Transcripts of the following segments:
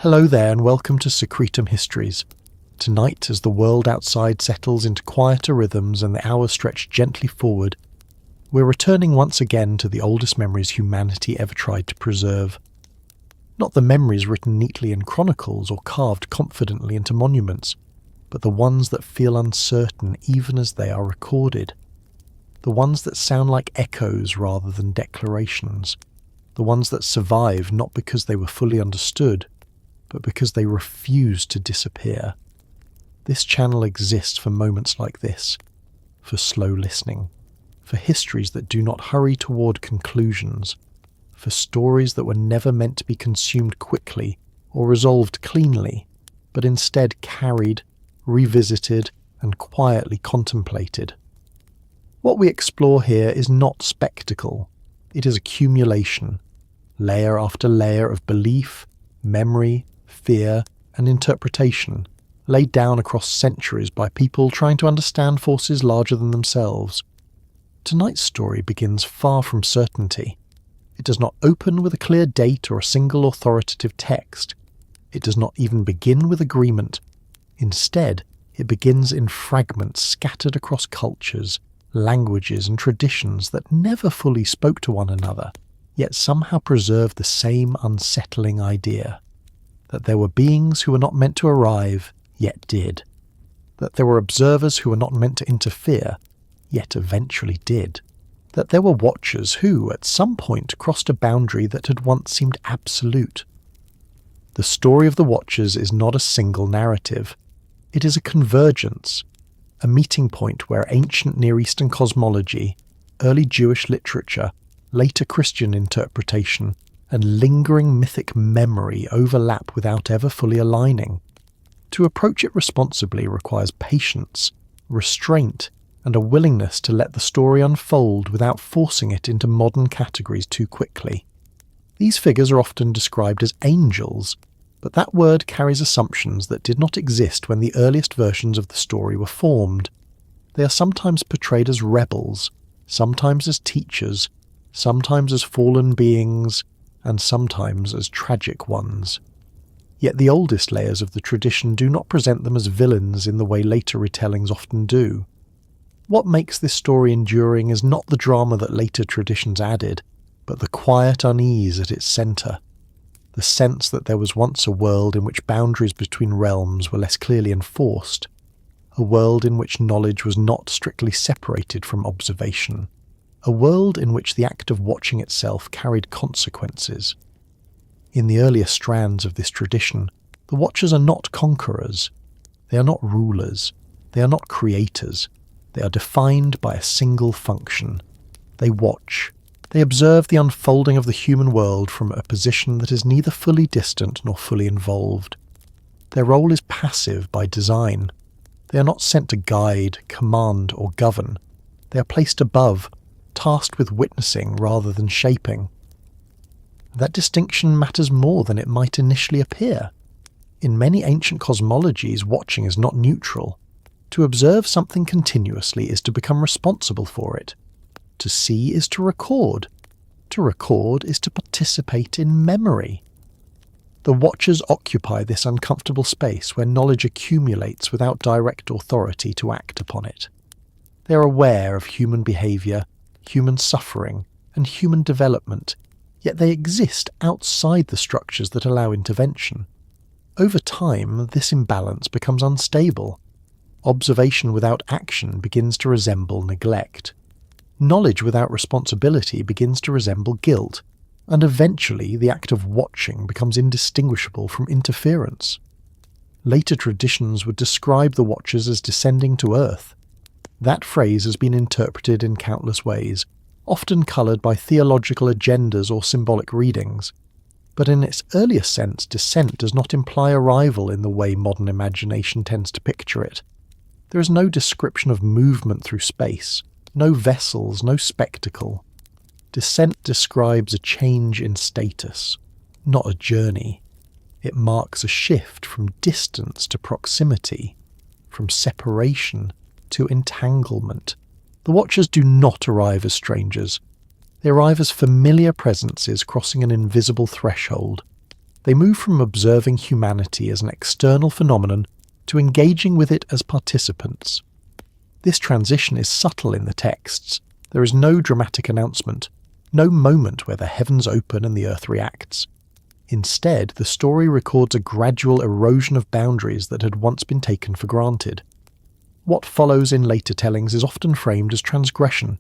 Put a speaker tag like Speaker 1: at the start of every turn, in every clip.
Speaker 1: Hello there and welcome to Secretum Histories. Tonight, as the world outside settles into quieter rhythms and the hours stretch gently forward, we're returning once again to the oldest memories humanity ever tried to preserve. Not the memories written neatly in chronicles or carved confidently into monuments, but the ones that feel uncertain even as they are recorded. The ones that sound like echoes rather than declarations. The ones that survive not because they were fully understood, but because they refuse to disappear. This channel exists for moments like this, for slow listening, for histories that do not hurry toward conclusions, for stories that were never meant to be consumed quickly or resolved cleanly, but instead carried, revisited, and quietly contemplated. What we explore here is not spectacle, it is accumulation, layer after layer of belief, memory, fear, and interpretation, laid down across centuries by people trying to understand forces larger than themselves. Tonight's story begins far from certainty. It does not open with a clear date or a single authoritative text. It does not even begin with agreement. Instead, it begins in fragments scattered across cultures, languages, and traditions that never fully spoke to one another, yet somehow preserved the same unsettling idea. That there were beings who were not meant to arrive, yet did. That there were observers who were not meant to interfere, yet eventually did. That there were watchers who, at some point, crossed a boundary that had once seemed absolute. The story of the Watchers is not a single narrative. It is a convergence, a meeting point where ancient Near Eastern cosmology, early Jewish literature, later Christian interpretation, and lingering mythic memory overlap without ever fully aligning. To approach it responsibly requires patience, restraint, and a willingness to let the story unfold without forcing it into modern categories too quickly. These figures are often described as angels, but that word carries assumptions that did not exist when the earliest versions of the story were formed. They are sometimes portrayed as rebels, sometimes as teachers, sometimes as fallen beings, and sometimes as tragic ones. Yet the oldest layers of the tradition do not present them as villains in the way later retellings often do. What makes this story enduring is not the drama that later traditions added, but the quiet unease at its centre. The sense that there was once a world in which boundaries between realms were less clearly enforced, a world in which knowledge was not strictly separated from observation, a world in which the act of watching itself carried consequences. In the earlier strands of this tradition, the Watchers are not conquerors. They are not rulers. They are not creators. They are defined by a single function. They watch. They observe the unfolding of the human world from a position that is neither fully distant nor fully involved. Their role is passive by design. They are not sent to guide, command, or govern. They are placed above, tasked with witnessing rather than shaping. That distinction matters more than it might initially appear. In many ancient cosmologies, watching is not neutral. To observe something continuously is to become responsible for it. To see is to record. To record is to participate in memory. The Watchers occupy this uncomfortable space where knowledge accumulates without direct authority to act upon it. They are aware of human behaviour, human suffering, and human development, yet they exist outside the structures that allow intervention. Over time, this imbalance becomes unstable. Observation without action begins to resemble neglect. Knowledge without responsibility begins to resemble guilt, and eventually the act of watching becomes indistinguishable from interference. Later traditions would describe the Watchers as descending to earth. That phrase has been interpreted in countless ways, often coloured by theological agendas or symbolic readings. But in its earliest sense, descent does not imply arrival in the way modern imagination tends to picture it. There is no description of movement through space, no vessels, no spectacle. Descent describes a change in status, not a journey. It marks a shift from distance to proximity, from separation to entanglement. The Watchers do not arrive as strangers. They arrive as familiar presences crossing an invisible threshold. They move from observing humanity as an external phenomenon to engaging with it as participants. This transition is subtle in the texts. There is no dramatic announcement, no moment where the heavens open and the earth reacts. Instead, the story records a gradual erosion of boundaries that had once been taken for granted. What follows in later tellings is often framed as transgression.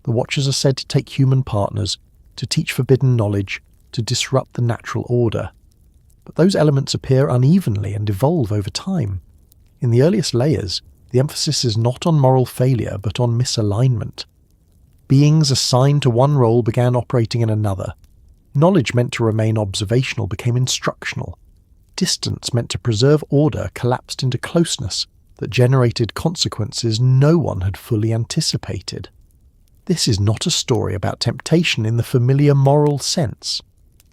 Speaker 1: The Watchers are said to take human partners, to teach forbidden knowledge, to disrupt the natural order. But those elements appear unevenly and evolve over time. In the earliest layers, the emphasis is not on moral failure but on misalignment. Beings assigned to one role began operating in another. Knowledge meant to remain observational became instructional. Distance meant to preserve order collapsed into closeness that generated consequences no one had fully anticipated. This is not a story about temptation in the familiar moral sense.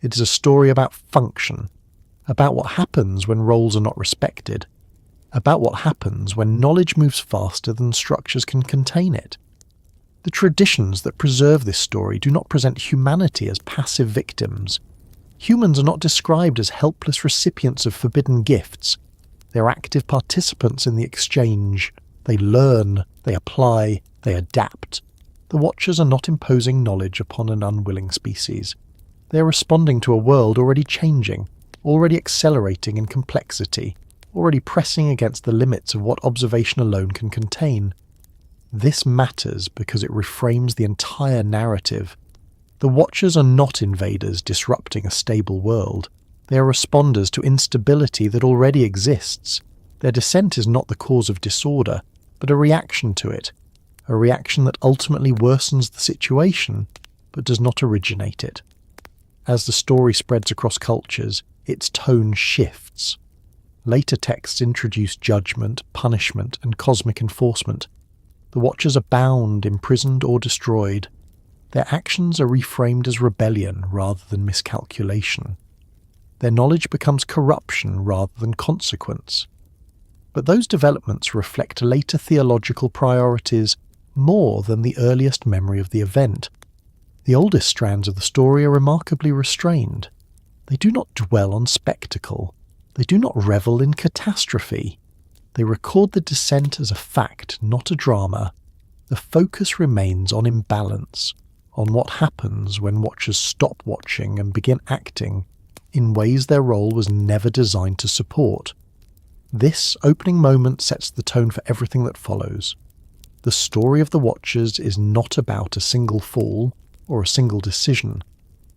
Speaker 1: It is a story about function, about what happens when roles are not respected, about what happens when knowledge moves faster than structures can contain it. The traditions that preserve this story do not present humanity as passive victims. Humans are not described as helpless recipients of forbidden gifts. They are active participants in the exchange. They learn, they apply, they adapt. The Watchers are not imposing knowledge upon an unwilling species. They are responding to a world already changing, already accelerating in complexity, already pressing against the limits of what observation alone can contain. This matters because it reframes the entire narrative. The Watchers are not invaders disrupting a stable world. They are responders to instability that already exists. Their descent is not the cause of disorder, but a reaction to it, a reaction that ultimately worsens the situation, but does not originate it. As the story spreads across cultures, its tone shifts. Later texts introduce judgment, punishment, and cosmic enforcement. The Watchers are bound, imprisoned, or destroyed. Their actions are reframed as rebellion rather than miscalculation. Their knowledge becomes corruption rather than consequence. But those developments reflect later theological priorities more than the earliest memory of the event. The oldest strands of the story are remarkably restrained. They do not dwell on spectacle. They do not revel in catastrophe. They record the descent as a fact, not a drama. The focus remains on imbalance, on what happens when Watchers stop watching and begin acting in ways their role was never designed to support. This opening moment sets the tone for everything that follows. The story of the Watchers is not about a single fall or a single decision.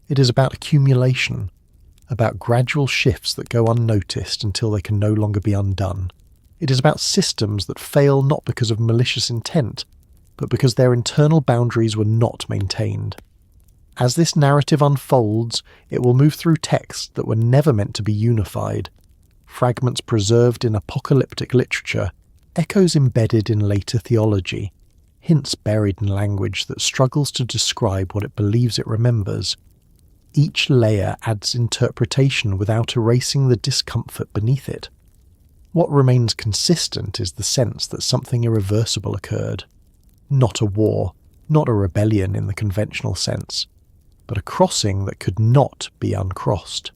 Speaker 1: It is about accumulation, about gradual shifts that go unnoticed until they can no longer be undone. It is about systems that fail not because of malicious intent, but because their internal boundaries were not maintained. As this narrative unfolds, it will move through texts that were never meant to be unified, fragments preserved in apocalyptic literature, echoes embedded in later theology, hints buried in language that struggles to describe what it believes it remembers. Each layer adds interpretation without erasing the discomfort beneath it. What remains consistent is the sense that something irreversible occurred. Not a war, not a rebellion in the conventional sense, but a crossing that could not be uncrossed.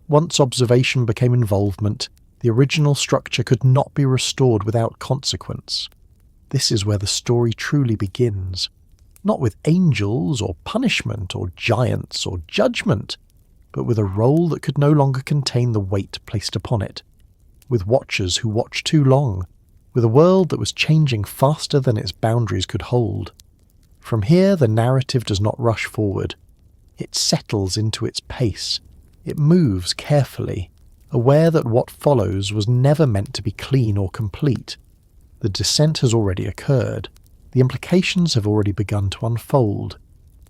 Speaker 1: Once observation became involvement, the original structure could not be restored without consequence. This is where the story truly begins, not with angels or punishment or giants or judgment, but with a role that could no longer contain the weight placed upon it, with Watchers who watched too long, with a world that was changing faster than its boundaries could hold. From here, the narrative does not rush forward. It settles into its pace. It moves carefully, aware that what follows was never meant to be clean or complete. The descent has already occurred. The implications have already begun to unfold.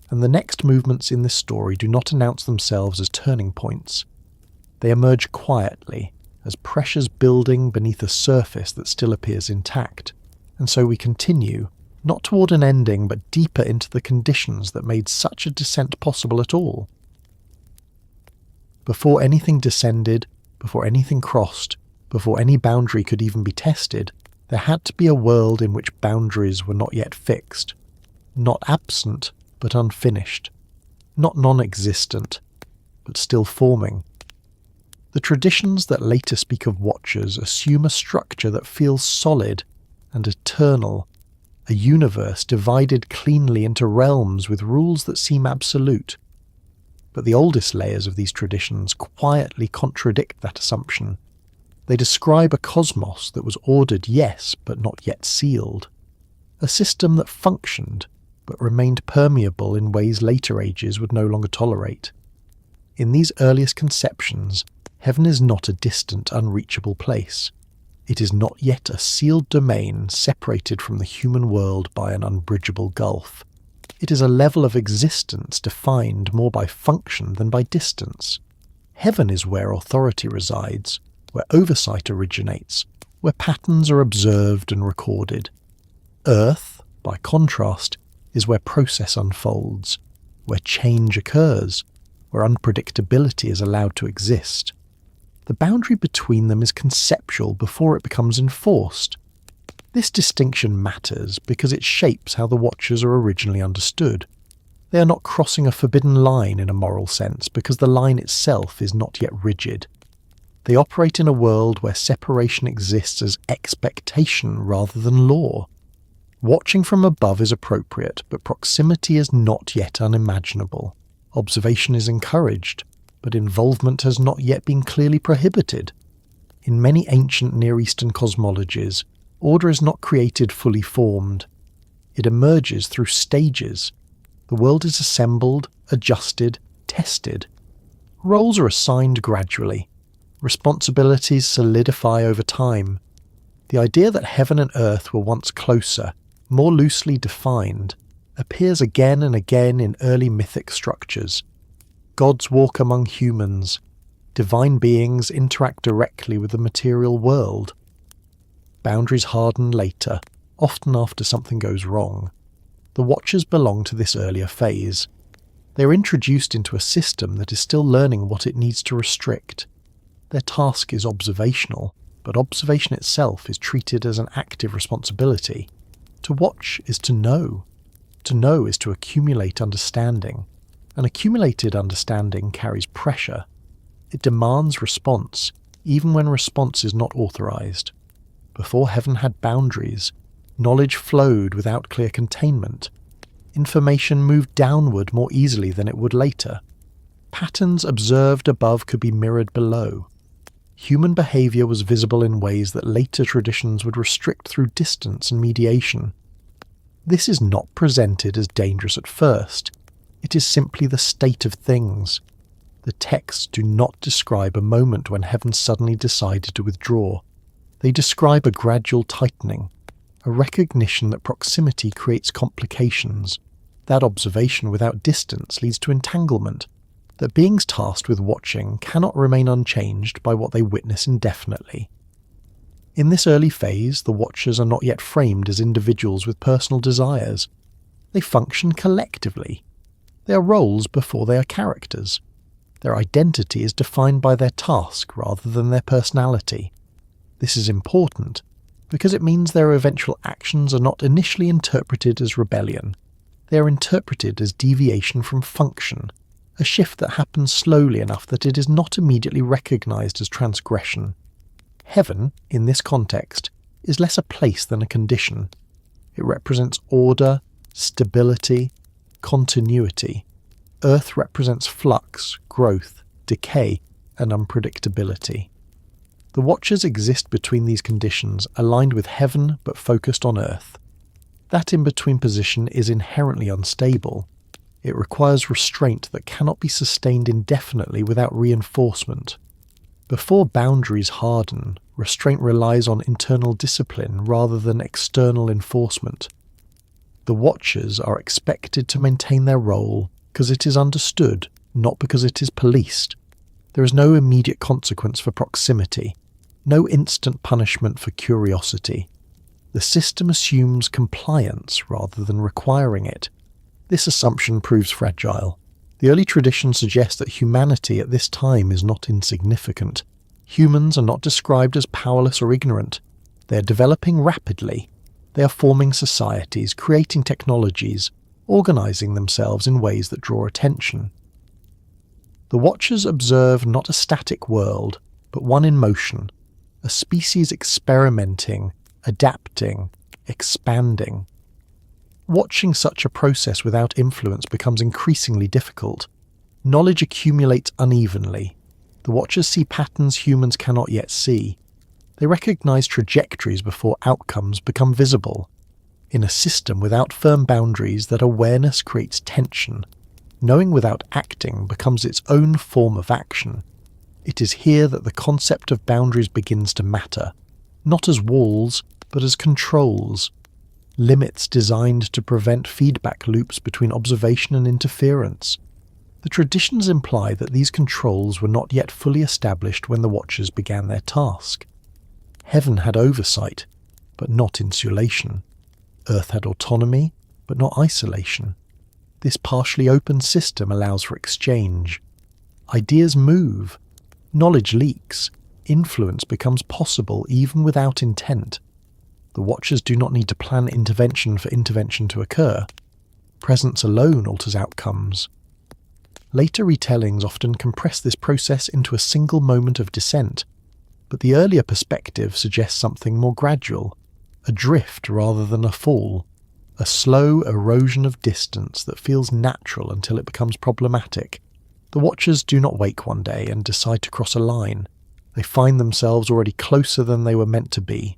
Speaker 1: And the next movements in this story do not announce themselves as turning points. They emerge quietly, as pressures building beneath a surface that still appears intact. And so we continue, not toward an ending, but deeper into the conditions that made such a descent possible at all. Before anything descended, before anything crossed, before any boundary could even be tested, there had to be a world in which boundaries were not yet fixed, not absent, but unfinished, not non-existent, but still forming. The traditions that later speak of watchers assume a structure that feels solid and eternal, a universe divided cleanly into realms with rules that seem absolute. But the oldest layers of these traditions quietly contradict that assumption. They describe a cosmos that was ordered, yes, but not yet sealed. A system that functioned, but remained permeable in ways later ages would no longer tolerate. In these earliest conceptions, heaven is not a distant, unreachable place. It is not yet a sealed domain separated from the human world by an unbridgeable gulf. It is a level of existence defined more by function than by distance. Heaven is where authority resides, where oversight originates, where patterns are observed and recorded. Earth, by contrast, is where process unfolds, where change occurs, where unpredictability is allowed to exist. The boundary between them is conceptual before it becomes enforced. This distinction matters because it shapes how the Watchers are originally understood. They are not crossing a forbidden line in a moral sense because the line itself is not yet rigid. They operate in a world where separation exists as expectation rather than law. Watching from above is appropriate, but proximity is not yet unimaginable. Observation is encouraged, but involvement has not yet been clearly prohibited. In many ancient Near Eastern cosmologies, order is not created fully formed. It emerges through stages. The world is assembled, adjusted, tested. Roles are assigned gradually. Responsibilities solidify over time. The idea that heaven and earth were once closer, more loosely defined, appears again and again in early mythic structures. Gods walk among humans. Divine beings interact directly with the material world. Boundaries harden later, often after something goes wrong. The Watchers belong to this earlier phase. They are introduced into a system that is still learning what it needs to restrict. Their task is observational, but observation itself is treated as an active responsibility. To watch is to know. To know is to accumulate understanding. An accumulated understanding carries pressure. It demands response, even when response is not authorized. Before heaven had boundaries, knowledge flowed without clear containment. Information moved downward more easily than it would later. Patterns observed above could be mirrored below. Human behavior was visible in ways that later traditions would restrict through distance and mediation. This is not presented as dangerous at first. It is simply the state of things. The texts do not describe a moment when heaven suddenly decided to withdraw. They describe a gradual tightening, a recognition that proximity creates complications, that observation without distance leads to entanglement, that beings tasked with watching cannot remain unchanged by what they witness indefinitely. In this early phase, the Watchers are not yet framed as individuals with personal desires. They function collectively. They are roles before they are characters. Their identity is defined by their task rather than their personality. This is important because it means their eventual actions are not initially interpreted as rebellion. They are interpreted as deviation from function, a shift that happens slowly enough that it is not immediately recognized as transgression. Heaven, in this context, is less a place than a condition. It represents order, stability, continuity. Earth represents flux, growth, decay, and unpredictability. The Watchers exist between these conditions, aligned with heaven but focused on earth. That in-between position is inherently unstable. It requires restraint that cannot be sustained indefinitely without reinforcement. Before boundaries harden, restraint relies on internal discipline rather than external enforcement. The Watchers are expected to maintain their role because it is understood, not because it is policed. There is no immediate consequence for proximity, no instant punishment for curiosity. The system assumes compliance rather than requiring it. This assumption proves fragile. The early tradition suggests that humanity at this time is not insignificant. Humans are not described as powerless or ignorant. They are developing rapidly. They are forming societies, creating technologies, organizing themselves in ways that draw attention. The Watchers observe not a static world, but one in motion, a species experimenting, adapting, expanding. Watching such a process without influence becomes increasingly difficult. Knowledge accumulates unevenly. The Watchers see patterns humans cannot yet see. They recognize trajectories before outcomes become visible. In a system without firm boundaries, that awareness creates tension. Knowing without acting becomes its own form of action. It is here that the concept of boundaries begins to matter, not as walls, but as controls. Limits designed to prevent feedback loops between observation and interference. The traditions imply that these controls were not yet fully established when the Watchers began their task. Heaven had oversight, but not insulation. Earth had autonomy, but not isolation. This partially open system allows for exchange. Ideas move. Knowledge leaks. Influence becomes possible even without intent. The Watchers do not need to plan intervention for intervention to occur. Presence alone alters outcomes. Later retellings often compress this process into a single moment of descent, but the earlier perspective suggests something more gradual, a drift rather than a fall, a slow erosion of distance that feels natural until it becomes problematic. The Watchers do not wake one day and decide to cross a line. They find themselves already closer than they were meant to be.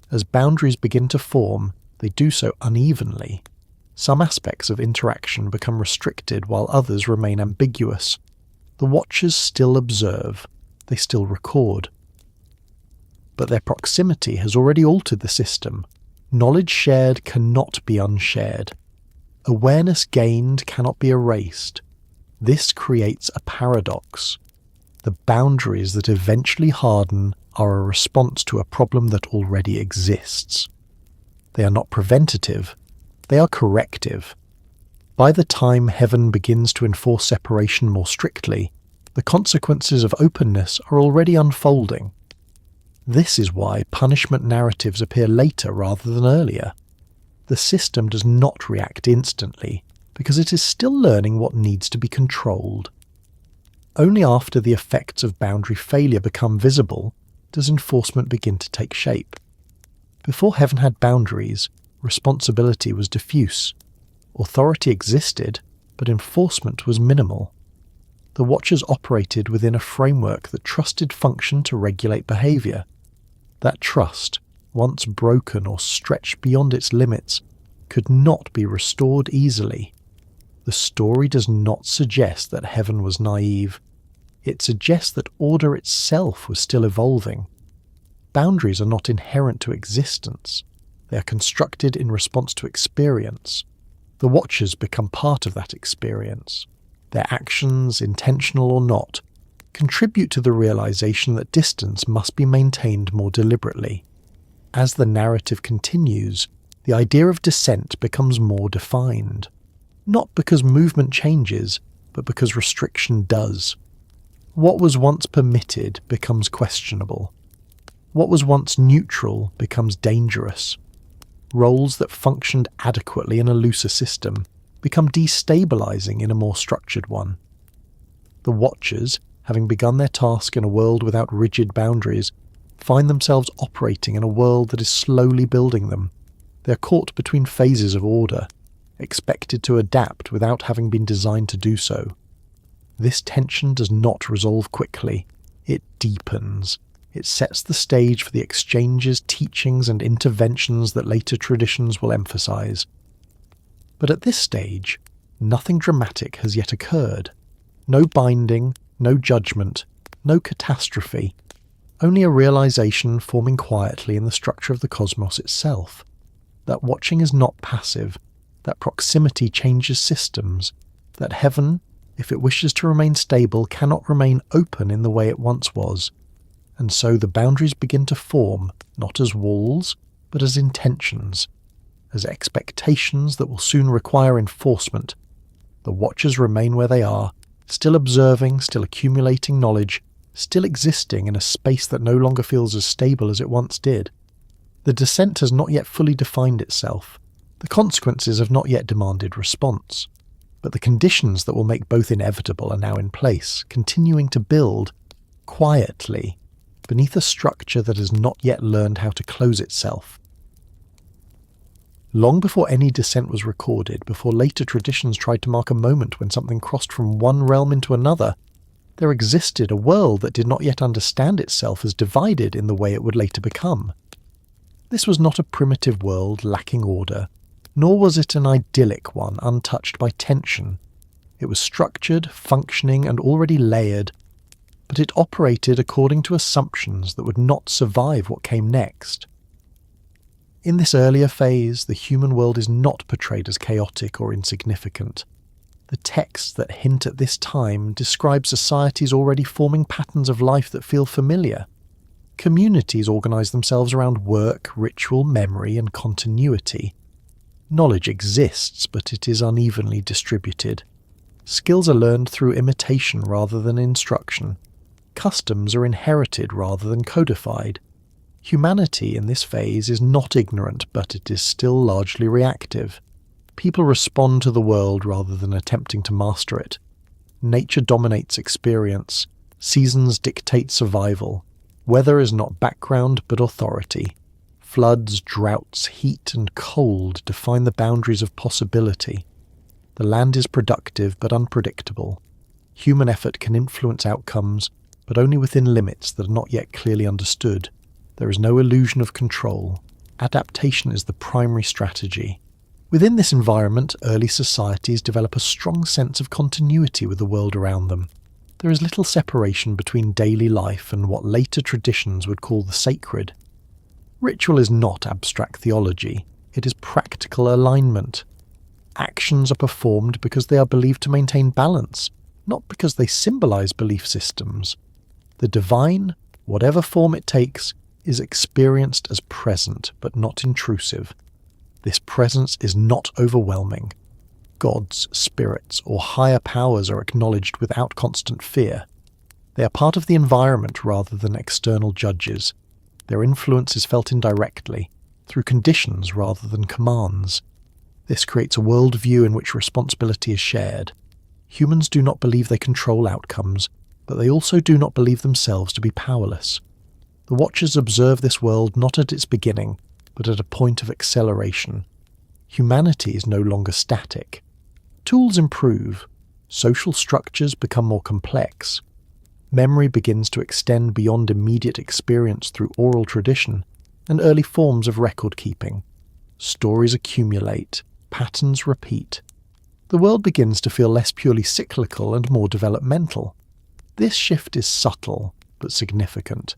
Speaker 1: As boundaries begin to form, they do so unevenly. Some aspects of interaction become restricted while others remain ambiguous. The Watchers still observe, they still record. But their proximity has already altered the system. Knowledge shared cannot be unshared. Awareness gained cannot be erased. This creates a paradox. The boundaries that eventually harden are a response to a problem that already exists. They are not preventative, they are corrective. By the time heaven begins to enforce separation more strictly, the consequences of openness are already unfolding. This is why punishment narratives appear later rather than earlier. The system does not react instantly, because it is still learning what needs to be controlled. Only after the effects of boundary failure become visible does enforcement begin to take shape. Before heaven had boundaries, responsibility was diffuse. Authority existed, but enforcement was minimal. The Watchers operated within a framework that trusted function to regulate behavior. That trust, once broken or stretched beyond its limits, could not be restored easily. The story does not suggest that heaven was naive. It suggests that order itself was still evolving. Boundaries are not inherent to existence. They are constructed in response to experience. The Watchers become part of that experience. Their actions, intentional or not, contribute to the realization that distance must be maintained more deliberately. As the narrative continues, the idea of descent becomes more defined. Not because movement changes, but because restriction does. What was once permitted becomes questionable. What was once neutral becomes dangerous. Roles that functioned adequately in a looser system become destabilizing in a more structured one. The Watchers, having begun their task in a world without rigid boundaries, find themselves operating in a world that is slowly building them. They are caught between phases of order, expected to adapt without having been designed to do so. This tension does not resolve quickly. It deepens. It sets the stage for the exchanges, teachings, and interventions that later traditions will emphasize. But at this stage, nothing dramatic has yet occurred. No binding, no judgment, no catastrophe. Only a realization forming quietly in the structure of the cosmos itself. That watching is not passive, that proximity changes systems, that heaven, if it wishes to remain stable, cannot remain open in the way it once was. And so the boundaries begin to form, not as walls, but as intentions, as expectations that will soon require enforcement. The Watchers remain where they are, still observing, still accumulating knowledge, still existing in a space that no longer feels as stable as it once did. The descent has not yet fully defined itself. The consequences have not yet demanded response. But the conditions that will make both inevitable are now in place, continuing to build, quietly, beneath a structure that has not yet learned how to close itself. Long before any descent was recorded, before later traditions tried to mark a moment when something crossed from one realm into another, there existed a world that did not yet understand itself as divided in the way it would later become. This was not a primitive world lacking order, nor was it an idyllic one untouched by tension. It was structured, functioning, and already layered, but it operated according to assumptions that would not survive what came next. In this earlier phase, the human world is not portrayed as chaotic or insignificant. The texts that hint at this time describe societies already forming patterns of life that feel familiar. Communities organize themselves around work, ritual, memory, and continuity. Knowledge exists, but it is unevenly distributed. Skills are learned through imitation rather than instruction. Customs are inherited rather than codified. Humanity in this phase is not ignorant, but it is still largely reactive. People respond to the world rather than attempting to master it. Nature dominates experience. Seasons dictate survival. Weather is not background but authority. Floods, droughts, heat, and cold define the boundaries of possibility. The land is productive but unpredictable. Human effort can influence outcomes, but only within limits that are not yet clearly understood. There is no illusion of control. Adaptation is the primary strategy. Within this environment, early societies develop a strong sense of continuity with the world around them. There is little separation between daily life and what later traditions would call the sacred. Ritual is not abstract theology. It is practical alignment. Actions are performed because they are believed to maintain balance, not because they symbolize belief systems. The divine, whatever form it takes, is experienced as present but not intrusive. This presence is not overwhelming. Gods, spirits, or higher powers are acknowledged without constant fear. They are part of the environment rather than external judges. Their influence is felt indirectly, through conditions rather than commands. This creates a worldview in which responsibility is shared. Humans do not believe they control outcomes, but they also do not believe themselves to be powerless. The Watchers observe this world not at its beginning, but at a point of acceleration. Humanity is no longer static. Tools improve. Social structures become more complex. Memory begins to extend beyond immediate experience through oral tradition and early forms of record-keeping. Stories accumulate. Patterns repeat. The world begins to feel less purely cyclical and more developmental. This shift is subtle, but significant.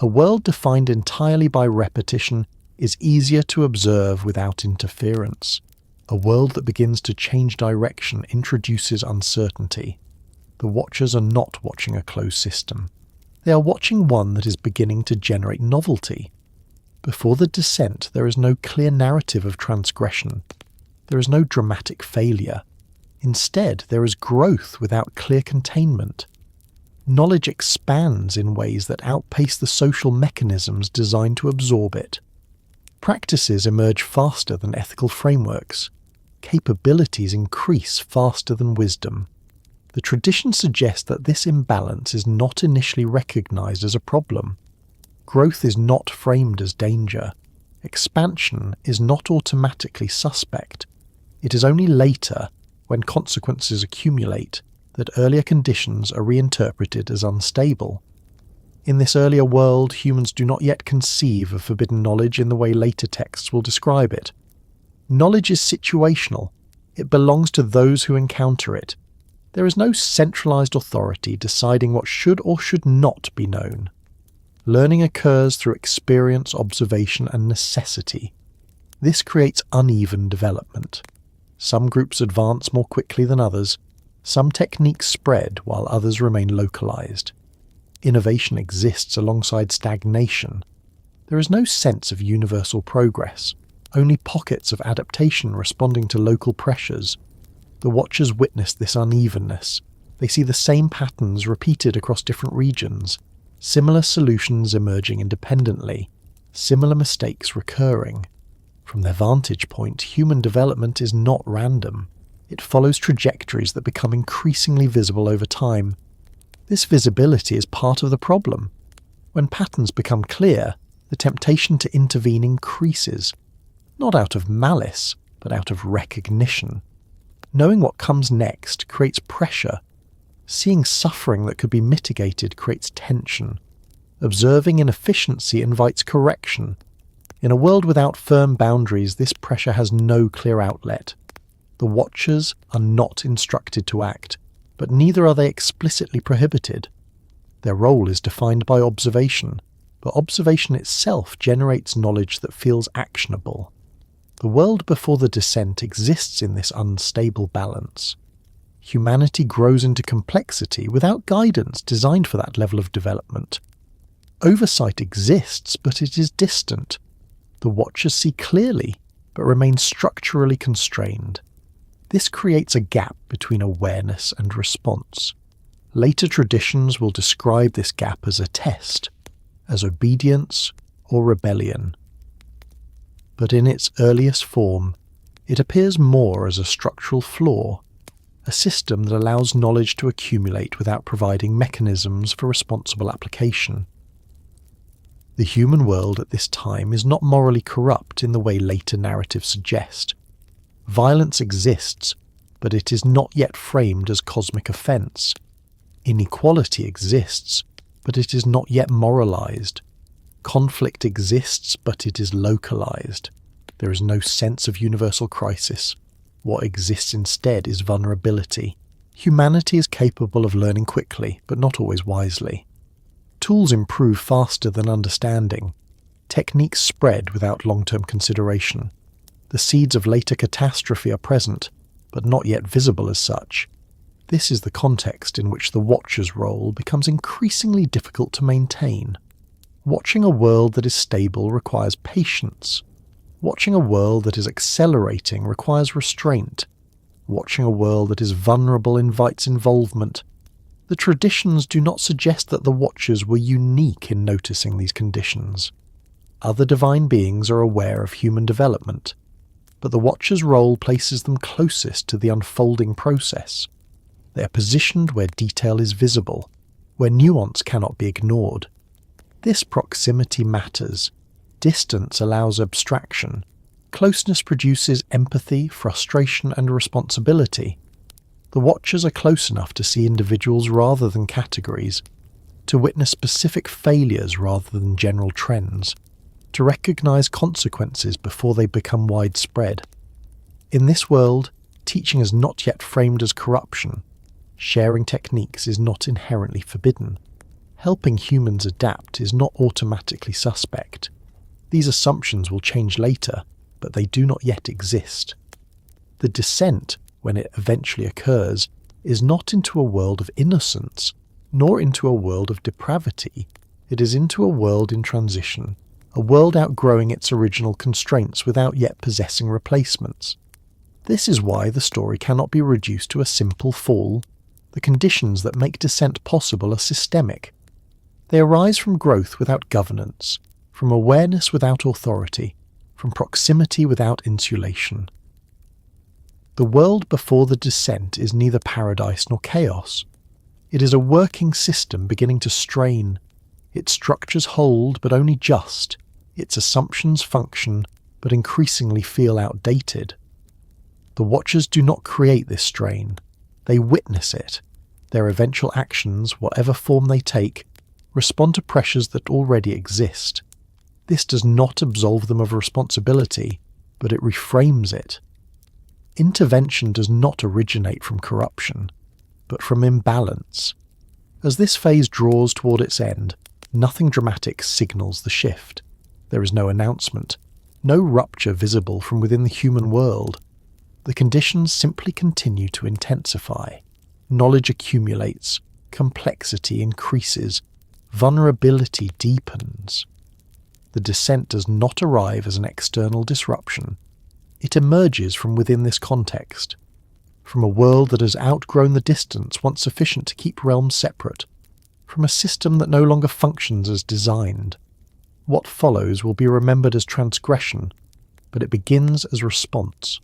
Speaker 1: A world defined entirely by repetition is easier to observe without interference. A world that begins to change direction introduces uncertainty. The Watchers are not watching a closed system. They are watching one that is beginning to generate novelty. Before the descent, there is no clear narrative of transgression. There is no dramatic failure. Instead, there is growth without clear containment. Knowledge expands in ways that outpace the social mechanisms designed to absorb it. Practices emerge faster than ethical frameworks. Capabilities increase faster than wisdom. The tradition suggests that this imbalance is not initially recognized as a problem. Growth is not framed as danger. Expansion is not automatically suspect. It is only later, when consequences accumulate, that earlier conditions are reinterpreted as unstable. In this earlier world, humans do not yet conceive of forbidden knowledge in the way later texts will describe it. Knowledge is situational. It belongs to those who encounter it. There is no centralized authority deciding what should or should not be known. Learning occurs through experience, observation, and necessity. This creates uneven development. Some groups advance more quickly than others. Some techniques spread while others remain localized. Innovation exists alongside stagnation. There is no sense of universal progress, only pockets of adaptation responding to local pressures. The Watchers witness this unevenness. They see the same patterns repeated across different regions, similar solutions emerging independently, similar mistakes recurring. From their vantage point, human development is not random. It follows trajectories that become increasingly visible over time. This visibility is part of the problem. When patterns become clear, the temptation to intervene increases, not out of malice, but out of recognition. Knowing what comes next creates pressure. Seeing suffering that could be mitigated creates tension. Observing inefficiency invites correction. In a world without firm boundaries, this pressure has no clear outlet. The watchers are not instructed to act, but neither are they explicitly prohibited. Their role is defined by observation, but observation itself generates knowledge that feels actionable. The world before the descent exists in this unstable balance. Humanity grows into complexity without guidance designed for that level of development. Oversight exists, but it is distant. The watchers see clearly, but remain structurally constrained. This creates a gap between awareness and response. Later traditions will describe this gap as a test, as obedience or rebellion. But in its earliest form, it appears more as a structural flaw, a system that allows knowledge to accumulate without providing mechanisms for responsible application. The human world at this time is not morally corrupt in the way later narratives suggest. Violence exists, but it is not yet framed as cosmic offense. Inequality exists, but it is not yet moralized. Conflict exists, but it is localized. There is no sense of universal crisis. What exists instead is vulnerability. Humanity is capable of learning quickly, but not always wisely. Tools improve faster than understanding. Techniques spread without long-term consideration. The seeds of later catastrophe are present, but not yet visible as such. This is the context in which the watcher's role becomes increasingly difficult to maintain. Watching a world that is stable requires patience. Watching a world that is accelerating requires restraint. Watching a world that is vulnerable invites involvement. The traditions do not suggest that the watchers were unique in noticing these conditions. Other divine beings are aware of human development, but the watcher's role places them closest to the unfolding process. They are positioned where detail is visible, where nuance cannot be ignored. This proximity matters. Distance allows abstraction. Closeness produces empathy, frustration, and responsibility. The watchers are close enough to see individuals rather than categories, to witness specific failures rather than general trends, to recognize consequences before they become widespread. In this world, teaching is not yet framed as corruption. Sharing techniques is not inherently forbidden. Helping humans adapt is not automatically suspect. These assumptions will change later, but they do not yet exist. The descent, when it eventually occurs, is not into a world of innocence, nor into a world of depravity. It is into a world in transition, a world outgrowing its original constraints without yet possessing replacements. This is why the story cannot be reduced to a simple fall. The conditions that make descent possible are systemic. They arise from growth without governance, from awareness without authority, from proximity without insulation. The world before the descent is neither paradise nor chaos. It is a working system beginning to strain. Its structures hold, but only just. Its assumptions function, but increasingly feel outdated. The watchers do not create this strain. They witness it. Their eventual actions, whatever form they take, respond to pressures that already exist. This does not absolve them of responsibility, but it reframes it. Intervention does not originate from corruption, but from imbalance. As this phase draws toward its end, nothing dramatic signals the shift. There is no announcement, no rupture visible from within the human world. The conditions simply continue to intensify. Knowledge accumulates, complexity increases, vulnerability deepens. The descent does not arrive as an external disruption. It emerges from within this context, from a world that has outgrown the distance once sufficient to keep realms separate, from a system that no longer functions as designed. What follows will be remembered as transgression, but it begins as response,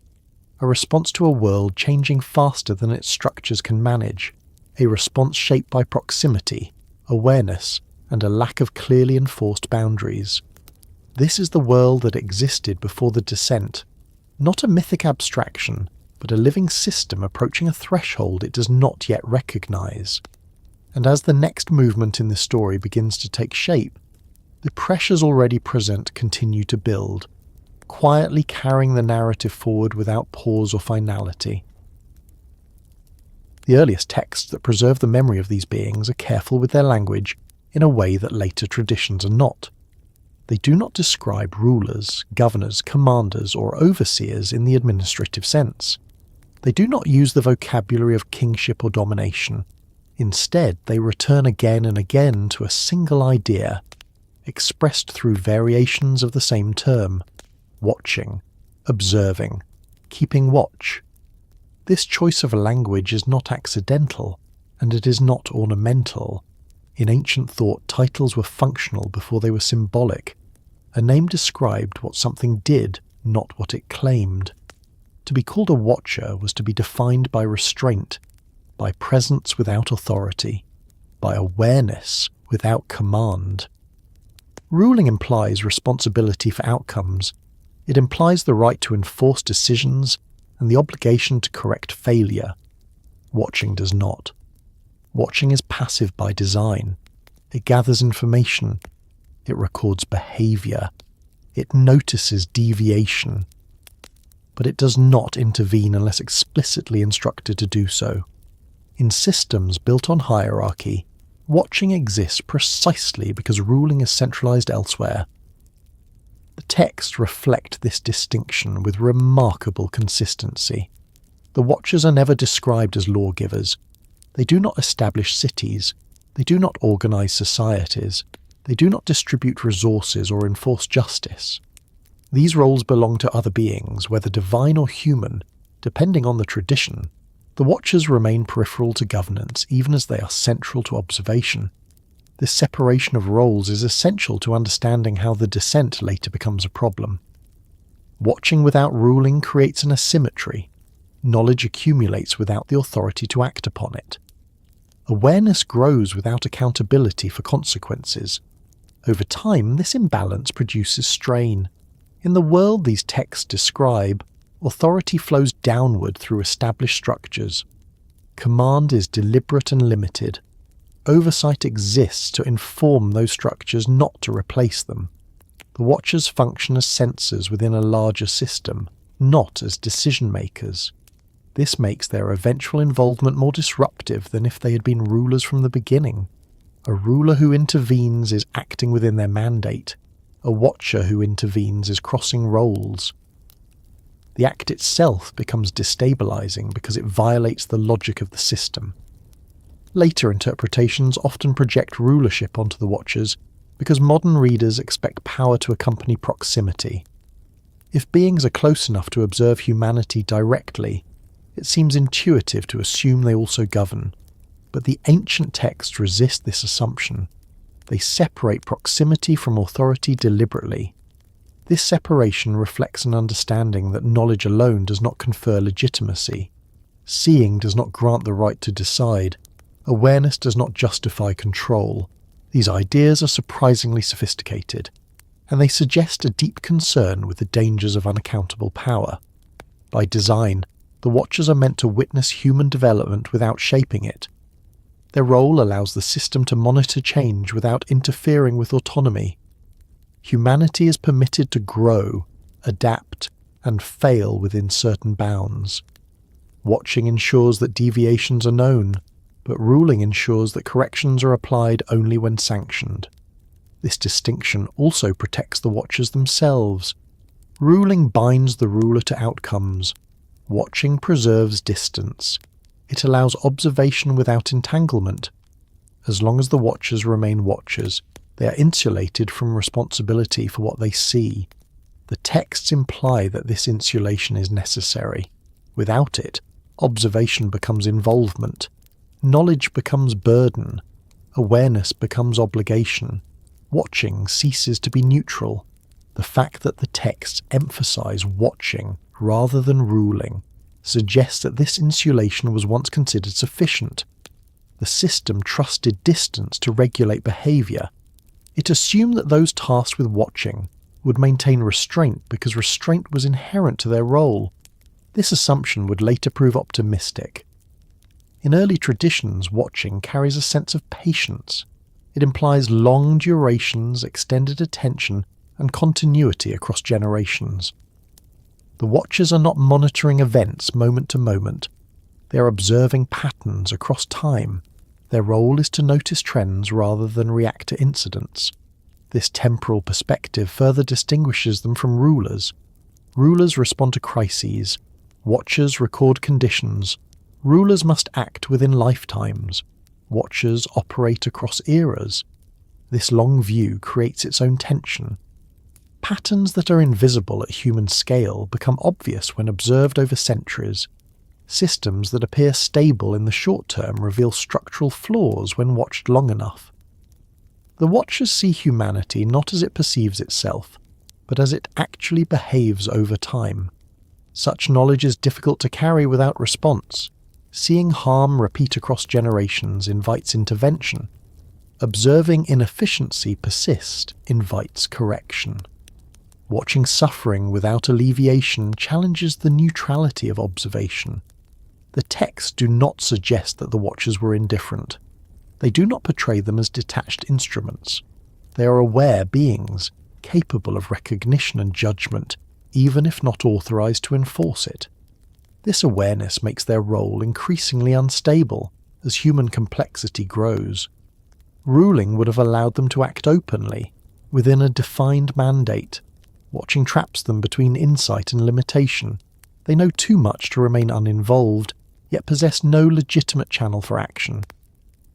Speaker 1: a response to a world changing faster than its structures can manage, a response shaped by proximity, awareness, and a lack of clearly enforced boundaries. This is the world that existed before the descent, not a mythic abstraction, but a living system approaching a threshold it does not yet recognize. And as the next movement in the story begins to take shape, the pressures already present continue to build, quietly carrying the narrative forward without pause or finality. The earliest texts that preserve the memory of these beings are careful with their language in a way that later traditions are not. They do not describe rulers, governors, commanders, or overseers in the administrative sense. They do not use the vocabulary of kingship or domination. Instead, they return again and again to a single idea, expressed through variations of the same term: watching, observing, keeping watch. This choice of language is not accidental, and it is not ornamental. In ancient thought, titles were functional before they were symbolic. A name described what something did, not what it claimed. To be called a watcher was to be defined by restraint, by presence without authority, by awareness without command. Ruling implies responsibility for outcomes. It implies the right to enforce decisions and the obligation to correct failure. Watching does not. Watching is passive by design. It gathers information. It records behavior. It notices deviation. But it does not intervene unless explicitly instructed to do so. In systems built on hierarchy, watching exists precisely because ruling is centralized elsewhere. The texts reflect this distinction with remarkable consistency. The watchers are never described as lawgivers. They do not establish cities. They do not organize societies. They do not distribute resources or enforce justice. These roles belong to other beings, whether divine or human, depending on the tradition. The watchers remain peripheral to governance, even as they are central to observation. This separation of roles is essential to understanding how the descent later becomes a problem. Watching without ruling creates an asymmetry. Knowledge accumulates without the authority to act upon it. Awareness grows without accountability for consequences. Over time, this imbalance produces strain. In the world these texts describe, authority flows downward through established structures. Command is deliberate and limited. Oversight exists to inform those structures, not to replace them. The watchers function as sensors within a larger system, not as decision-makers. This makes their eventual involvement more disruptive than if they had been rulers from the beginning. A ruler who intervenes is acting within their mandate. A watcher who intervenes is crossing roles. The act itself becomes destabilizing because it violates the logic of the system. Later interpretations often project rulership onto the watchers because modern readers expect power to accompany proximity. If beings are close enough to observe humanity directly, it seems intuitive to assume they also govern. But the ancient texts resist this assumption. They separate proximity from authority deliberately. This separation reflects an understanding that knowledge alone does not confer legitimacy. Seeing does not grant the right to decide. Awareness does not justify control. These ideas are surprisingly sophisticated, and they suggest a deep concern with the dangers of unaccountable power. By design, the Watchers are meant to witness human development without shaping it. Their role allows the system to monitor change without interfering with autonomy. Humanity is permitted to grow, adapt, and fail within certain bounds. Watching ensures that deviations are known, but ruling ensures that corrections are applied only when sanctioned. This distinction also protects the Watchers themselves. Ruling binds the ruler to outcomes. Watching preserves distance. It allows observation without entanglement. As long as the Watchers remain Watchers, they are insulated from responsibility for what they see. The texts imply that this insulation is necessary. Without it, observation becomes involvement. Knowledge becomes burden. Awareness becomes obligation. Watching ceases to be neutral. The fact that the texts emphasize watching rather than ruling suggests that this insulation was once considered sufficient. The system trusted distance to regulate behaviour. It assumed that those tasked with watching would maintain restraint because restraint was inherent to their role. This assumption would later prove optimistic. In early traditions, watching carries a sense of patience. It implies long durations, extended attention, and continuity across generations. The watchers are not monitoring events moment to moment. They are observing patterns across time. Their role is to notice trends rather than react to incidents. This temporal perspective further distinguishes them from rulers. Rulers respond to crises. Watchers record conditions. Rulers must act within lifetimes. Watchers operate across eras. This long view creates its own tension. Patterns that are invisible at human scale become obvious when observed over centuries. Systems that appear stable in the short term reveal structural flaws when watched long enough. The watchers see humanity not as it perceives itself, but as it actually behaves over time. Such knowledge is difficult to carry without response. Seeing harm repeat across generations invites intervention. Observing inefficiency persist invites correction. Watching suffering without alleviation challenges the neutrality of observation. The texts do not suggest that the watchers were indifferent. They do not portray them as detached instruments. They are aware beings, capable of recognition and judgment, even if not authorized to enforce it. This awareness makes their role increasingly unstable as human complexity grows. Ruling would have allowed them to act openly, within a defined mandate. Watching traps them between insight and limitation. They know too much to remain uninvolved, yet possess no legitimate channel for action.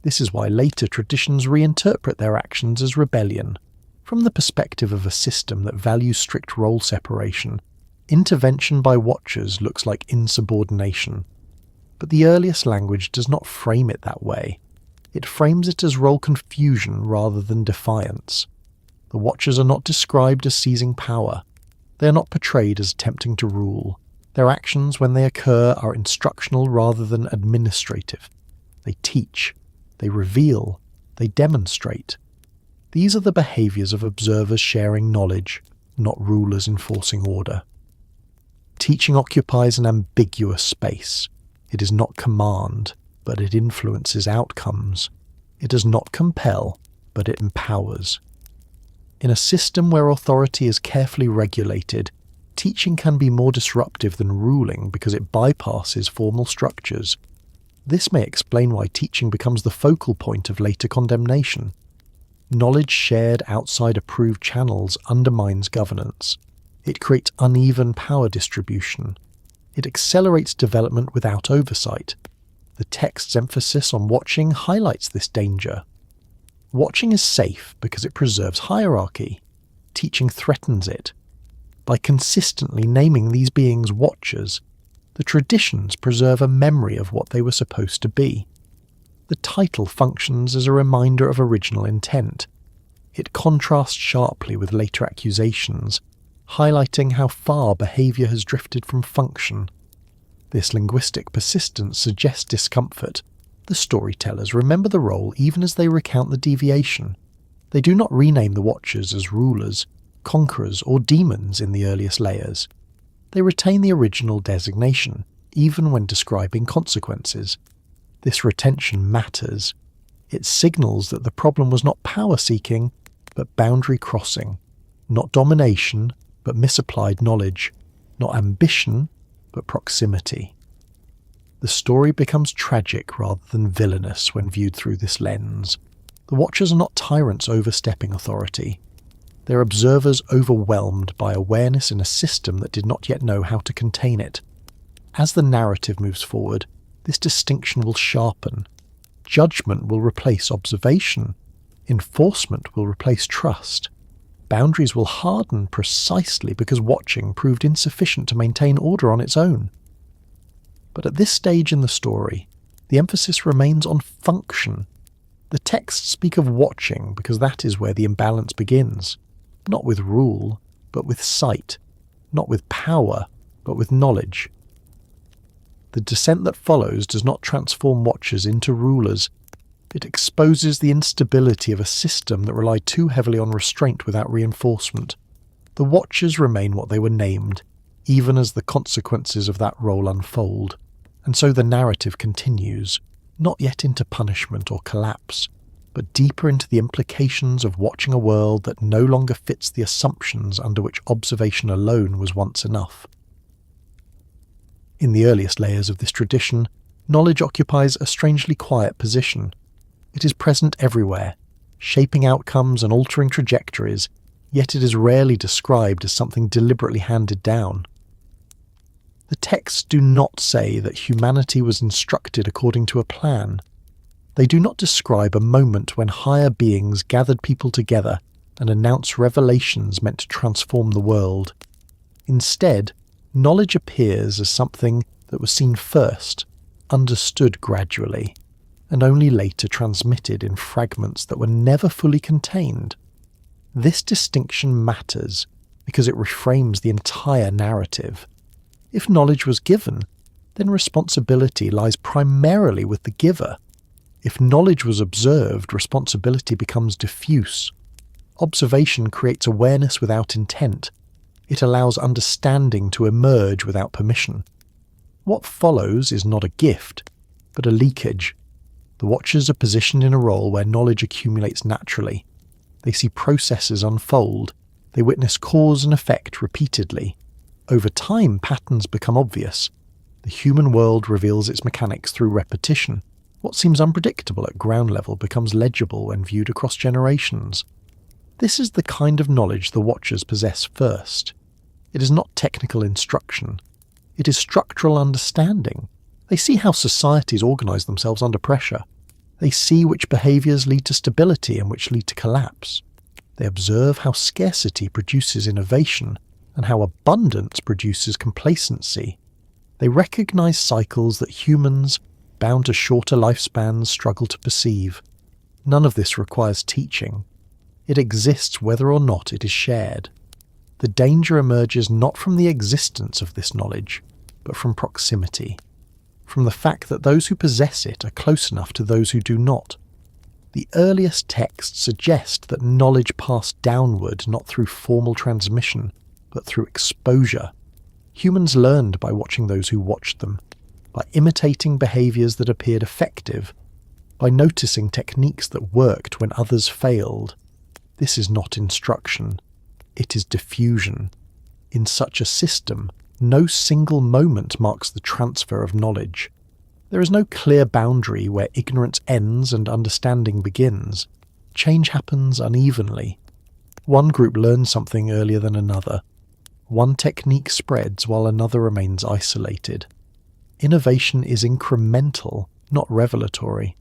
Speaker 1: This is why later traditions reinterpret their actions as rebellion. From the perspective of a system that values strict role separation, intervention by watchers looks like insubordination. But the earliest language does not frame it that way. It frames it as role confusion rather than defiance. The watchers are not described as seizing power. They are not portrayed as attempting to rule. Their actions, when they occur, are instructional rather than administrative. They teach. They reveal. They demonstrate. These are the behaviours of observers sharing knowledge, not rulers enforcing order. Teaching occupies an ambiguous space. It is not command, but it influences outcomes. It does not compel, but it empowers. In a system where authority is carefully regulated, teaching can be more disruptive than ruling because it bypasses formal structures. This may explain why teaching becomes the focal point of later condemnation. Knowledge shared outside approved channels undermines governance. It creates uneven power distribution. It accelerates development without oversight. The text's emphasis on watching highlights this danger. Watching is safe because it preserves hierarchy. Teaching threatens it. By consistently naming these beings watchers, the traditions preserve a memory of what they were supposed to be. The title functions as a reminder of original intent. It contrasts sharply with later accusations, highlighting how far behaviour has drifted from function. This linguistic persistence suggests discomfort. The storytellers remember the role even as they recount the deviation. They do not rename the watchers as rulers, conquerors, or demons in the earliest layers. They retain the original designation, even when describing consequences. This retention matters. It signals that the problem was not power-seeking, but boundary crossing. Not domination, but misapplied knowledge. Not ambition, but proximity. The story becomes tragic rather than villainous when viewed through this lens. The watchers are not tyrants overstepping authority. They are observers overwhelmed by awareness in a system that did not yet know how to contain it. As the narrative moves forward, this distinction will sharpen. Judgment will replace observation. Enforcement will replace trust. Boundaries will harden precisely because watching proved insufficient to maintain order on its own. But at this stage in the story, the emphasis remains on function. The texts speak of watching because that is where the imbalance begins. Not with rule, but with sight. Not with power, but with knowledge. The descent that follows does not transform watchers into rulers. It exposes the instability of a system that relied too heavily on restraint without reinforcement. The watchers remain what they were named, even as the consequences of that role unfold. And so the narrative continues, not yet into punishment or collapse, but deeper into the implications of watching a world that no longer fits the assumptions under which observation alone was once enough. In the earliest layers of this tradition, knowledge occupies a strangely quiet position. It is present everywhere, shaping outcomes and altering trajectories, yet it is rarely described as something deliberately handed down. The texts do not say that humanity was instructed according to a plan. They do not describe a moment when higher beings gathered people together and announced revelations meant to transform the world. Instead, knowledge appears as something that was seen first, understood gradually, and only later transmitted in fragments that were never fully contained. This distinction matters because it reframes the entire narrative. If knowledge was given, then responsibility lies primarily with the giver. If knowledge was observed, responsibility becomes diffuse. Observation creates awareness without intent. It allows understanding to emerge without permission. What follows is not a gift, but a leakage. The watchers are positioned in a role where knowledge accumulates naturally. They see processes unfold. They witness cause and effect repeatedly. Over time, patterns become obvious. The human world reveals its mechanics through repetition. What seems unpredictable at ground level becomes legible when viewed across generations. This is the kind of knowledge the watchers possess first. It is not technical instruction. It is structural understanding. They see how societies organize themselves under pressure. They see which behaviors lead to stability and which lead to collapse. They observe how scarcity produces innovation and how abundance produces complacency. They recognize cycles that humans, bound to shorter lifespans, struggle to perceive. None of this requires teaching. It exists whether or not it is shared. The danger emerges not from the existence of this knowledge, but from proximity. From the fact that those who possess it are close enough to those who do not. The earliest texts suggest that knowledge passed downward not through formal transmission, but through exposure. Humans learned by watching those who watched them, by imitating behaviors that appeared effective, by noticing techniques that worked when others failed. This is not instruction. It is diffusion. In such a system, no single moment marks the transfer of knowledge. There is no clear boundary where ignorance ends and understanding begins. Change happens unevenly. One group learns something earlier than another. One technique spreads while another remains isolated. Innovation is incremental, not revelatory.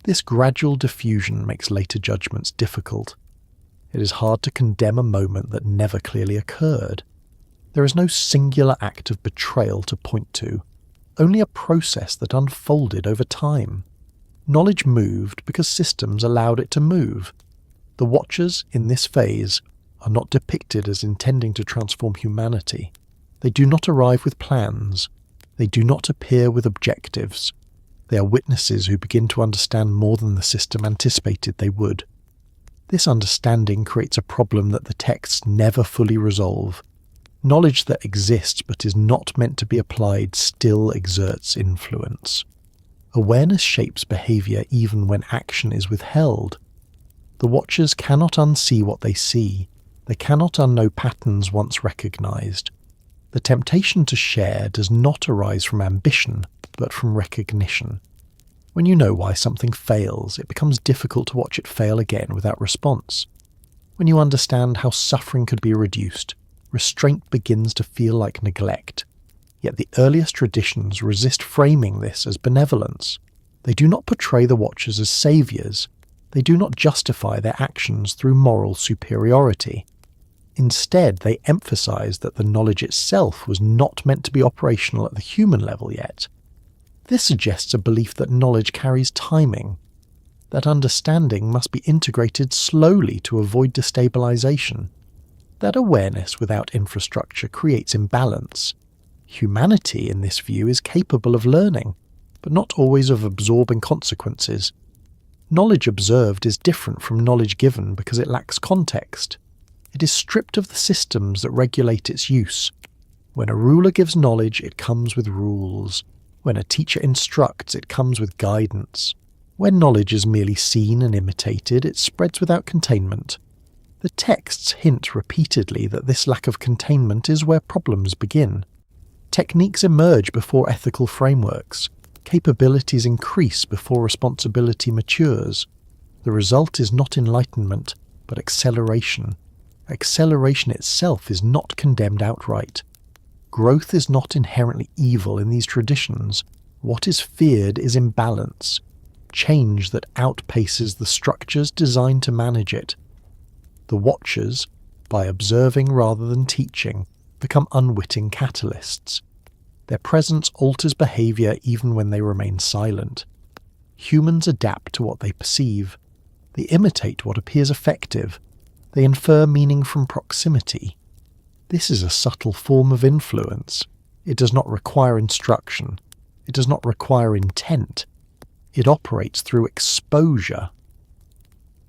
Speaker 1: This gradual diffusion makes later judgments difficult. It is hard to condemn a moment that never clearly occurred. There is no singular act of betrayal to point to, only a process that unfolded over time. Knowledge moved because systems allowed it to move. The watchers in this phase are not depicted as intending to transform humanity. They do not arrive with plans. They do not appear with objectives. They are witnesses who begin to understand more than the system anticipated they would. This understanding creates a problem that the texts never fully resolve. Knowledge that exists but is not meant to be applied still exerts influence. Awareness shapes behavior even when action is withheld. The watchers cannot unsee what they see. They cannot unknow patterns once recognized. The temptation to share does not arise from ambition, but from recognition. When you know why something fails, it becomes difficult to watch it fail again without response. When you understand how suffering could be reduced, restraint begins to feel like neglect. Yet the earliest traditions resist framing this as benevolence. They do not portray the watchers as saviors. They do not justify their actions through moral superiority. Instead, they emphasize that the knowledge itself was not meant to be operational at the human level yet. This suggests a belief that knowledge carries timing, that understanding must be integrated slowly to avoid destabilization, that awareness without infrastructure creates imbalance. Humanity, in this view, is capable of learning, but not always of absorbing consequences. Knowledge observed is different from knowledge given because it lacks context. It is stripped of the systems that regulate its use. When a ruler gives knowledge, it comes with rules. When a teacher instructs, it comes with guidance. When knowledge is merely seen and imitated, it spreads without containment. The texts hint repeatedly that this lack of containment is where problems begin. Techniques emerge before ethical frameworks. Capabilities increase before responsibility matures. The result is not enlightenment, but acceleration. Acceleration itself is not condemned outright. Growth is not inherently evil in these traditions. What is feared is imbalance, change that outpaces the structures designed to manage it. The Watchers, by observing rather than teaching, become unwitting catalysts. Their presence alters behaviour even when they remain silent. Humans adapt to what they perceive. They imitate what appears effective. They infer meaning from proximity. This is a subtle form of influence. It does not require instruction. It does not require intent. It operates through exposure.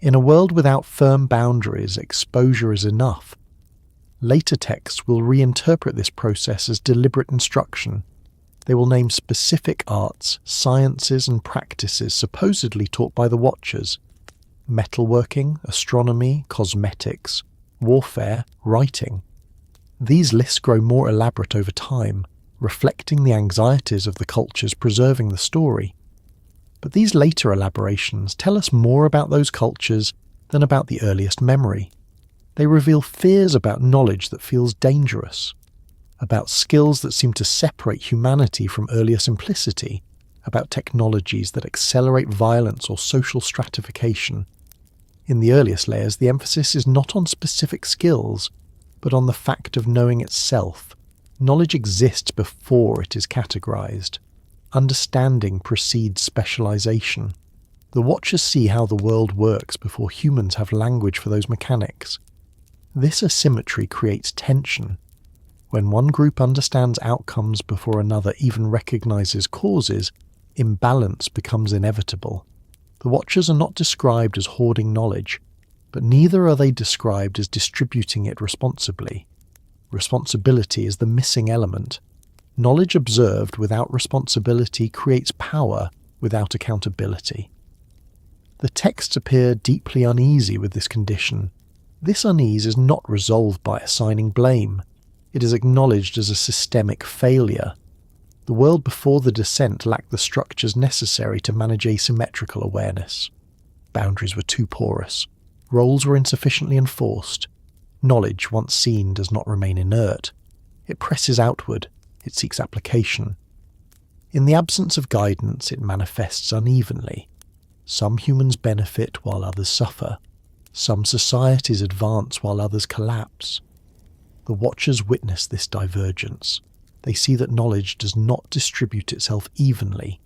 Speaker 1: In a world without firm boundaries, exposure is enough. Later texts will reinterpret this process as deliberate instruction. They will name specific arts, sciences and practices supposedly taught by the Watchers: metalworking, astronomy, cosmetics, warfare, writing. These lists grow more elaborate over time, reflecting the anxieties of the cultures preserving the story. But these later elaborations tell us more about those cultures than about the earliest memory. They reveal fears about knowledge that feels dangerous, about skills that seem to separate humanity from earlier simplicity, about technologies that accelerate violence or social stratification. In the earliest layers, the emphasis is not on specific skills, but on the fact of knowing itself. Knowledge exists before it is categorized. Understanding precedes specialization. The Watchers see how the world works before humans have language for those mechanics. This asymmetry creates tension. When one group understands outcomes before another even recognizes causes, imbalance becomes inevitable. The Watchers are not described as hoarding knowledge, but neither are they described as distributing it responsibly. Responsibility is the missing element. Knowledge observed without responsibility creates power without accountability. The texts appear deeply uneasy with this condition. This unease is not resolved by assigning blame. It is acknowledged as a systemic failure. The world before the descent lacked the structures necessary to manage asymmetrical awareness. Boundaries were too porous. Roles were insufficiently enforced. Knowledge, once seen, does not remain inert. It presses outward. It seeks application. In the absence of guidance, it manifests unevenly. Some humans benefit while others suffer. Some societies advance while others collapse. The Watchers witness this divergence. They see that knowledge does not distribute itself evenly.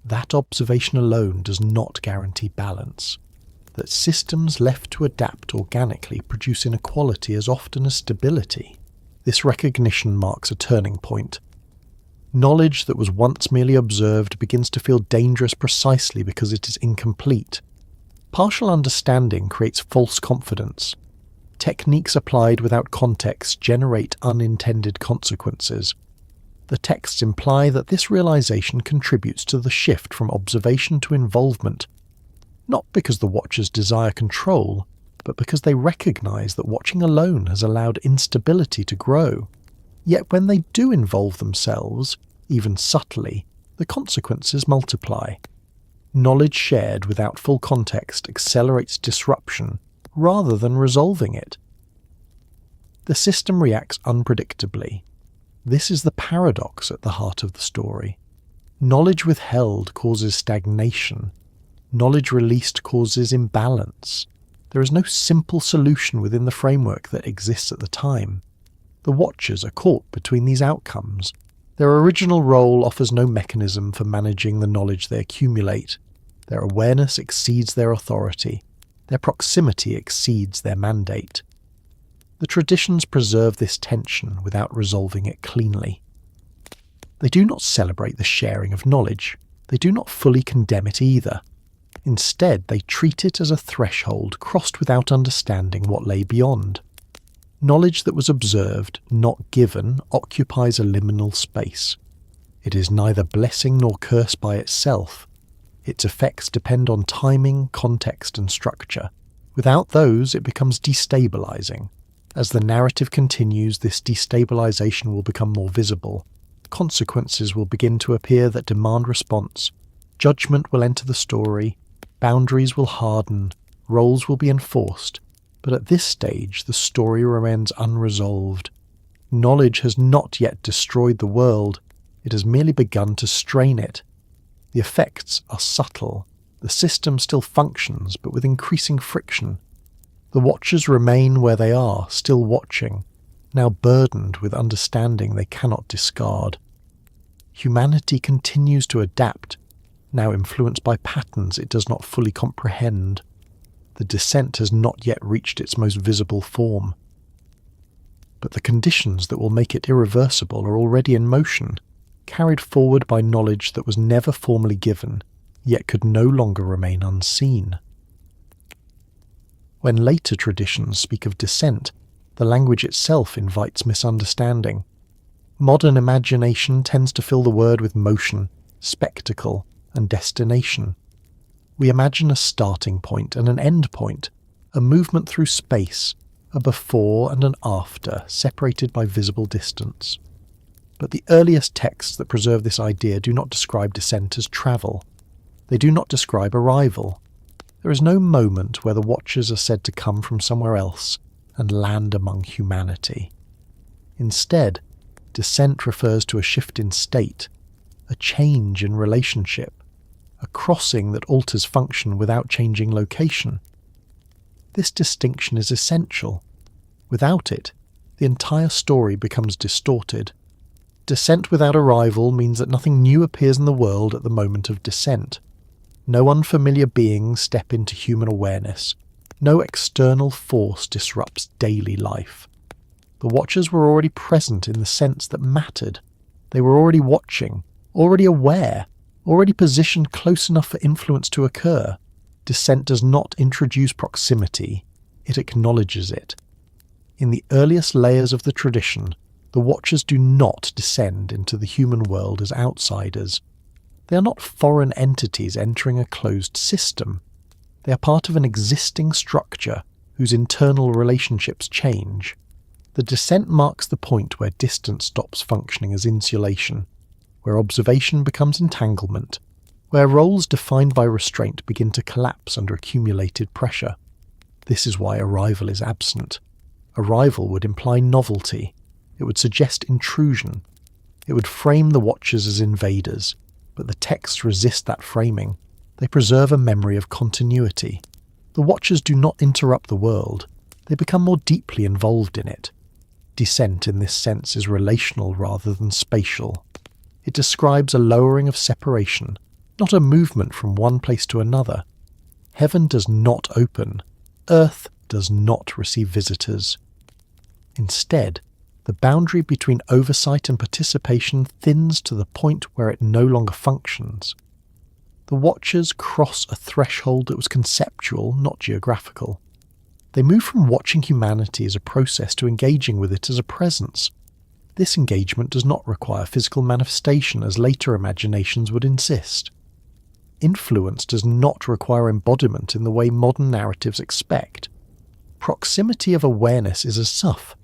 Speaker 1: That observation alone does not guarantee balance. That systems left to adapt organically produce inequality as often as stability. This recognition marks a turning point. Knowledge that was once merely observed begins to feel dangerous precisely because it is incomplete. Partial understanding creates false confidence. Techniques applied without context generate unintended consequences. The texts imply that this realization contributes to the shift from observation to involvement, not because the Watchers desire control, but because they recognize that watching alone has allowed instability to grow. Yet when they do involve themselves, even subtly, the consequences multiply. Knowledge shared without full context accelerates disruption rather than resolving it. The system reacts unpredictably. This is the paradox at the heart of the story. Knowledge withheld causes stagnation. Knowledge released causes imbalance. There is no simple solution within the framework that exists at the time. The Watchers are caught between these outcomes. Their original role offers no mechanism for managing the knowledge they accumulate. Their awareness exceeds their authority. Their proximity exceeds their mandate. The traditions preserve this tension without resolving it cleanly. They do not celebrate the sharing of knowledge. They do not fully condemn it either. Instead, they treat it as a threshold crossed without understanding what lay beyond. Knowledge that was observed, not given, occupies a liminal space. It is neither blessing nor curse by itself. Its effects depend on timing, context, and structure. Without those, it becomes destabilizing. As the narrative continues, this destabilization will become more visible. Consequences will begin to appear that demand response. Judgment will enter the story. Boundaries will harden. Roles will be enforced. But at this stage, the story remains unresolved. Knowledge has not yet destroyed the world. It has merely begun to strain it. The effects are subtle. The system still functions, but with increasing friction. The watchers remain where they are, still watching, now burdened with understanding they cannot discard. Humanity continues to adapt, now influenced by patterns it does not fully comprehend. The descent has not yet reached its most visible form. But the conditions that will make it irreversible are already in motion, carried forward by knowledge that was never formally given, yet could no longer remain unseen. When later traditions speak of descent, the language itself invites misunderstanding. Modern imagination tends to fill the word with motion, spectacle, and destination. We imagine a starting point and an end point, a movement through space, a before and an after, separated by visible distance. But the earliest texts that preserve this idea do not describe descent as travel. They do not describe arrival. There is no moment where the watchers are said to come from somewhere else and land among humanity. Instead, descent refers to a shift in state, a change in relationship, a crossing that alters function without changing location. This distinction is essential. Without it, the entire story becomes distorted. Descent without arrival means that nothing new appears in the world at the moment of descent. No unfamiliar beings step into human awareness. No external force disrupts daily life. The watchers were already present in the sense that mattered. They were already watching, already aware, already positioned close enough for influence to occur. Descent does not introduce proximity, it acknowledges it. In the earliest layers of the tradition, the watchers do not descend into the human world as outsiders. They are not foreign entities entering a closed system. They are part of an existing structure whose internal relationships change. The descent marks the point where distance stops functioning as insulation, where observation becomes entanglement, where roles defined by restraint begin to collapse under accumulated pressure. This is why arrival is absent. Arrival would imply novelty. It would suggest intrusion. It would frame the watchers as invaders, but the texts resist that framing. They preserve a memory of continuity. The watchers do not interrupt the world. They become more deeply involved in it. Descent in this sense is relational rather than spatial. It describes a lowering of separation, not a movement from one place to another. Heaven does not open. Earth does not receive visitors. Instead, the boundary between oversight and participation thins to the point where it no longer functions. The watchers cross a threshold that was conceptual, not geographical. They move from watching humanity as a process to engaging with it as a presence. This engagement does not require physical manifestation as later imaginations would insist. Influence does not require embodiment in the way modern narratives expect. Proximity of awareness is as such.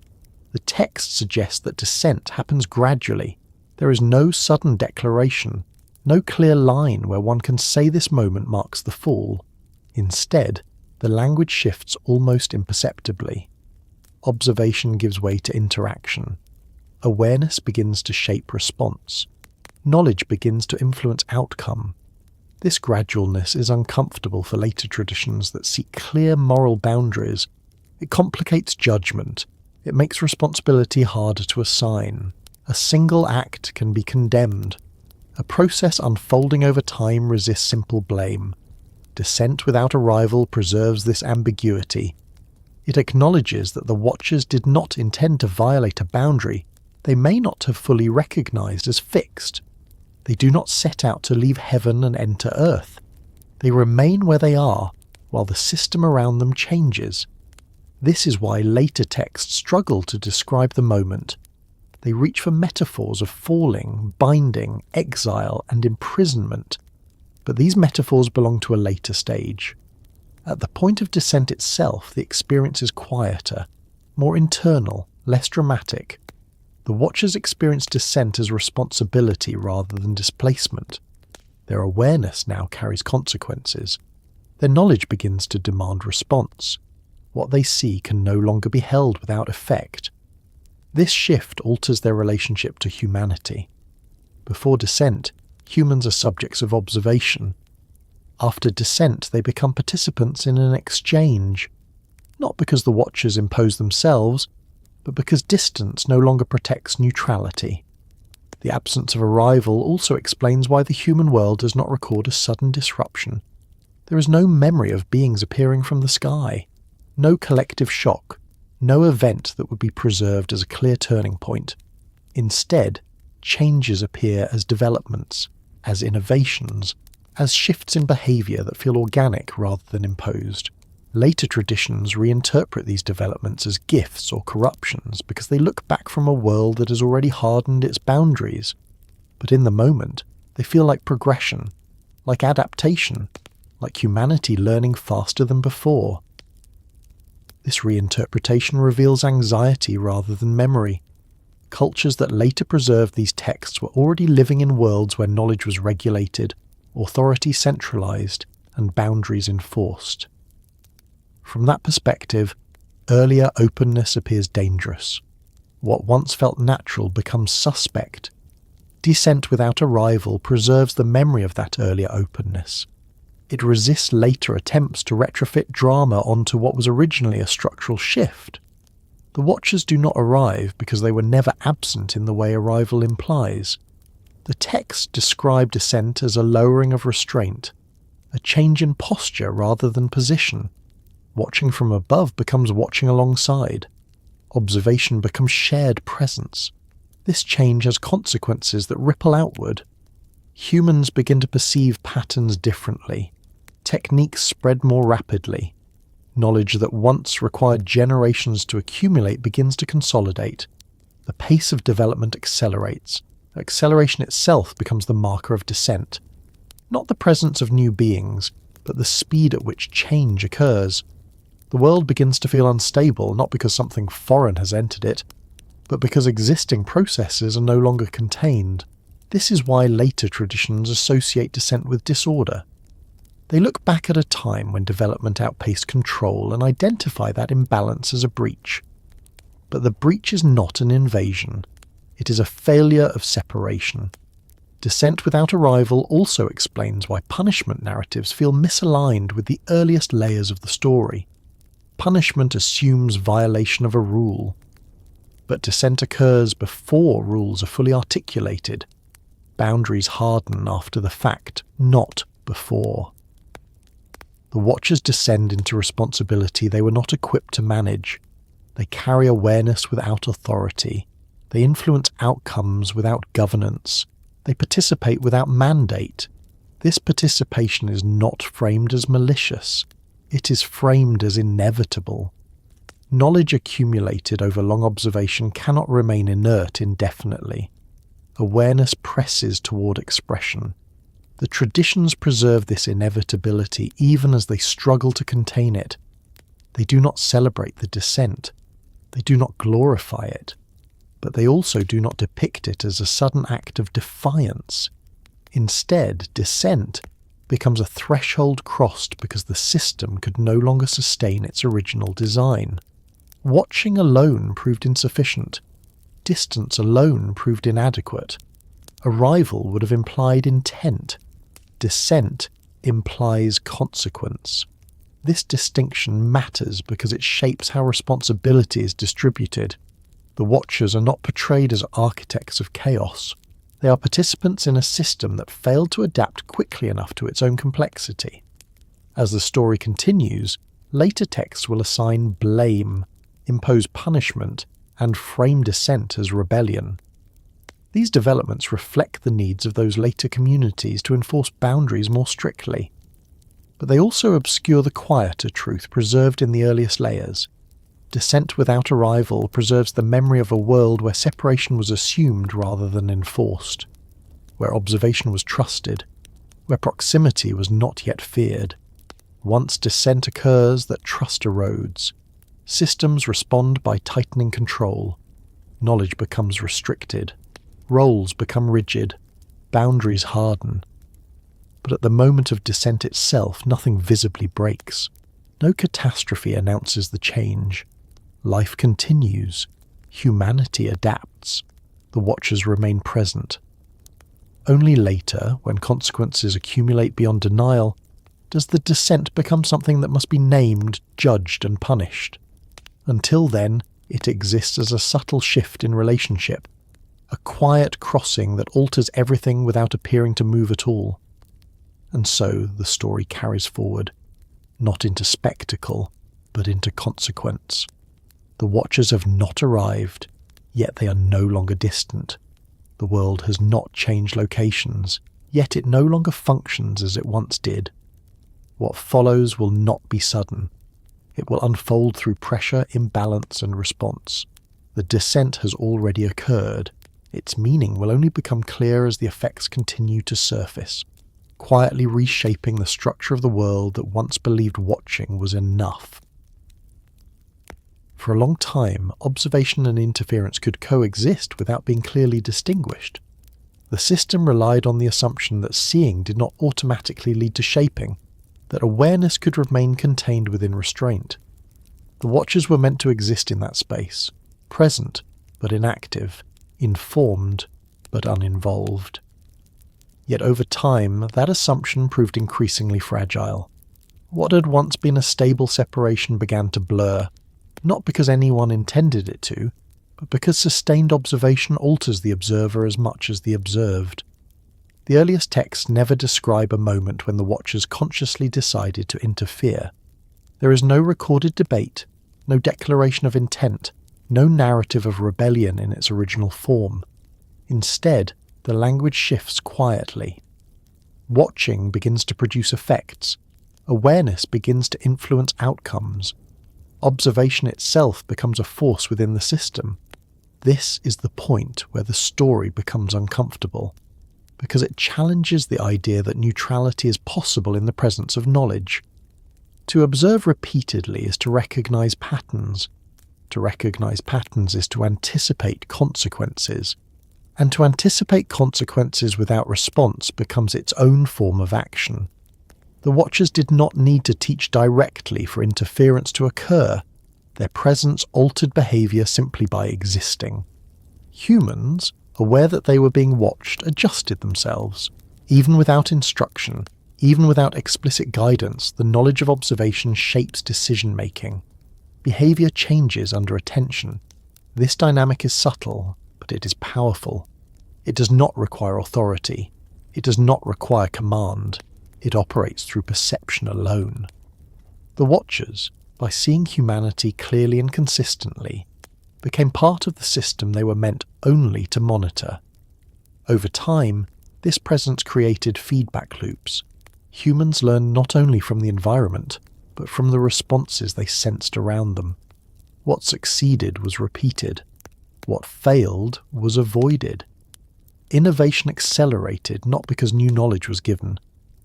Speaker 1: The text suggests that descent happens gradually. There is no sudden declaration, no clear line where one can say this moment marks the fall. Instead, the language shifts almost imperceptibly. Observation gives way to interaction. Awareness begins to shape response. Knowledge begins to influence outcome. This gradualness is uncomfortable for later traditions that seek clear moral boundaries. It complicates judgment. It makes responsibility harder to assign. A single act can be condemned. A process unfolding over time resists simple blame. Descent without arrival preserves this ambiguity. It acknowledges that the watchers did not intend to violate a boundary. they may not have fully recognized as fixed. They do not set out to leave heaven and enter earth. They remain where they are while the system around them changes. This is why later texts struggle to describe the moment. They reach for metaphors of falling, binding, exile, and imprisonment. But these metaphors belong to a later stage. At the point of descent itself, the experience is quieter, more internal, less dramatic. The Watchers experience descent as responsibility rather than displacement. Their awareness now carries consequences. Their knowledge begins to demand response. What they see can no longer be held without effect. This shift alters their relationship to humanity. Before descent, humans are subjects of observation. After descent, they become participants in an exchange, not because the Watchers impose themselves, but because distance no longer protects neutrality. The absence of arrival also explains why the human world does not record a sudden disruption. There is no memory of beings appearing from the sky, no collective shock, no event that would be preserved as a clear turning point. Instead, changes appear as developments, as innovations, as shifts in behaviour that feel organic rather than imposed. Later traditions reinterpret these developments as gifts or corruptions because they look back from a world that has already hardened its boundaries. But in the moment, they feel like progression, like adaptation, like humanity learning faster than before. This reinterpretation reveals anxiety rather than memory. Cultures that later preserved these texts were already living in worlds where knowledge was regulated, authority centralized, and boundaries enforced. From that perspective, earlier openness appears dangerous. What once felt natural becomes suspect. Descent without arrival preserves the memory of that earlier openness. It resists later attempts to retrofit drama onto what was originally a structural shift. The Watchers do not arrive because they were never absent in the way arrival implies. The text describe descent as a lowering of restraint, a change in posture rather than position. Watching from above becomes watching alongside. Observation becomes shared presence. This change has consequences that ripple outward. Humans begin to perceive patterns differently. Techniques spread more rapidly. Knowledge that once required generations to accumulate begins to consolidate. The pace of development accelerates. Acceleration itself becomes the marker of descent. Not the presence of new beings, but the speed at which change occurs. The world begins to feel unstable not because something foreign has entered it, but because existing processes are no longer contained. This is why later traditions associate descent with disorder. They look back at a time when development outpaced control and identify that imbalance as a breach. But the breach is not an invasion. It is a failure of separation. Descent without arrival also explains why punishment narratives feel misaligned with the earliest layers of the story. Punishment assumes violation of a rule, but descent occurs before rules are fully articulated. Boundaries harden after the fact, not before. The Watchers descend into responsibility they were not equipped to manage. They carry awareness without authority. They influence outcomes without governance. They participate without mandate. This participation is not framed as malicious. It is framed as inevitable. Knowledge accumulated over long observation cannot remain inert indefinitely. Awareness presses toward expression. The traditions preserve this inevitability even as they struggle to contain it. They do not celebrate the descent. They do not glorify it. But they also do not depict it as a sudden act of defiance. Instead, descent becomes a threshold crossed because the system could no longer sustain its original design. Watching alone proved insufficient. Distance alone proved inadequate. Arrival would have implied intent. Descent implies consequence. This distinction matters because it shapes how responsibility is distributed. The Watchers are not portrayed as architects of chaos. They are participants in a system that failed to adapt quickly enough to its own complexity. As the story continues, later texts will assign blame, impose punishment, and frame dissent as rebellion. These developments reflect the needs of those later communities to enforce boundaries more strictly. But they also obscure the quieter truth preserved in the earliest layers. Dissent without a rival preserves the memory of a world where separation was assumed rather than enforced, where observation was trusted, where proximity was not yet feared. Once dissent occurs, that trust erodes. Systems respond by tightening control. Knowledge becomes restricted. Roles become rigid. Boundaries harden. But at the moment of dissent itself, nothing visibly breaks. No catastrophe announces the change. Life continues. Humanity adapts. The Watchers remain present. Only later, when consequences accumulate beyond denial, does the dissent become something that must be named, judged, and punished. Until then, it exists as a subtle shift in relationship, a quiet crossing that alters everything without appearing to move at all. And so the story carries forward, not into spectacle, but into consequence. The Watchers have not arrived, yet they are no longer distant. The world has not changed locations, yet it no longer functions as it once did. What follows will not be sudden. It will unfold through pressure, imbalance, and response. The descent has already occurred. Its meaning will only become clear as the effects continue to surface, quietly reshaping the structure of the world that once believed watching was enough. For a long time, observation and interference could coexist without being clearly distinguished. The system relied on the assumption that seeing did not automatically lead to shaping, that awareness could remain contained within restraint. The Watchers were meant to exist in that space, present but inactive, informed but uninvolved. Yet over time, that assumption proved increasingly fragile. What had once been a stable separation began to blur, not because anyone intended it to, but because sustained observation alters the observer as much as the observed. The earliest texts never describe a moment when the Watchers consciously decided to interfere. There is no recorded debate, no declaration of intent, no narrative of rebellion in its original form. Instead, the language shifts quietly. Watching begins to produce effects. Awareness begins to influence outcomes. Observation itself becomes a force within the system. This is the point where the story becomes uncomfortable, because it challenges the idea that neutrality is possible in the presence of knowledge. To observe repeatedly is to recognize patterns. To recognize patterns is to anticipate consequences. And to anticipate consequences without response becomes its own form of action. The Watchers did not need to teach directly for interference to occur. Their presence altered behavior simply by existing. Humans, aware that they were being watched, adjusted themselves. Even without instruction, even without explicit guidance, the knowledge of observation shapes decision-making. Behavior changes under attention. This dynamic is subtle, but it is powerful. It does not require authority. It does not require command. It operates through perception alone. The Watchers, by seeing humanity clearly and consistently, became part of the system they were meant only to monitor. Over time, this presence created feedback loops. Humans learned not only from the environment, but from the responses they sensed around them. What succeeded was repeated. What failed was avoided. Innovation accelerated not because new knowledge was given,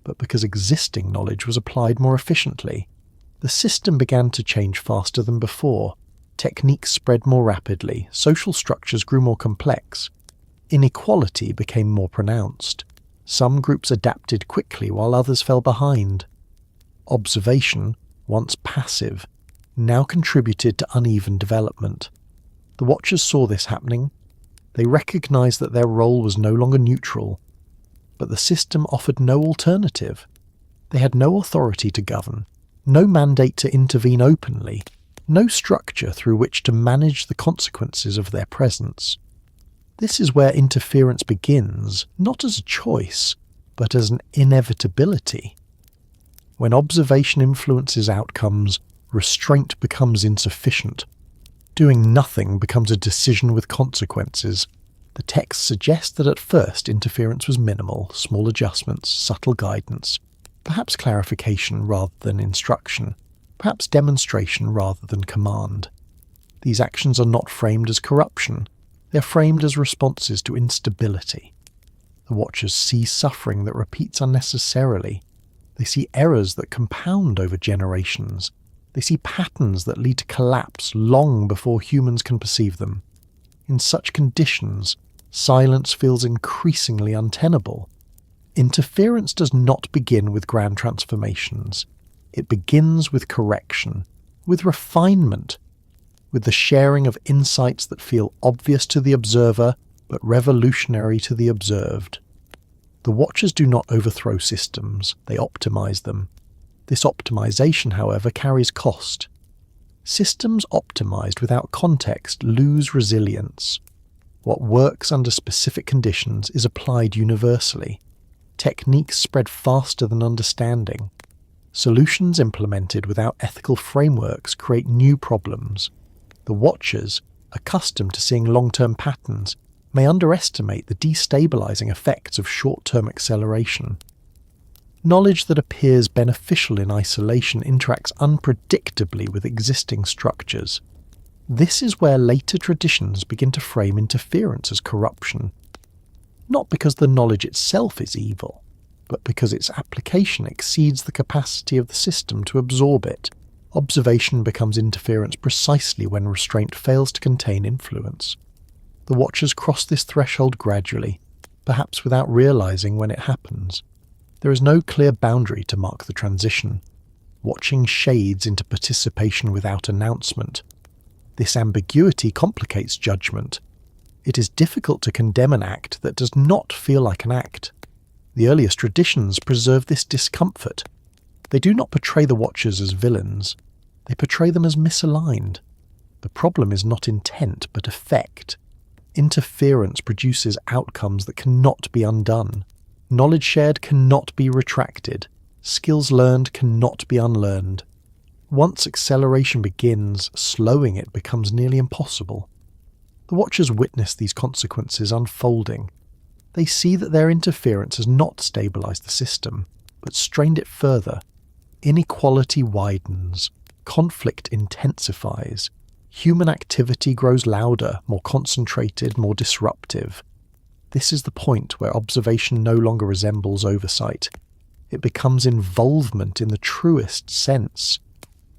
Speaker 1: but because existing knowledge was applied more efficiently. The system began to change faster than before. Techniques spread more rapidly, social structures grew more complex. Inequality became more pronounced. Some groups adapted quickly while others fell behind. Observation, once passive, now contributed to uneven development. The Watchers saw this happening. They recognized that their role was no longer neutral, but the system offered no alternative. They had no authority to govern, no mandate to intervene openly, no structure through which to manage the consequences of their presence. This is where interference begins, not as a choice, but as an inevitability. When observation influences outcomes, restraint becomes insufficient. Doing nothing becomes a decision with consequences. The text suggests that at first interference was minimal, small adjustments, subtle guidance, perhaps clarification rather than instruction, perhaps demonstration rather than command. These actions are not framed as corruption, they are framed as responses to instability. The watchers see suffering that repeats unnecessarily. They see errors that compound over generations. They see patterns that lead to collapse long before humans can perceive them. In such conditions, silence feels increasingly untenable. Interference does not begin with grand transformations. It begins with correction, with refinement, with the sharing of insights that feel obvious to the observer but revolutionary to the observed. The watchers do not overthrow systems, they optimize them. This optimization, however, carries cost. Systems optimized without context lose resilience. What works under specific conditions is applied universally. Techniques spread faster than understanding. Solutions implemented without ethical frameworks create new problems. The watchers, accustomed to seeing long-term patterns, may underestimate the destabilizing effects of short-term acceleration. Knowledge that appears beneficial in isolation interacts unpredictably with existing structures. This is where later traditions begin to frame interference as corruption. Not because the knowledge itself is evil, but because its application exceeds the capacity of the system to absorb it. Observation becomes interference precisely when restraint fails to contain influence. The watchers cross this threshold gradually, perhaps without realizing when it happens. There is no clear boundary to mark the transition. Watching shades into participation without announcement. This ambiguity complicates judgment. It is difficult to condemn an act that does not feel like an act. The earliest traditions preserve this discomfort. They do not portray the watchers as villains. They portray them as misaligned. The problem is not intent, but effect. Interference produces outcomes that cannot be undone. Knowledge shared cannot be retracted. Skills learned cannot be unlearned. Once acceleration begins, slowing it becomes nearly impossible. The watchers witness these consequences unfolding. They see that their interference has not stabilized the system, but strained it further. Inequality widens. Conflict intensifies. Human activity grows louder, more concentrated, more disruptive. This is the point where observation no longer resembles oversight. It becomes involvement in the truest sense.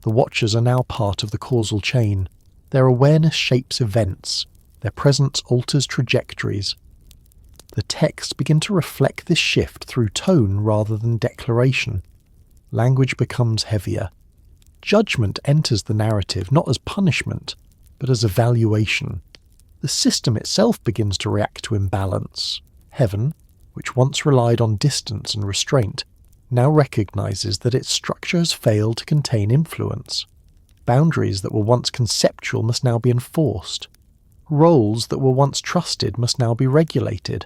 Speaker 1: The watchers are now part of the causal chain. Their awareness shapes events. Their presence alters trajectories. The texts begin to reflect this shift through tone rather than declaration. Language becomes heavier. Judgment enters the narrative not as punishment, but as evaluation. The system itself begins to react to imbalance. Heaven, which once relied on distance and restraint, now recognizes that its structure has failed to contain influence. Boundaries that were once conceptual must now be enforced. Roles that were once trusted must now be regulated.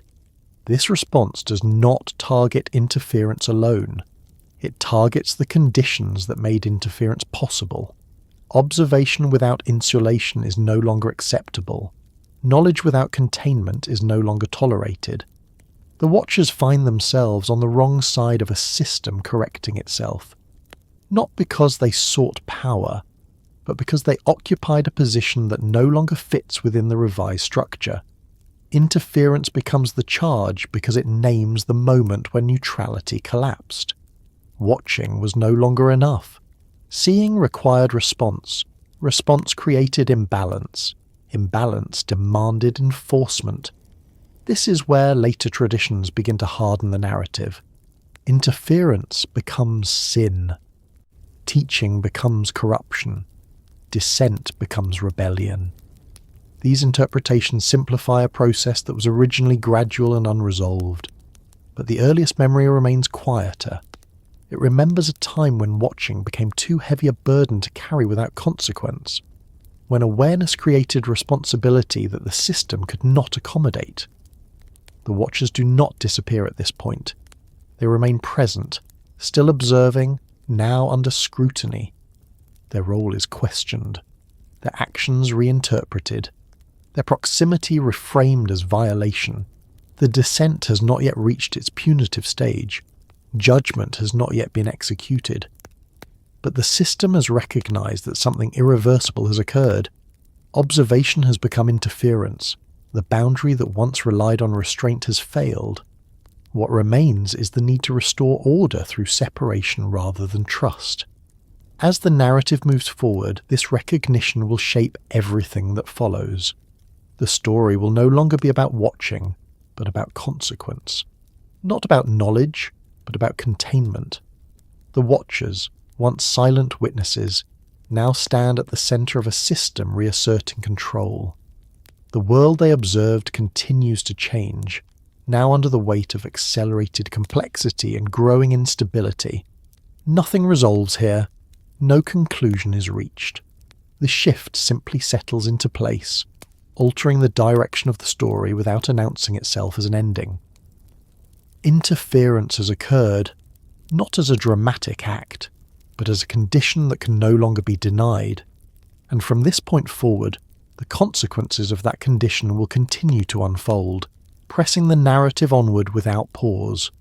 Speaker 1: This response does not target interference alone. It targets the conditions that made interference possible. Observation without insulation is no longer acceptable. Knowledge without containment is no longer tolerated. The watchers find themselves on the wrong side of a system correcting itself, not because they sought power, but because they occupied a position that no longer fits within the revised structure. Interference becomes the charge because it names the moment when neutrality collapsed. Watching was no longer enough. Seeing required response. Response created imbalance. Imbalance demanded enforcement. This is where later traditions begin to harden the narrative. Interference becomes sin. Teaching becomes corruption. Dissent becomes rebellion. These interpretations simplify a process that was originally gradual and unresolved. But the earliest memory remains quieter. It remembers a time when watching became too heavy a burden to carry without consequence, when awareness created responsibility that the system could not accommodate. The watchers do not disappear at this point. They remain present, still observing, now under scrutiny. Their role is questioned. their actions reinterpreted, their proximity reframed as violation. The descent has not yet reached its punitive stage. Judgment has not yet been executed. But the system has recognized that something irreversible has occurred. Observation has become interference. The boundary that once relied on restraint has failed. What remains is the need to restore order through separation rather than trust. As the narrative moves forward, this recognition will shape everything that follows. The story will no longer be about watching, but about consequence. Not about knowledge, but about containment. The watchers, once silent witnesses, now stand at the center of a system reasserting control. The world they observed continues to change, now under the weight of accelerated complexity and growing instability. Nothing resolves here. No conclusion is reached. The shift simply settles into place, altering the direction of the story without announcing itself as an ending. Interference has occurred, not as a dramatic act, but as a condition that can no longer be denied. And from this point forward, the consequences of that condition will continue to unfold, pressing the narrative onward without pause.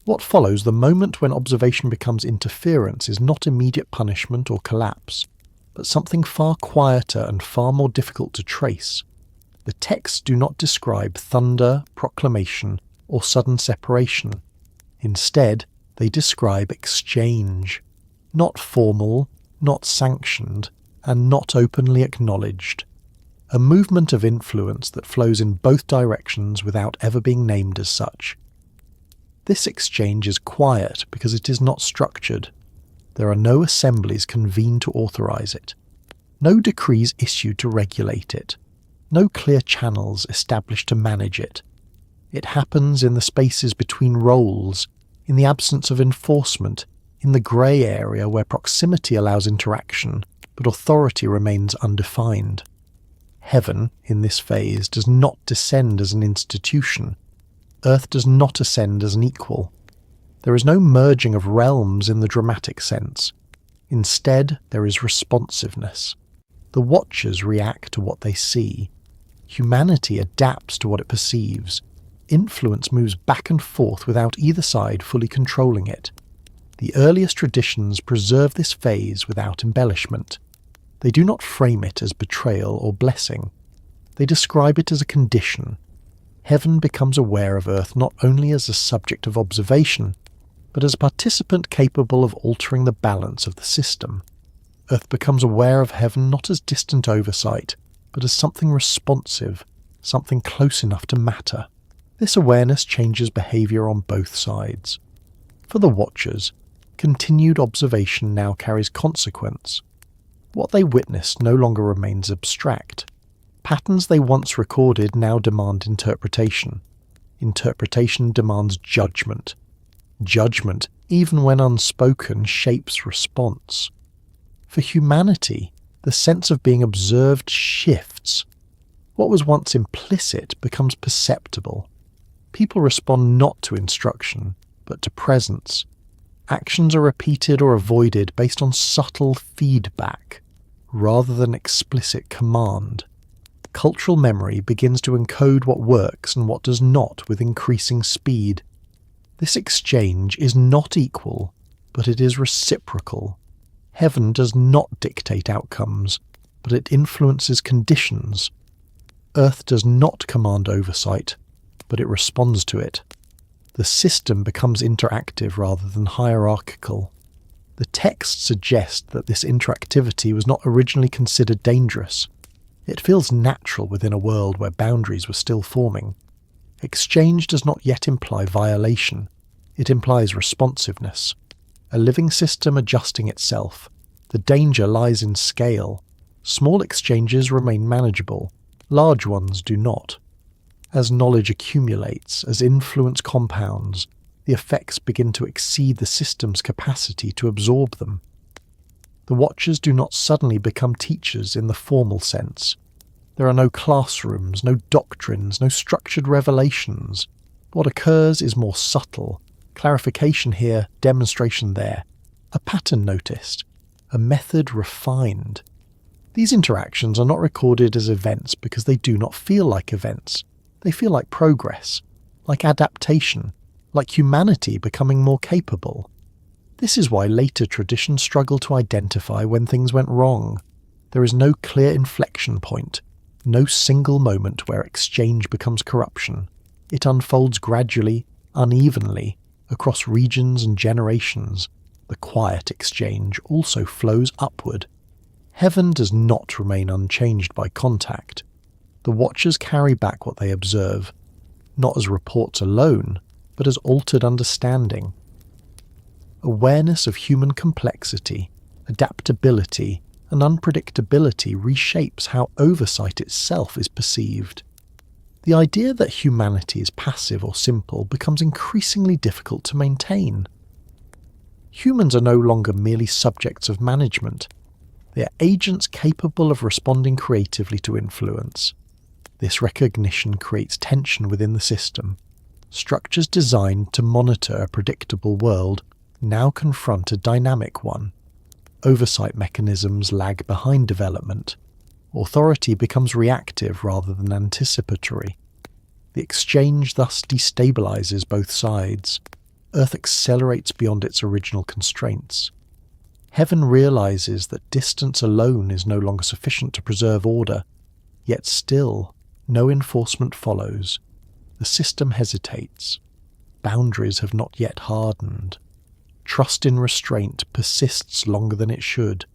Speaker 1: What follows the moment when observation becomes interference is not immediate punishment or collapse, but something far quieter and far more difficult to trace. The texts do not describe thunder, proclamation, or sudden separation. Instead, they describe exchange, not formal, not sanctioned, and not openly acknowledged. A movement of influence that flows in both directions without ever being named as such. This exchange is quiet because it is not structured. There are no assemblies convened to authorize it, no decrees issued to regulate it, no clear channels established to manage it. It happens in the spaces between roles, in the absence of enforcement, in the grey area where proximity allows interaction, but authority remains undefined. Heaven, in this phase, does not descend as an institution. Earth does not ascend as an equal. There is no merging of realms in the dramatic sense. Instead, there is responsiveness. The watchers react to what they see. Humanity adapts to what it perceives. Influence moves back and forth without either side fully controlling it. The earliest traditions preserve this phase without embellishment. They do not frame it as betrayal or blessing. They describe it as a condition. Heaven becomes aware of Earth not only as a subject of observation, but as a participant capable of altering the balance of the system. Earth becomes aware of heaven not as distant oversight, but as something responsive, something close enough to matter. This awareness changes behavior on both sides. For the watchers, continued observation now carries consequence. What they witness no longer remains abstract. Patterns they once recorded now demand interpretation. Interpretation demands judgment. Judgment, even when unspoken, shapes response. For humanity, the sense of being observed shifts. What was once implicit becomes perceptible. People respond not to instruction, but to presence. Actions are repeated or avoided based on subtle feedback, rather than explicit command. Cultural memory begins to encode what works and what does not with increasing speed. This exchange is not equal, but it is reciprocal. Heaven does not dictate outcomes, but it influences conditions. Earth does not command oversight, but it responds to it. The system becomes interactive rather than hierarchical. The texts suggest that this interactivity was not originally considered dangerous. It feels natural within a world where boundaries were still forming. Exchange does not yet imply violation. It implies responsiveness. A living system adjusting itself. The danger lies in scale. Small exchanges remain manageable. Large ones do not. As knowledge accumulates, as influence compounds, the effects begin to exceed the system's capacity to absorb them. The watchers do not suddenly become teachers in the formal sense. There are no classrooms, no doctrines, no structured revelations. What occurs is more subtle. Clarification here, demonstration there. A pattern noticed. a method refined. These interactions are not recorded as events because they do not feel like events. They feel like progress, like adaptation, like humanity becoming more capable. This is why later traditions struggle to identify when things went wrong. There is no clear inflection point, no single moment where exchange becomes corruption. It unfolds gradually, unevenly, across regions and generations. The quiet exchange also flows upward. Heaven does not remain unchanged by contact. The watchers carry back what they observe, not as reports alone, but as altered understanding. Awareness of human complexity, adaptability, and unpredictability reshapes how oversight itself is perceived. The idea that humanity is passive or simple becomes increasingly difficult to maintain. Humans are no longer merely subjects of management. They are agents capable of responding creatively to influence. This recognition creates tension within the system. Structures designed to monitor a predictable world now confront a dynamic one. Oversight mechanisms lag behind development. Authority becomes reactive rather than anticipatory. The exchange thus destabilizes both sides. Earth accelerates beyond its original constraints. Heaven realizes that distance alone is no longer sufficient to preserve order, yet still, no enforcement follows. The system hesitates. Boundaries have not yet hardened. Trust in restraint persists longer than it should.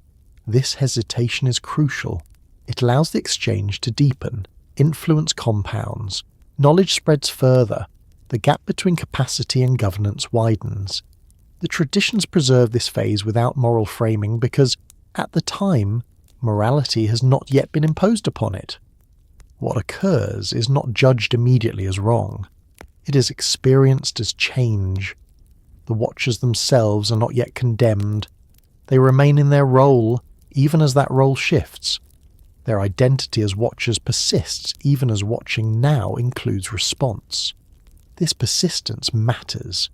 Speaker 1: This hesitation is crucial. It allows the exchange to deepen, influence compounds, knowledge spreads further, the gap between capacity and governance widens. The traditions preserve this phase without moral framing because, at the time, morality has not yet been imposed upon it. What occurs is not judged immediately as wrong. It is experienced as change. The watchers themselves are not yet condemned. They remain in their role, even as that role shifts. Their identity as watchers persists even as watching now includes response. This persistence matters.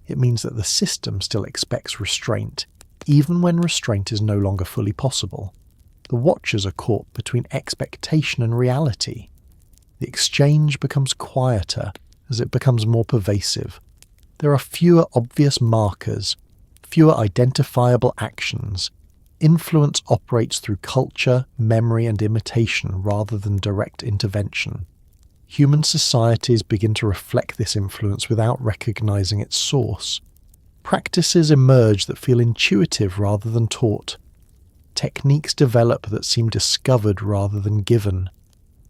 Speaker 1: It means that the system still expects restraint, even when restraint is no longer fully possible. The watchers are caught between expectation and reality. The exchange becomes quieter as it becomes more pervasive. There are fewer obvious markers, fewer identifiable actions. Influence operates through culture, memory, and imitation rather than direct intervention. Human societies begin to reflect this influence without recognizing its source. Practices emerge that feel intuitive rather than taught. Techniques develop that seem discovered rather than given.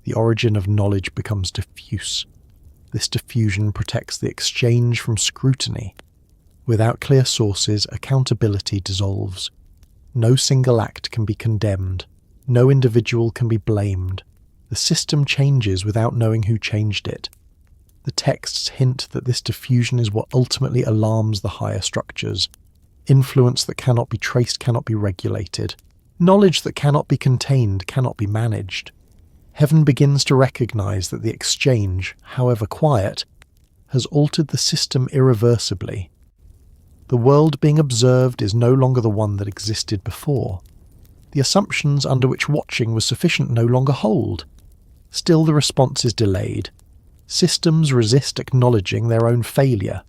Speaker 1: The origin of knowledge becomes diffuse. This diffusion protects the exchange from scrutiny. Without clear sources, accountability dissolves. No single act can be condemned. No individual can be blamed. The system changes without knowing who changed it. The texts hint that this diffusion is what ultimately alarms the higher structures. Influence that cannot be traced cannot be regulated. Knowledge that cannot be contained cannot be managed. Heaven begins to recognize that the exchange, however quiet, has altered the system irreversibly. The world being observed is no longer the one that existed before. The assumptions under which watching was sufficient no longer hold. Still, the response is delayed. Systems resist acknowledging their own failure.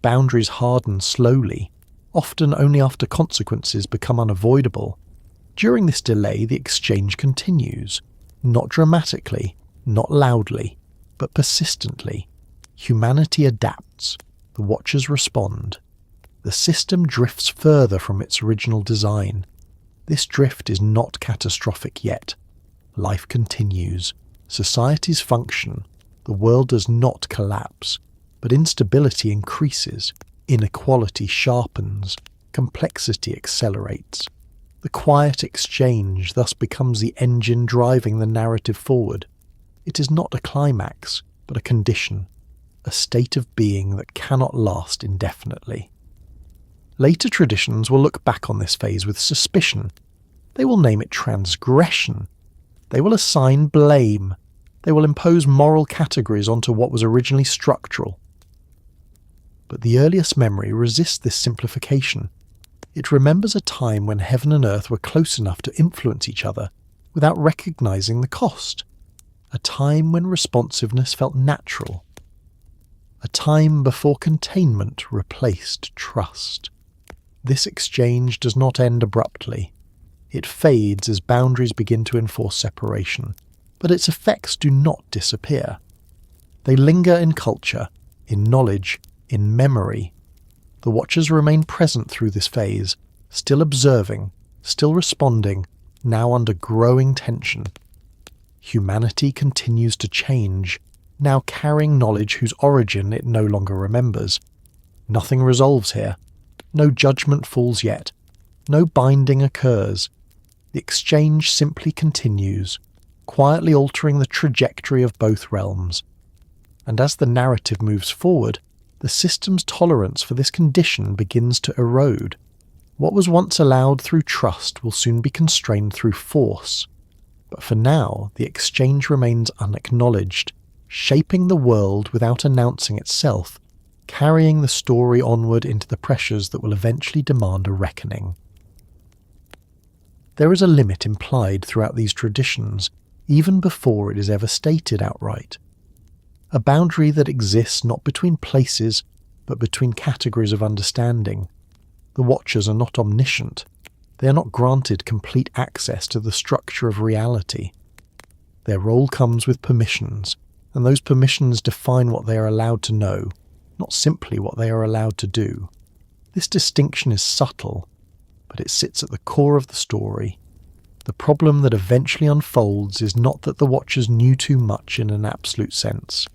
Speaker 1: Boundaries harden slowly, often only after consequences become unavoidable. During this delay, the exchange continues. Not dramatically, not loudly, but persistently. Humanity adapts. The watchers respond. The system drifts further from its original design. This drift is not catastrophic yet. Life continues. Societies function. The world does not collapse, but instability increases. Inequality sharpens. Complexity accelerates. The quiet exchange thus becomes the engine driving the narrative forward. It is not a climax, but a condition, a state of being that cannot last indefinitely. Later traditions will look back on this phase with suspicion. They will name it transgression. They will assign blame. They will impose moral categories onto what was originally structural. But the earliest memory resists this simplification. It remembers a time when heaven and earth were close enough to influence each other without recognizing the cost. A time when responsiveness felt natural. A time before containment replaced trust. This exchange does not end abruptly. It fades as boundaries begin to enforce separation, but its effects do not disappear. They linger in culture, in knowledge, in memory. The Watchers remain present through this phase, still observing, still responding, now under growing tension. Humanity continues to change, now carrying knowledge whose origin it no longer remembers. Nothing resolves here. No judgment falls yet. No binding occurs. The exchange simply continues, quietly altering the trajectory of both realms. And as the narrative moves forward, the system's tolerance for this condition begins to erode. What was once allowed through trust will soon be constrained through force. But for now, the exchange remains unacknowledged, shaping the world without announcing itself, carrying the story onward into the pressures that will eventually demand a reckoning. There is a limit implied throughout these traditions, even before it is ever stated outright. A boundary that exists not between places, but between categories of understanding. The Watchers are not omniscient. They are not granted complete access to the structure of reality. Their role comes with permissions, and those permissions define what they are allowed to know, not simply what they are allowed to do. This distinction is subtle, but it sits at the core of the story. The problem that eventually unfolds is not that the Watchers knew too much in an absolute sense.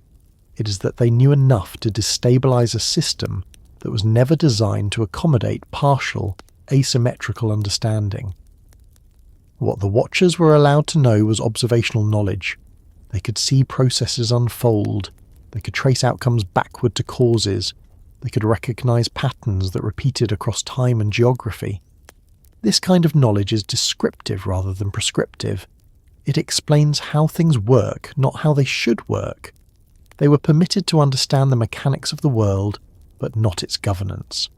Speaker 1: It is that they knew enough to destabilize a system that was never designed to accommodate partial, asymmetrical understanding. What the Watchers were allowed to know was observational knowledge. They could see processes unfold. They could trace outcomes backward to causes. They could recognize patterns that repeated across time and geography. This kind of knowledge is descriptive rather than prescriptive. It explains how things work, not how they should work. They were permitted to understand the mechanics of the world, but not its governance.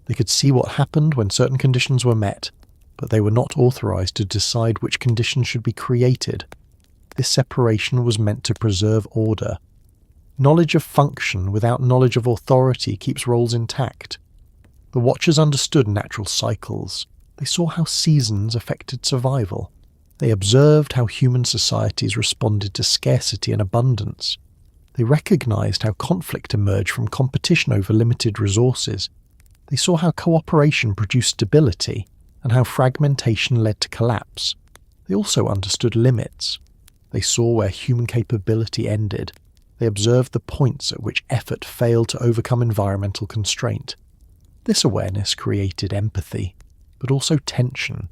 Speaker 1: They could see what happened when certain conditions were met, but they were not authorized to decide which conditions should be created. This separation was meant to preserve order. Knowledge of function without knowledge of authority keeps roles intact. The Watchers understood natural cycles. They saw how seasons affected survival. They observed how human societies responded to scarcity and abundance. They recognized how conflict emerged from competition over limited resources. They saw how cooperation produced stability and how fragmentation led to collapse. They also understood limits. They saw where human capability ended. They observed the points at which effort failed to overcome environmental constraint. This awareness created empathy, but also tension.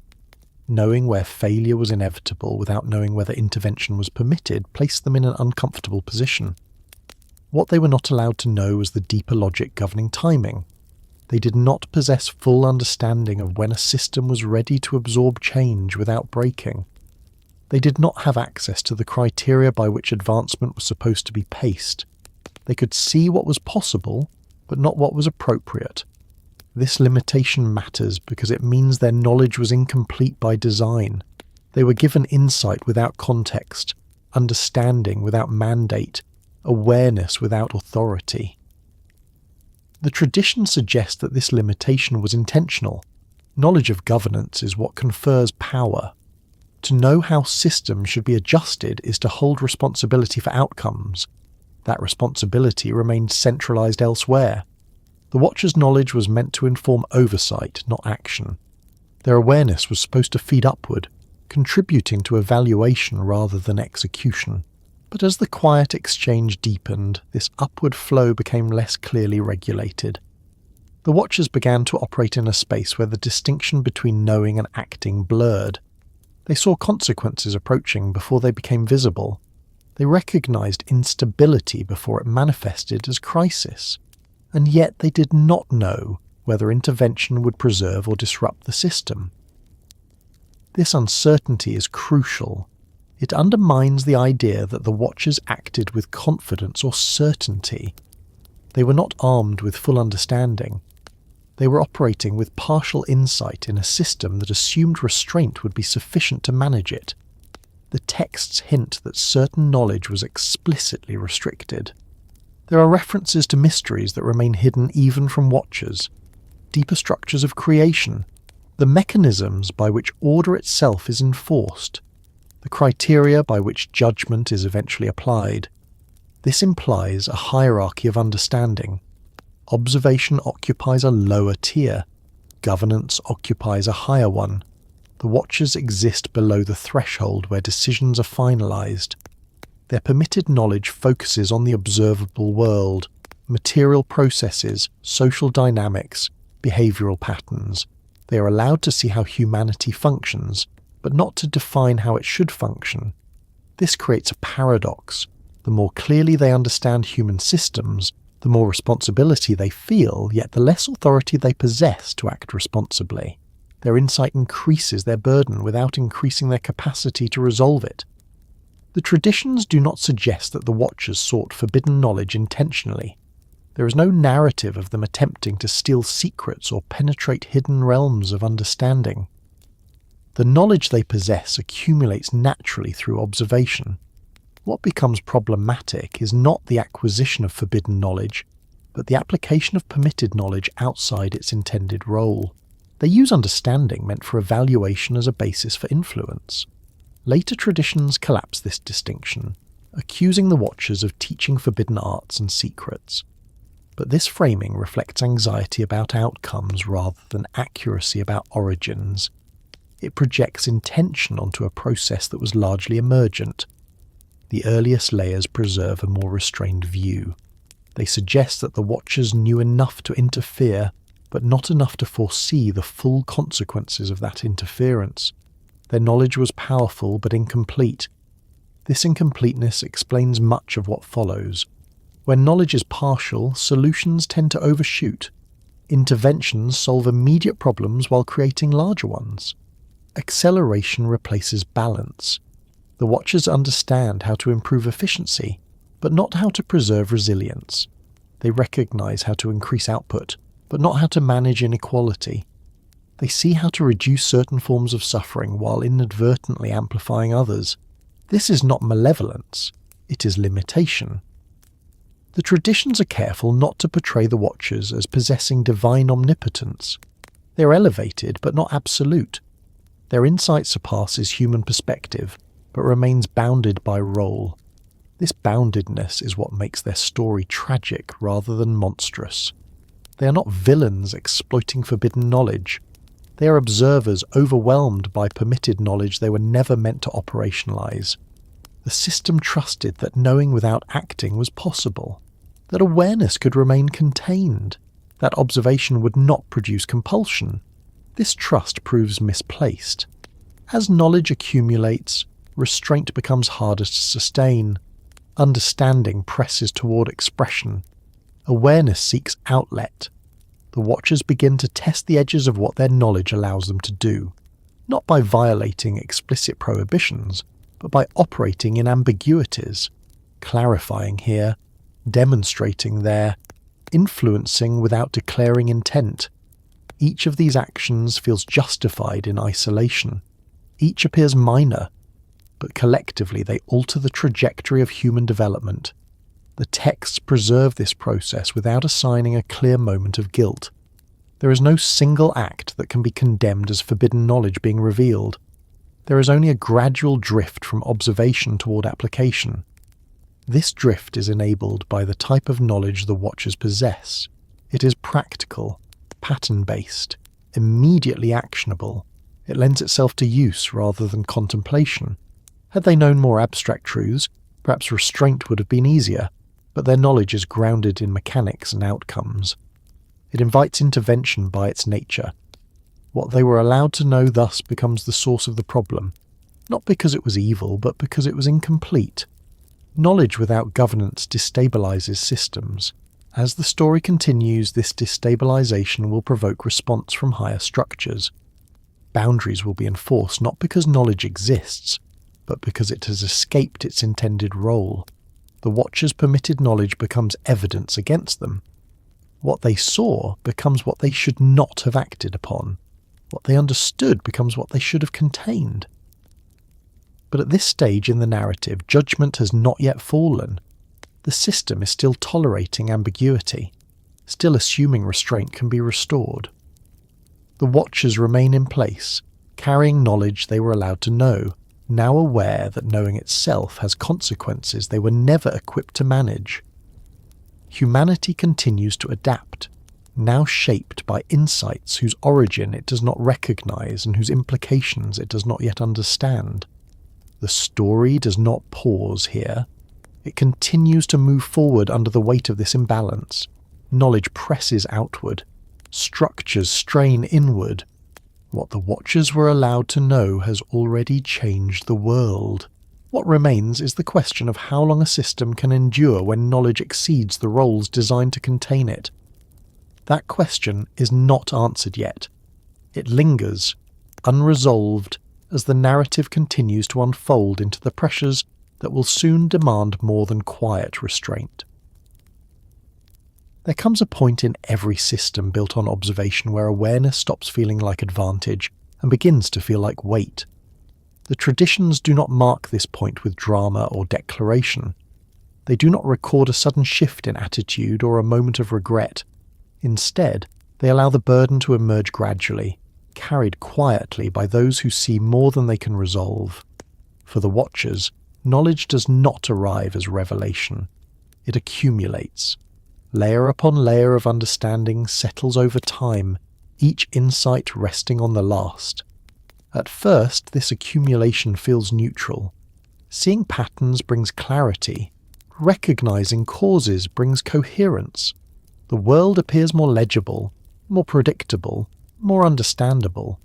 Speaker 1: Knowing where failure was inevitable without knowing whether intervention was permitted placed them in an uncomfortable position. What they were not allowed to know was the deeper logic governing timing. They did not possess full understanding of when a system was ready to absorb change without breaking. They did not have access to the criteria by which advancement was supposed to be paced. They could see what was possible, but not what was appropriate. This limitation matters because it means their knowledge was incomplete by design. They were given insight without context, understanding without mandate, awareness without authority. The tradition suggests that this limitation was intentional. Knowledge of governance is what confers power. To know how systems should be adjusted is to hold responsibility for outcomes. That responsibility remained centralized elsewhere. The Watchers' knowledge was meant to inform oversight, not action. Their awareness was supposed to feed upward, contributing to evaluation rather than execution. But as the quiet exchange deepened, this upward flow became less clearly regulated. The Watchers began to operate in a space where the distinction between knowing and acting blurred. They saw consequences approaching before they became visible. They recognized instability before it manifested as crisis. And yet they did not know whether intervention would preserve or disrupt the system. This uncertainty is crucial. It undermines the idea that the Watchers acted with confidence or certainty. They were not armed with full understanding. They were operating with partial insight in a system that assumed restraint would be sufficient to manage it. The texts hint that certain knowledge was explicitly restricted. There are references to mysteries that remain hidden even from watchers, deeper structures of creation, the mechanisms by which order itself is enforced, the criteria by which judgment is eventually applied. This implies a hierarchy of understanding. Observation occupies a lower tier. Governance occupies a higher one. The watchers exist below the threshold where decisions are finalized. Their permitted knowledge focuses on the observable world, material processes, social dynamics, behavioral patterns. They are allowed to see how humanity functions, but not to define how it should function. This creates a paradox. The more clearly they understand human systems, the more responsibility they feel, yet the less authority they possess to act responsibly. Their insight increases their burden without increasing their capacity to resolve it. The traditions do not suggest that the Watchers sought forbidden knowledge intentionally. There is no narrative of them attempting to steal secrets or penetrate hidden realms of understanding. The knowledge they possess accumulates naturally through observation. What becomes problematic is not the acquisition of forbidden knowledge, but the application of permitted knowledge outside its intended role. They use understanding meant for evaluation as a basis for influence. Later traditions collapse this distinction, accusing the Watchers of teaching forbidden arts and secrets. But this framing reflects anxiety about outcomes rather than accuracy about origins. It projects intention onto a process that was largely emergent. The earliest layers preserve a more restrained view. They suggest that the Watchers knew enough to interfere, but not enough to foresee the full consequences of that interference. Their knowledge was powerful but incomplete. This incompleteness explains much of what follows. When knowledge is partial, solutions tend to overshoot. Interventions solve immediate problems while creating larger ones. Acceleration replaces balance. The Watchers understand how to improve efficiency, but not how to preserve resilience. They recognize how to increase output, but not how to manage inequality. They see how to reduce certain forms of suffering while inadvertently amplifying others. This is not malevolence, it is limitation. The traditions are careful not to portray the Watchers as possessing divine omnipotence. They are elevated, but not absolute. Their insight surpasses human perspective, but remains bounded by role. This boundedness is what makes their story tragic rather than monstrous. They are not villains exploiting forbidden knowledge. They are observers overwhelmed by permitted knowledge they were never meant to operationalize. The system trusted that knowing without acting was possible, that awareness could remain contained, that observation would not produce compulsion. This trust proves misplaced. As knowledge accumulates, restraint becomes harder to sustain. Understanding presses toward expression. Awareness seeks outlet. The Watchers begin to test the edges of what their knowledge allows them to do, not by violating explicit prohibitions, but by operating in ambiguities, clarifying here, demonstrating there, influencing without declaring intent. Each of these actions feels justified in isolation. Each appears minor, but collectively they alter the trajectory of human development. The texts preserve this process without assigning a clear moment of guilt. There is no single act that can be condemned as forbidden knowledge being revealed. There is only a gradual drift from observation toward application. This drift is enabled by the type of knowledge the Watchers possess. It is practical, pattern-based, immediately actionable. It lends itself to use rather than contemplation. Had they known more abstract truths, perhaps restraint would have been easier, but their knowledge is grounded in mechanics and outcomes. It invites intervention by its nature. What they were allowed to know thus becomes the source of the problem, not because it was evil, but because it was incomplete. Knowledge without governance destabilizes systems. As the story continues, this destabilization will provoke response from higher structures. Boundaries will be enforced not because knowledge exists, but because it has escaped its intended role. The Watcher's permitted knowledge becomes evidence against them. What they saw becomes what they should not have acted upon. What they understood becomes what they should have contained. But at this stage in the narrative, judgment has not yet fallen. The system is still tolerating ambiguity, still assuming restraint can be restored. The Watchers remain in place, carrying knowledge they were allowed to know, now aware that knowing itself has consequences they were never equipped to manage. Humanity continues to adapt, now shaped by insights whose origin it does not recognize and whose implications it does not yet understand. The story does not pause here. It continues to move forward under the weight of this imbalance. Knowledge presses outward. Structures strain inward. What the Watchers were allowed to know has already changed the world. What remains is the question of how long a system can endure when knowledge exceeds the roles designed to contain it. That question is not answered yet. It lingers, unresolved, as the narrative continues to unfold into the pressures that will soon demand more than quiet restraint. There comes a point in every system built on observation where awareness stops feeling like advantage and begins to feel like weight. The traditions do not mark this point with drama or declaration. They do not record a sudden shift in attitude or a moment of regret. Instead, they allow the burden to emerge gradually, carried quietly by those who see more than they can resolve. For the Watchers, knowledge does not arrive as revelation. It accumulates. Layer upon layer of understanding settles over time, each insight resting on the last. At first, this accumulation feels neutral. Seeing patterns brings clarity. Recognizing causes brings coherence. The world appears more legible, more predictable, more understandable.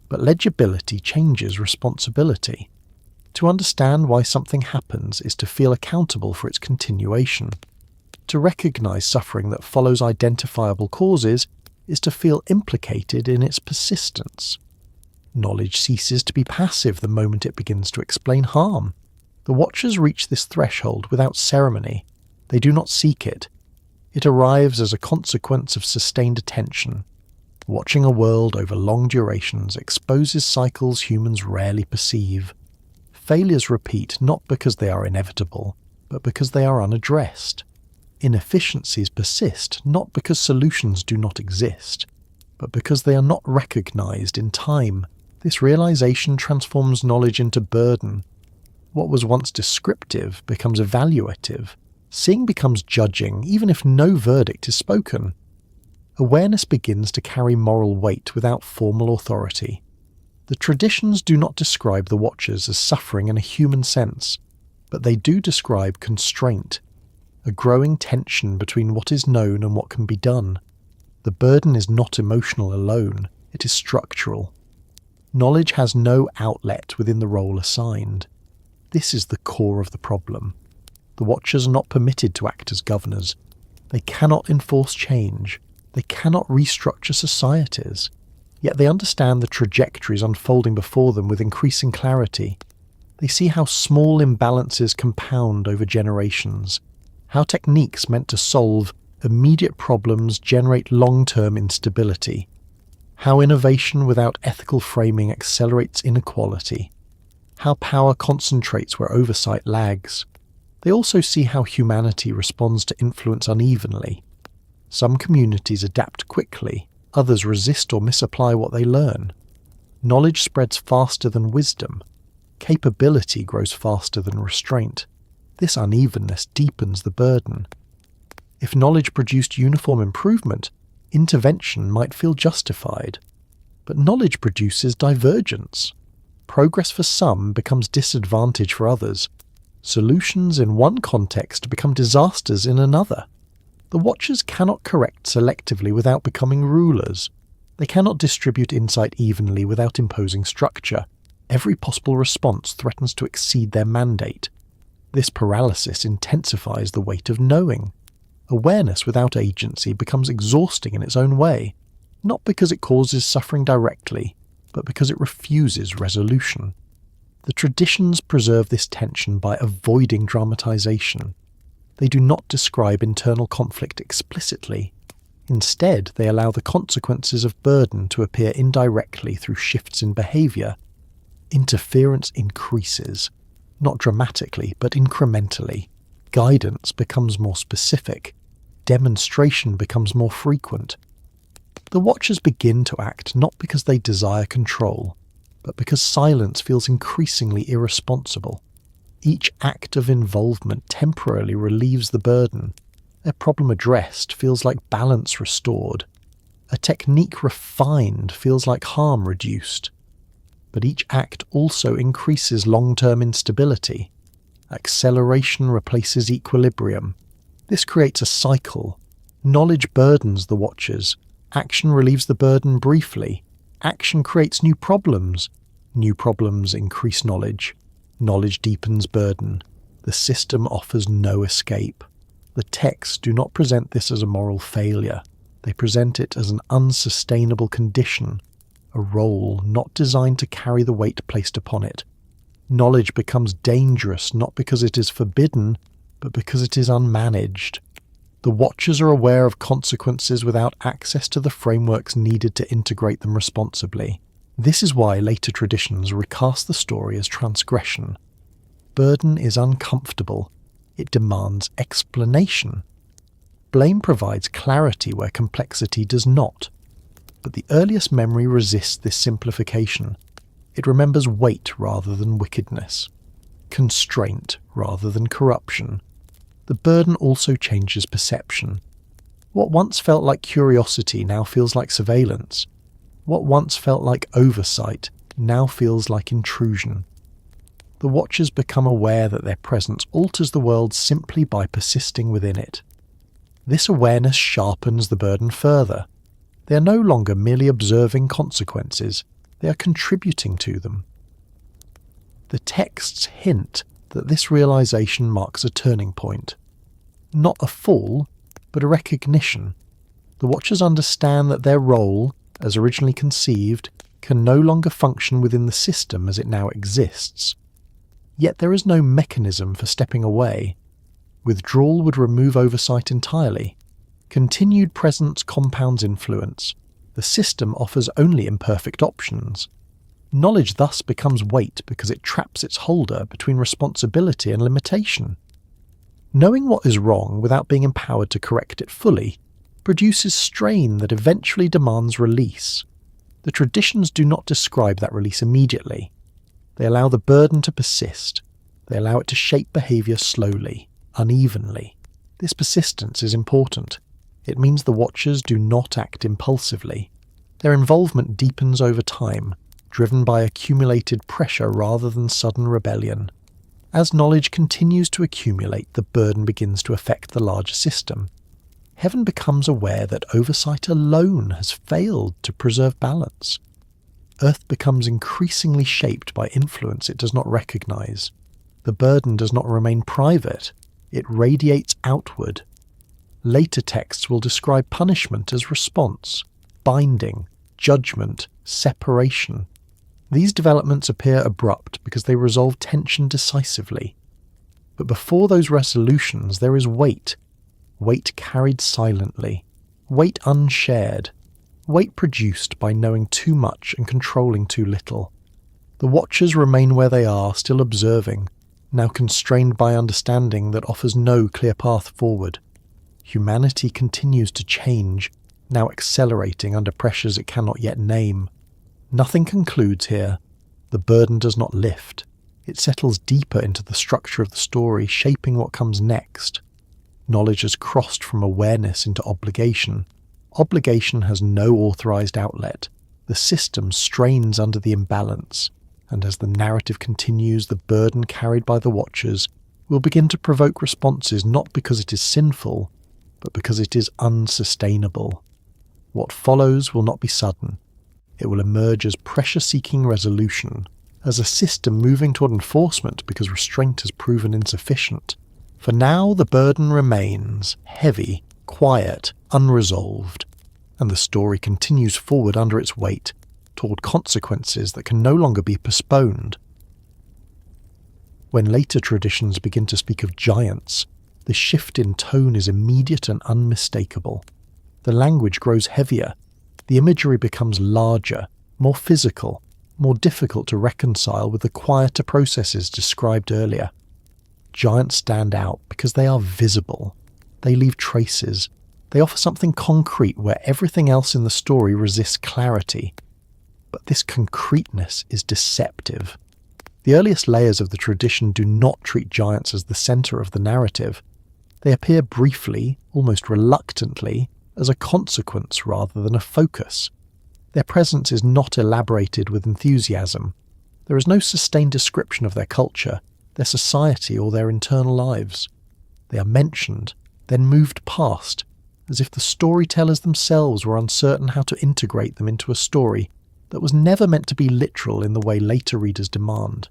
Speaker 1: But legibility changes responsibility. To understand why something happens is to feel accountable for its continuation. To recognize suffering that follows identifiable causes is to feel implicated in its persistence. Knowledge ceases to be passive the moment it begins to explain harm. The Watchers reach this threshold without ceremony. They do not seek it. It arrives as a consequence of sustained attention. Watching a world over long durations exposes cycles humans rarely perceive. Failures repeat not because they are inevitable, but because they are unaddressed. Inefficiencies persist not because solutions do not exist, but because they are not recognized in time. This realization transforms knowledge into burden. What was once descriptive becomes evaluative. Seeing becomes judging, even if no verdict is spoken. Awareness begins to carry moral weight without formal authority. The traditions do not describe the Watchers as suffering in a human sense, but they do describe constraint, a growing tension between what is known and what can be done. The burden is not emotional alone, it is structural. Knowledge has no outlet within the role assigned. This is the core of the problem. The Watchers are not permitted to act as governors. They cannot enforce change. They cannot restructure societies. Yet they understand the trajectories unfolding before them with increasing clarity. They see how small imbalances compound over generations, how techniques meant to solve immediate problems generate long-term instability, how innovation without ethical framing accelerates inequality, how power concentrates where oversight lags. They also see how humanity responds to influence unevenly. Some communities adapt quickly, others resist or misapply what they learn. Knowledge spreads faster than wisdom. Capability grows faster than restraint. This unevenness deepens the burden. If knowledge produced uniform improvement, intervention might feel justified. But knowledge produces divergence. Progress for some becomes disadvantage for others. Solutions in one context become disasters in another. The Watchers cannot correct selectively without becoming rulers. They cannot distribute insight evenly without imposing structure. Every possible response threatens to exceed their mandate. This paralysis intensifies the weight of knowing. Awareness without agency becomes exhausting in its own way, not because it causes suffering directly, but because it refuses resolution. The traditions preserve this tension by avoiding dramatization. They do not describe internal conflict explicitly. Instead, they allow the consequences of burden to appear indirectly through shifts in behaviour. Interference increases, not dramatically, but incrementally. Guidance becomes more specific. Demonstration becomes more frequent. The Watchers begin to act not because they desire control, but because silence feels increasingly irresponsible. Each act of involvement temporarily relieves the burden. A problem addressed feels like balance restored. A technique refined feels like harm reduced. But each act also increases long-term instability. Acceleration replaces equilibrium. This creates a cycle. Knowledge burdens the Watchers. Action relieves the burden briefly. Action creates new problems. New problems increase knowledge. Knowledge deepens burden. The system offers no escape. The texts do not present this as a moral failure. They present it as an unsustainable condition, a role not designed to carry the weight placed upon it. Knowledge becomes dangerous not because it is forbidden, but because it is unmanaged. The Watchers are aware of consequences without access to the frameworks needed to integrate them responsibly. This is why later traditions recast the story as transgression. Burden is uncomfortable. It demands explanation. Blame provides clarity where complexity does not. But the earliest memory resists this simplification. It remembers weight rather than wickedness, constraint rather than corruption. The burden also changes perception. What once felt like curiosity now feels like surveillance. What once felt like oversight now feels like intrusion. The Watchers become aware that their presence alters the world simply by persisting within it. This awareness sharpens the burden further. They are no longer merely observing consequences, they are contributing to them. The texts hint that this realization marks a turning point. Not a fall, but a recognition. The Watchers understand that their role, as originally conceived, can no longer function within the system as it now exists. Yet there is no mechanism for stepping away. Withdrawal would remove oversight entirely. Continued presence compounds influence. The system offers only imperfect options. Knowledge thus becomes weight because it traps its holder between responsibility and limitation. Knowing what is wrong without being empowered to correct it fully produces strain that eventually demands release. The traditions do not describe that release immediately. They allow the burden to persist. They allow it to shape behaviour slowly, unevenly. This persistence is important. It means the Watchers do not act impulsively. Their involvement deepens over time, driven by accumulated pressure rather than sudden rebellion. As knowledge continues to accumulate, the burden begins to affect the larger system. Heaven becomes aware that oversight alone has failed to preserve balance. Earth becomes increasingly shaped by influence it does not recognize. The burden does not remain private, it radiates outward. Later texts will describe punishment as response, binding, judgment, separation. These developments appear abrupt because they resolve tension decisively. But before those resolutions there is weight carried silently, weight unshared, weight produced by knowing too much and controlling too little. The Watchers remain where they are, still observing, now constrained by understanding that offers no clear path forward. Humanity continues to change, now accelerating under pressures it cannot yet name. Nothing concludes here. The burden does not lift. It settles deeper into the structure of the story, shaping what comes next. Knowledge has crossed from awareness into obligation. Obligation has no authorized outlet. The system strains under the imbalance, and as the narrative continues, the burden carried by the Watchers will begin to provoke responses not because it is sinful, but because it is unsustainable. What follows will not be sudden. It will emerge as pressure-seeking resolution, as a system moving toward enforcement because restraint has proven insufficient. For now the burden remains, heavy, quiet, unresolved, and the story continues forward under its weight, toward consequences that can no longer be postponed. When later traditions begin to speak of giants, the shift in tone is immediate and unmistakable. The language grows heavier. The imagery becomes larger, more physical, more difficult to reconcile with the quieter processes described earlier. Giants stand out because they are visible. They leave traces. They offer something concrete where everything else in the story resists clarity. But this concreteness is deceptive. The earliest layers of the tradition do not treat giants as the centre of the narrative. They appear briefly, almost reluctantly, as a consequence rather than a focus. Their presence is not elaborated with enthusiasm. There is no sustained description of their culture, their society, or their internal lives. They are mentioned, then moved past, as if the storytellers themselves were uncertain how to integrate them into a story that was never meant to be literal in the way later readers demand.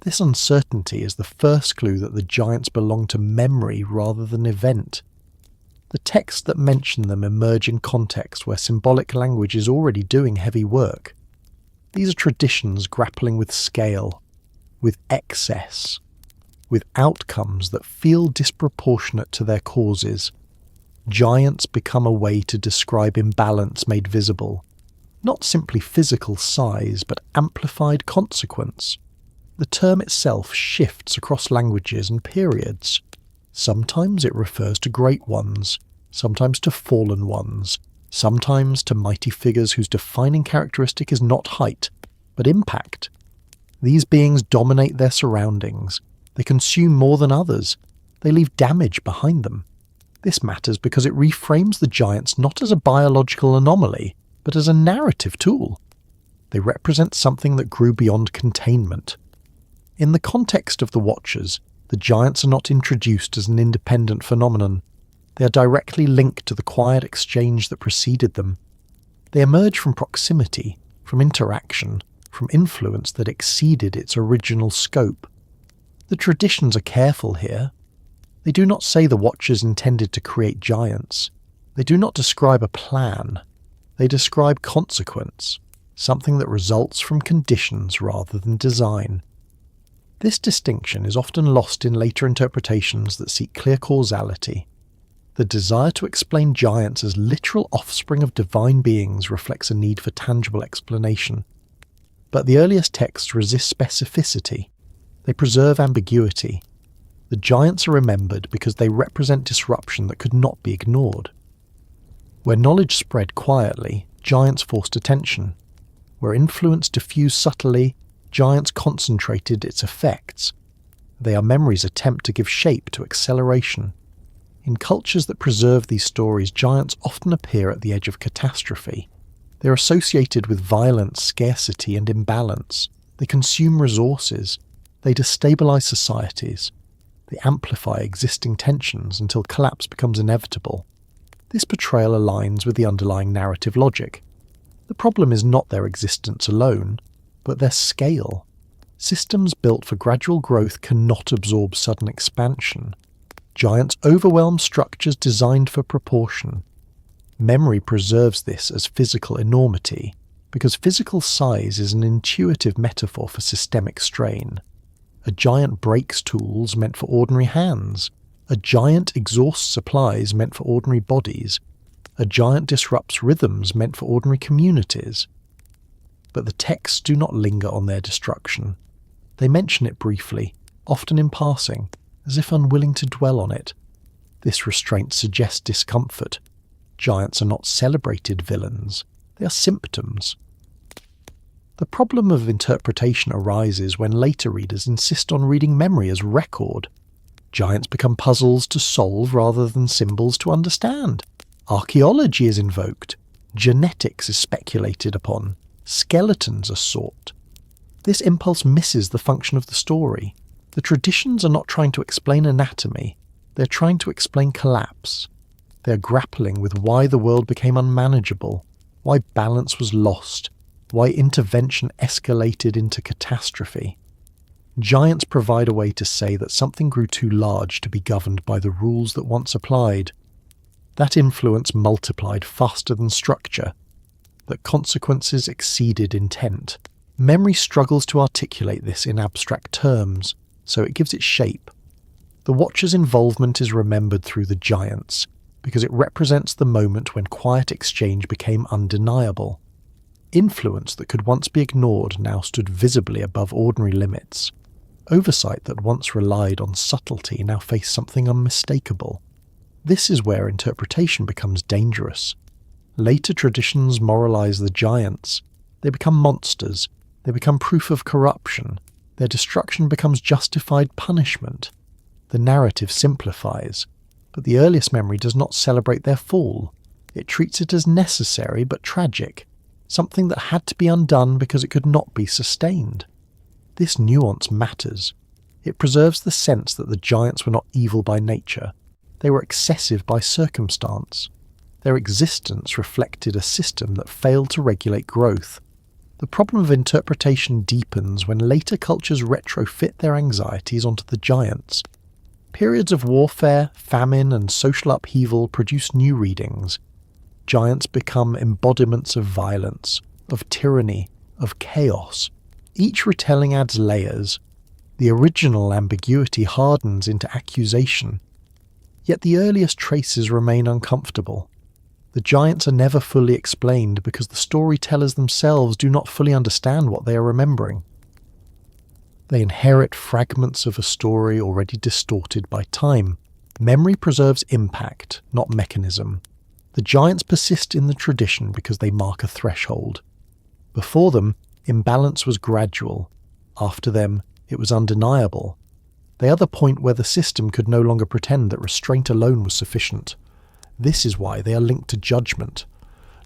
Speaker 1: This uncertainty is the first clue that the giants belong to memory rather than event. The texts that mention them emerge in contexts where symbolic language is already doing heavy work. These are traditions grappling with scale, with excess, with outcomes that feel disproportionate to their causes. Giants become a way to describe imbalance made visible, not simply physical size, but amplified consequence. The term itself shifts across languages and periods. Sometimes it refers to great ones, sometimes to fallen ones, sometimes to mighty figures whose defining characteristic is not height, but impact. These beings dominate their surroundings. They consume more than others. They leave damage behind them. This matters because it reframes the giants not as a biological anomaly, but as a narrative tool. They represent something that grew beyond containment. In the context of the Watchers, the giants are not introduced as an independent phenomenon. They are directly linked to the quiet exchange that preceded them. They emerge from proximity, from interaction, from influence that exceeded its original scope. The traditions are careful here. They do not say the Watchers intended to create giants. They do not describe a plan. They describe consequence, something that results from conditions rather than design. This distinction is often lost in later interpretations that seek clear causality. The desire to explain giants as literal offspring of divine beings reflects a need for tangible explanation. But the earliest texts resist specificity. They preserve ambiguity. The giants are remembered because they represent disruption that could not be ignored. Where knowledge spread quietly, giants forced attention. Where influence diffused subtly, giants concentrated its effects. They are memory's attempt to give shape to acceleration. In cultures that preserve these stories, giants often appear at the edge of catastrophe. They are associated with violence, scarcity, and imbalance. They consume resources. They destabilize societies. They amplify existing tensions until collapse becomes inevitable. This portrayal aligns with the underlying narrative logic. The problem is not their existence alone, but their scale. Systems built for gradual growth cannot absorb sudden expansion. Giants overwhelm structures designed for proportion. Memory preserves this as physical enormity, because physical size is an intuitive metaphor for systemic strain. A giant breaks tools meant for ordinary hands. A giant exhausts supplies meant for ordinary bodies. A giant disrupts rhythms meant for ordinary communities. But the texts do not linger on their destruction. They mention it briefly, often in passing, as if unwilling to dwell on it. This restraint suggests discomfort. Giants are not celebrated villains. They are symptoms. The problem of interpretation arises when later readers insist on reading memory as record. Giants become puzzles to solve rather than symbols to understand. Archaeology is invoked. Genetics is speculated upon. Skeletons are sought. This impulse misses the function of the story. The traditions are not trying to explain anatomy. They're trying to explain collapse. They're grappling with why the world became unmanageable, why balance was lost, why intervention escalated into catastrophe. Giants provide a way to say that something grew too large to be governed by the rules that once applied. That influence multiplied faster than structure, that consequences exceeded intent. Memory struggles to articulate this in abstract terms, so it gives it shape. The Watcher's involvement is remembered through the giants. because it represents the moment when quiet exchange became undeniable. Influence that could once be ignored now stood visibly above ordinary limits. Oversight that once relied on subtlety now faced something unmistakable. This is where interpretation becomes dangerous. Later traditions moralize the giants. They become monsters. They become proof of corruption. Their destruction becomes justified punishment. The narrative simplifies, but the earliest memory does not celebrate their fall. It treats it as necessary but tragic, something that had to be undone because it could not be sustained. This nuance matters. It preserves the sense that the giants were not evil by nature. They were excessive by circumstance. Their existence reflected a system that failed to regulate growth. The problem of interpretation deepens when later cultures retrofit their anxieties onto the giants. Periods of warfare, famine, and social upheaval produce new readings. Giants become embodiments of violence, of tyranny, of chaos. Each retelling adds layers. The original ambiguity hardens into accusation. Yet the earliest traces remain uncomfortable. The giants are never fully explained because the storytellers themselves do not fully understand what they are remembering. They inherit fragments of a story already distorted by time. Memory preserves impact, not mechanism. The giants persist in the tradition because they mark a threshold. Before them, imbalance was gradual. After them, it was undeniable. They are the point where the system could no longer pretend that restraint alone was sufficient. This is why they are linked to judgment,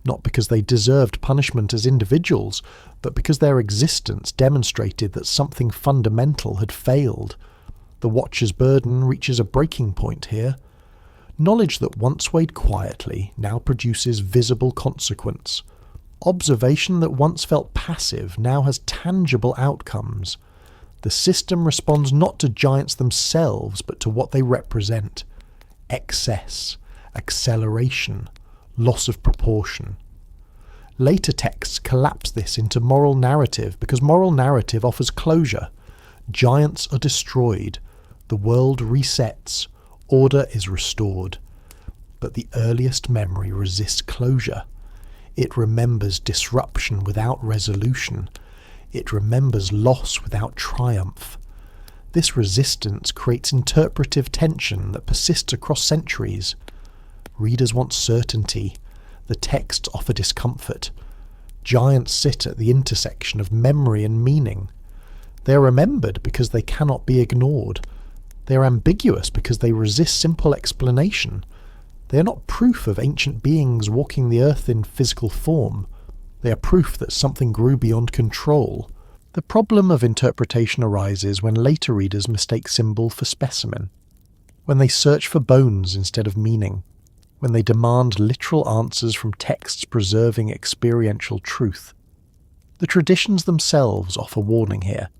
Speaker 1: not because they deserved punishment as individuals, but because their existence demonstrated that something fundamental had failed. The Watcher's burden reaches a breaking point here. Knowledge that once weighed quietly now produces visible consequence. Observation that once felt passive now has tangible outcomes. The system responds not to giants themselves, but to what they represent. Excess, acceleration, loss of proportion. Later texts collapse this into moral narrative because moral narrative offers closure. Giants are destroyed. The world resets. Order is restored. But the earliest memory resists closure. It remembers disruption without resolution. It remembers loss without triumph. This resistance creates interpretive tension that persists across centuries. Readers want certainty. The texts offer discomfort. Giants sit at the intersection of memory and meaning. They are remembered because they cannot be ignored. They are ambiguous because they resist simple explanation. They are not proof of ancient beings walking the earth in physical form. They are proof that something grew beyond control. The problem of interpretation arises when later readers mistake symbol for specimen, when they search for bones instead of meaning, when they demand literal answers from texts preserving experiential truth. The traditions themselves offer warning here.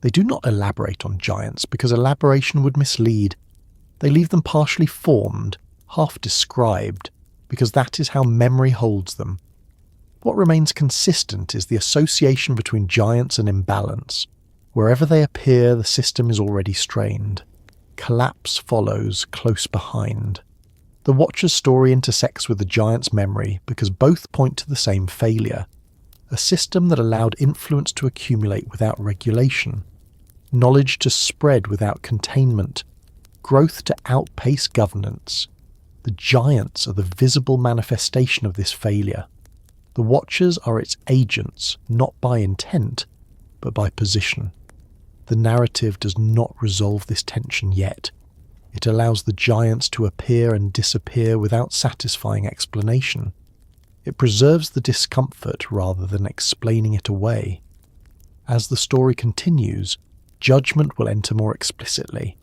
Speaker 1: They do not elaborate on giants because elaboration would mislead. They leave them partially formed, half described, because that is how memory holds them. What remains consistent is the association between giants and imbalance. Wherever they appear, the system is already strained. Collapse follows close behind. The Watcher's story intersects with the giant's memory because both point to the same failure. A system that allowed influence to accumulate without regulation, knowledge to spread without containment, growth to outpace governance. The giants are the visible manifestation of this failure. The Watchers are its agents, not by intent, but by position. The narrative does not resolve this tension yet. It allows the giants to appear and disappear without satisfying explanation. It preserves the discomfort rather than explaining it away. As the story continues, judgment will enter more explicitly.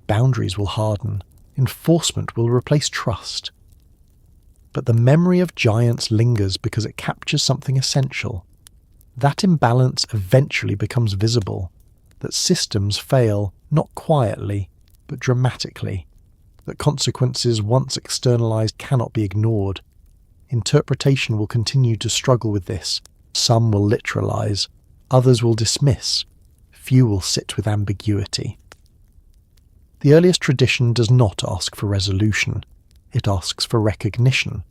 Speaker 1: Boundaries will harden. Enforcement will replace trust. But the memory of giants lingers because it captures something essential. That imbalance eventually becomes visible, that systems fail not quietly, but dramatically, that consequences once externalized cannot be ignored. Interpretation will continue to struggle with this. Some will literalize, others will dismiss, few will sit with ambiguity. The earliest tradition does not ask for resolution. it asks for recognition.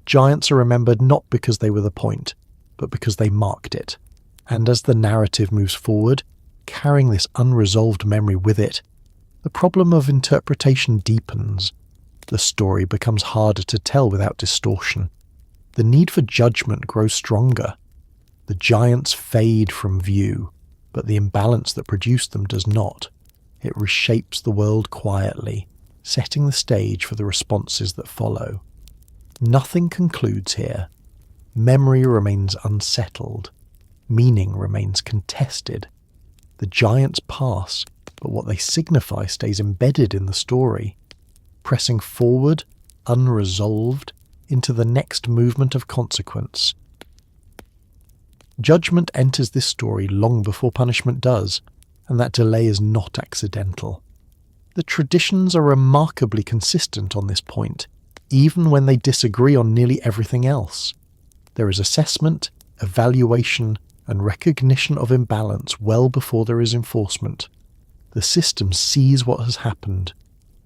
Speaker 1: Giants are remembered not because they were the point, but because they marked it. And as the narrative moves forward, carrying this unresolved memory with it, the problem of interpretation deepens. The story becomes harder to tell without distortion. The need for judgment grows stronger. The giants fade from view, but the imbalance that produced them does not. It reshapes the world quietly, setting the stage for the responses that follow. Nothing concludes here. Memory remains unsettled. Meaning remains contested. The giants pass, but what they signify stays embedded in the story, pressing forward, unresolved, into the next movement of consequence. Judgment enters this story long before punishment does, and that delay is not accidental. The traditions are remarkably consistent on this point, even when they disagree on nearly everything else. There is assessment, evaluation, and recognition of imbalance well before there is enforcement. The system sees what has happened.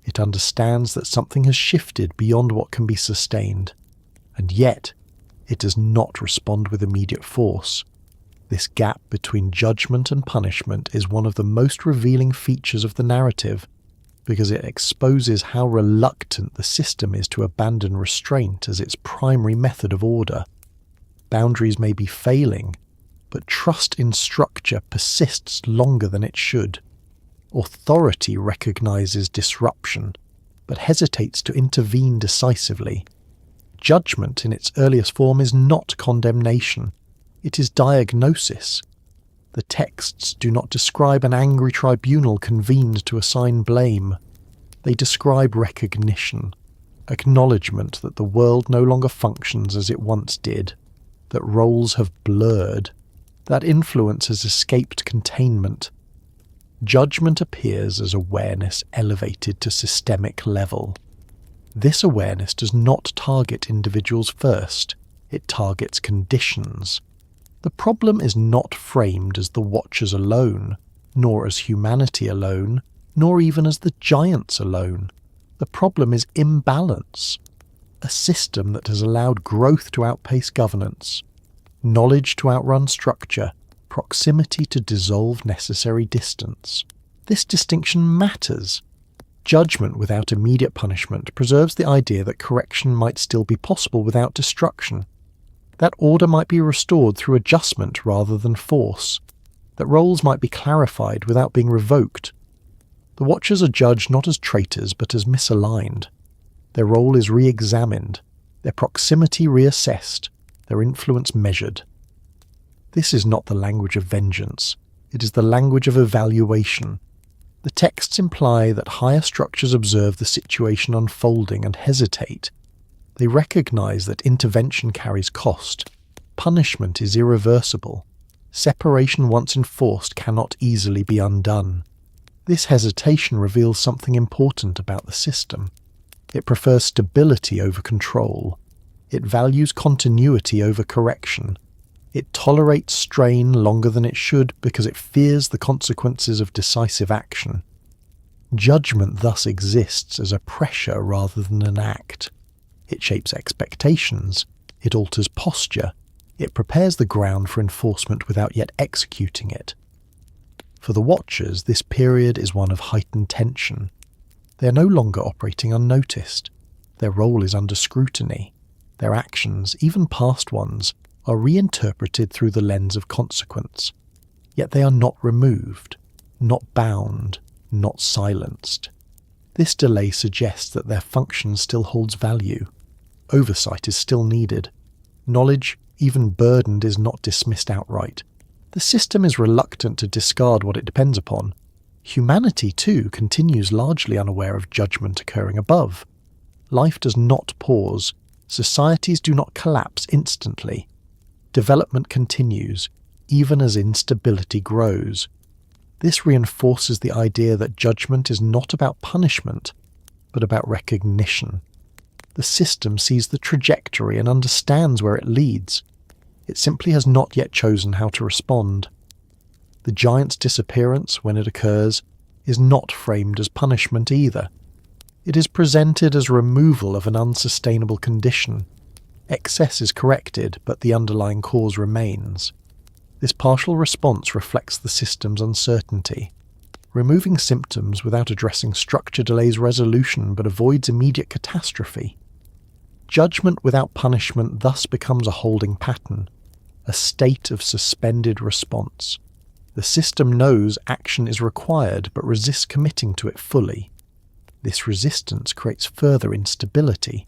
Speaker 1: It understands that something has shifted beyond what can be sustained, and yet it does not respond with immediate force. This gap between judgment and punishment is one of the most revealing features of the narrative, because it exposes how reluctant the system is to abandon restraint as its primary method of order. Boundaries may be failing, but trust in structure persists longer than it should. Authority recognizes disruption, but hesitates to intervene decisively. Judgment in its earliest form is not condemnation, it is diagnosis. The texts do not describe an angry tribunal convened to assign blame. They describe recognition, acknowledgement that the world no longer functions as it once did, that roles have blurred, that influence has escaped containment. Judgment appears as awareness elevated to systemic level. This awareness does not target individuals first, it targets conditions. The problem is not framed as the Watchers alone, nor as humanity alone, nor even as the giants alone. The problem is imbalance, a system that has allowed growth to outpace governance, knowledge to outrun structure, proximity to dissolve necessary distance. This distinction matters. Judgment without immediate punishment preserves the idea that correction might still be possible without destruction, that order might be restored through adjustment rather than force, that roles might be clarified without being revoked. The Watchers are judged not as traitors but as misaligned. Their role is re-examined, their proximity reassessed, their influence measured. This is not the language of vengeance, it is the language of evaluation. The texts imply that higher structures observe the situation unfolding and hesitate. They recognize that intervention carries cost. Punishment is irreversible. Separation once enforced cannot easily be undone. This hesitation reveals something important about the system. It prefers stability over control. It values continuity over correction. It tolerates strain longer than it should because it fears the consequences of decisive action. Judgment thus exists as a pressure rather than an act. It shapes expectations, it alters posture, it prepares the ground for enforcement without yet executing it. For the Watchers, this period is one of heightened tension. They are no longer operating unnoticed. Their role is under scrutiny. Their actions, even past ones, are reinterpreted through the lens of consequence. Yet they are not removed, not bound, not silenced. This delay suggests that their function still holds value. Oversight is still needed. Knowledge, even burdened, is not dismissed outright. The system is reluctant to discard what it depends upon. Humanity, too, continues largely unaware of judgment occurring above. Life does not pause. Societies do not collapse instantly. Development continues, even as instability grows. This reinforces the idea that judgment is not about punishment, but about recognition. The system sees the trajectory and understands where it leads. It simply has not yet chosen how to respond. The giant's disappearance, when it occurs, is not framed as punishment either. It is presented as removal of an unsustainable condition. Excess is corrected, but the underlying cause remains. This partial response reflects the system's uncertainty. Removing symptoms without addressing structure delays resolution but avoids immediate catastrophe. Judgment without punishment thus becomes a holding pattern, a state of suspended response. The system knows action is required but resists committing to it fully. This resistance creates further instability.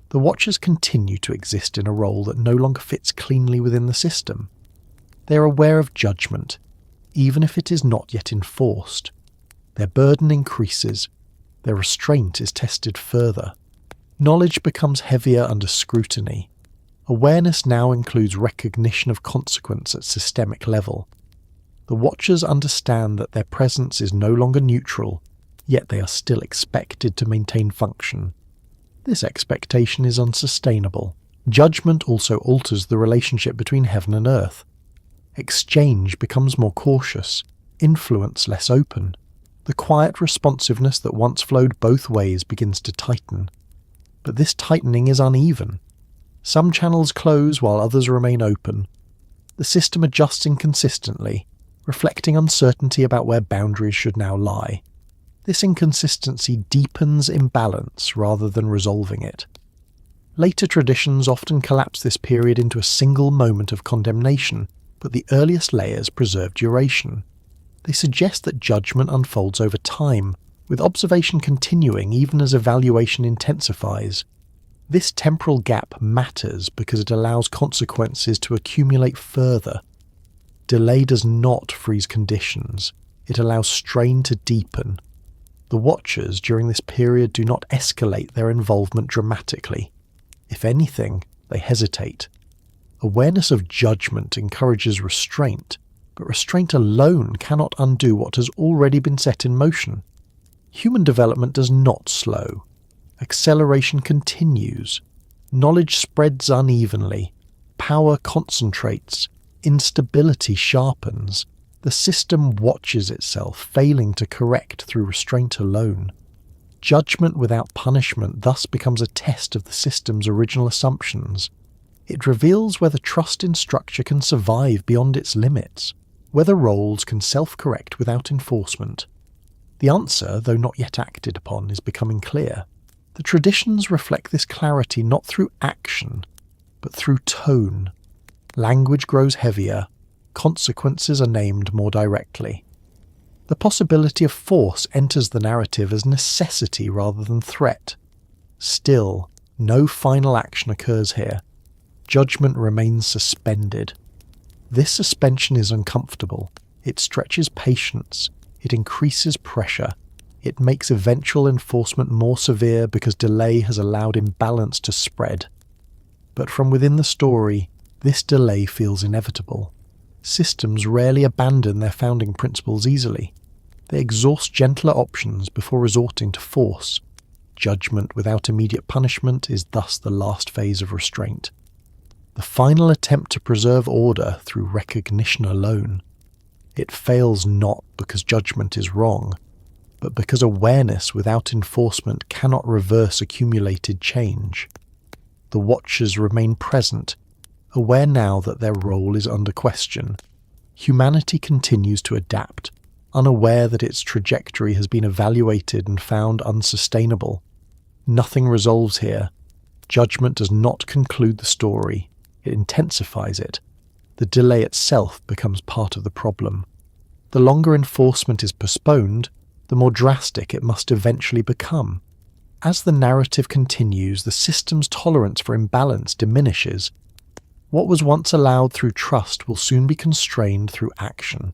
Speaker 1: The Watchers continue to exist in a role that no longer fits cleanly within the system. They are aware of judgment, even if it is not yet enforced. Their burden increases. Their restraint is tested further. Knowledge becomes heavier under scrutiny. Awareness now includes recognition of consequence at systemic level. The Watchers understand that their presence is no longer neutral, yet they are still expected to maintain function. This expectation is unsustainable. Judgment also alters the relationship between heaven and earth. Exchange becomes more cautious, influence less open. The quiet responsiveness that once flowed both ways begins to tighten. But this tightening is uneven. Some channels close while others remain open. The system adjusts inconsistently, reflecting uncertainty about where boundaries should now lie. This inconsistency deepens imbalance rather than resolving it. Later traditions often collapse this period into a single moment of condemnation, but the earliest layers preserve duration. They suggest that judgment unfolds over time, with observation continuing even as evaluation intensifies. This temporal gap matters because it allows consequences to accumulate further. Delay does not freeze conditions, it allows strain to deepen. The Watchers during this period do not escalate their involvement dramatically. If anything, they hesitate. Awareness of judgment encourages restraint, but restraint alone cannot undo what has already been set in motion. Human development does not slow. Acceleration continues. Knowledge spreads unevenly. Power concentrates. Instability sharpens. The system watches itself, failing to correct through restraint alone. Judgment without punishment thus becomes a test of the system's original assumptions. It reveals whether trust in structure can survive beyond its limits, whether roles can self-correct without enforcement. The answer, though not yet acted upon, is becoming clear. The traditions reflect this clarity not through action, but through tone. Language grows heavier. Consequences are named more directly. The possibility of force enters the narrative as necessity rather than threat. Still, no final action occurs here. Judgment remains suspended. This suspension is uncomfortable. It stretches patience. It increases pressure. It makes eventual enforcement more severe because delay has allowed imbalance to spread. But from within the story, this delay feels inevitable. Systems rarely abandon their founding principles easily. They exhaust gentler options before resorting to force. Judgment without immediate punishment is thus the last phase of restraint. The final attempt to preserve order through recognition alone. It fails not because judgment is wrong, but because awareness without enforcement cannot reverse accumulated change. The Watchers remain present, aware now that their role is under question. Humanity continues to adapt, unaware that its trajectory has been evaluated and found unsustainable. Nothing resolves here. Judgment does not conclude the story, it intensifies it. The delay itself becomes part of the problem. The longer enforcement is postponed, the more drastic it must eventually become. As the narrative continues, the system's tolerance for imbalance diminishes. What was once allowed through trust will soon be constrained through action.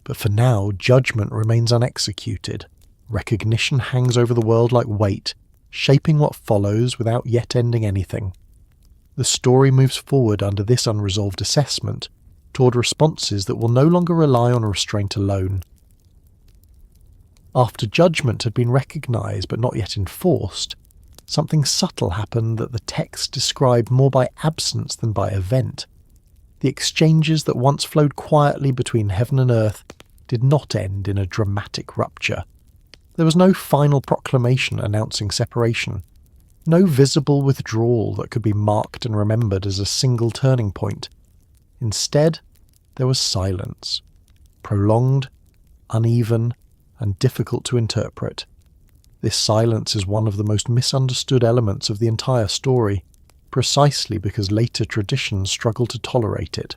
Speaker 1: But for now, judgment remains unexecuted. Recognition hangs over the world like weight, shaping what follows without yet ending anything. The story moves forward under this unresolved assessment, toward responses that will no longer rely on restraint alone. After judgment had been recognized but not yet enforced, something subtle happened that the text described more by absence than by event. The exchanges that once flowed quietly between heaven and earth did not end in a dramatic rupture. There was no final proclamation announcing separation, no visible withdrawal that could be marked and remembered as a single turning point. Instead, there was silence, prolonged, uneven, and difficult to interpret. This silence is one of the most misunderstood elements of the entire story, precisely because later traditions struggle to tolerate it.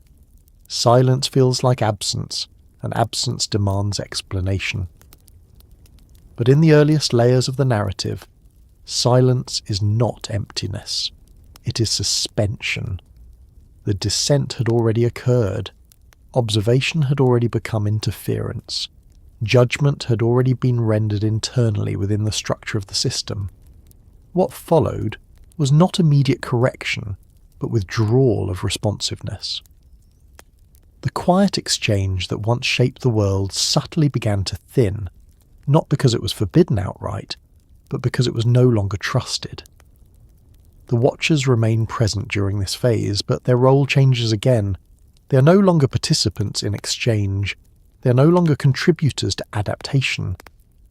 Speaker 1: Silence feels like absence, and absence demands explanation. But in the earliest layers of the narrative, silence is not emptiness. It is suspension. The descent had already occurred. Observation had already become interference. Judgment had already been rendered internally within the structure of the system. What followed was not immediate correction, but withdrawal of responsiveness. The quiet exchange that once shaped the world subtly began to thin, not because it was forbidden outright, but because it was no longer trusted. The Watchers remain present during this phase, but their role changes again. They are no longer participants in exchange. They are no longer contributors to adaptation.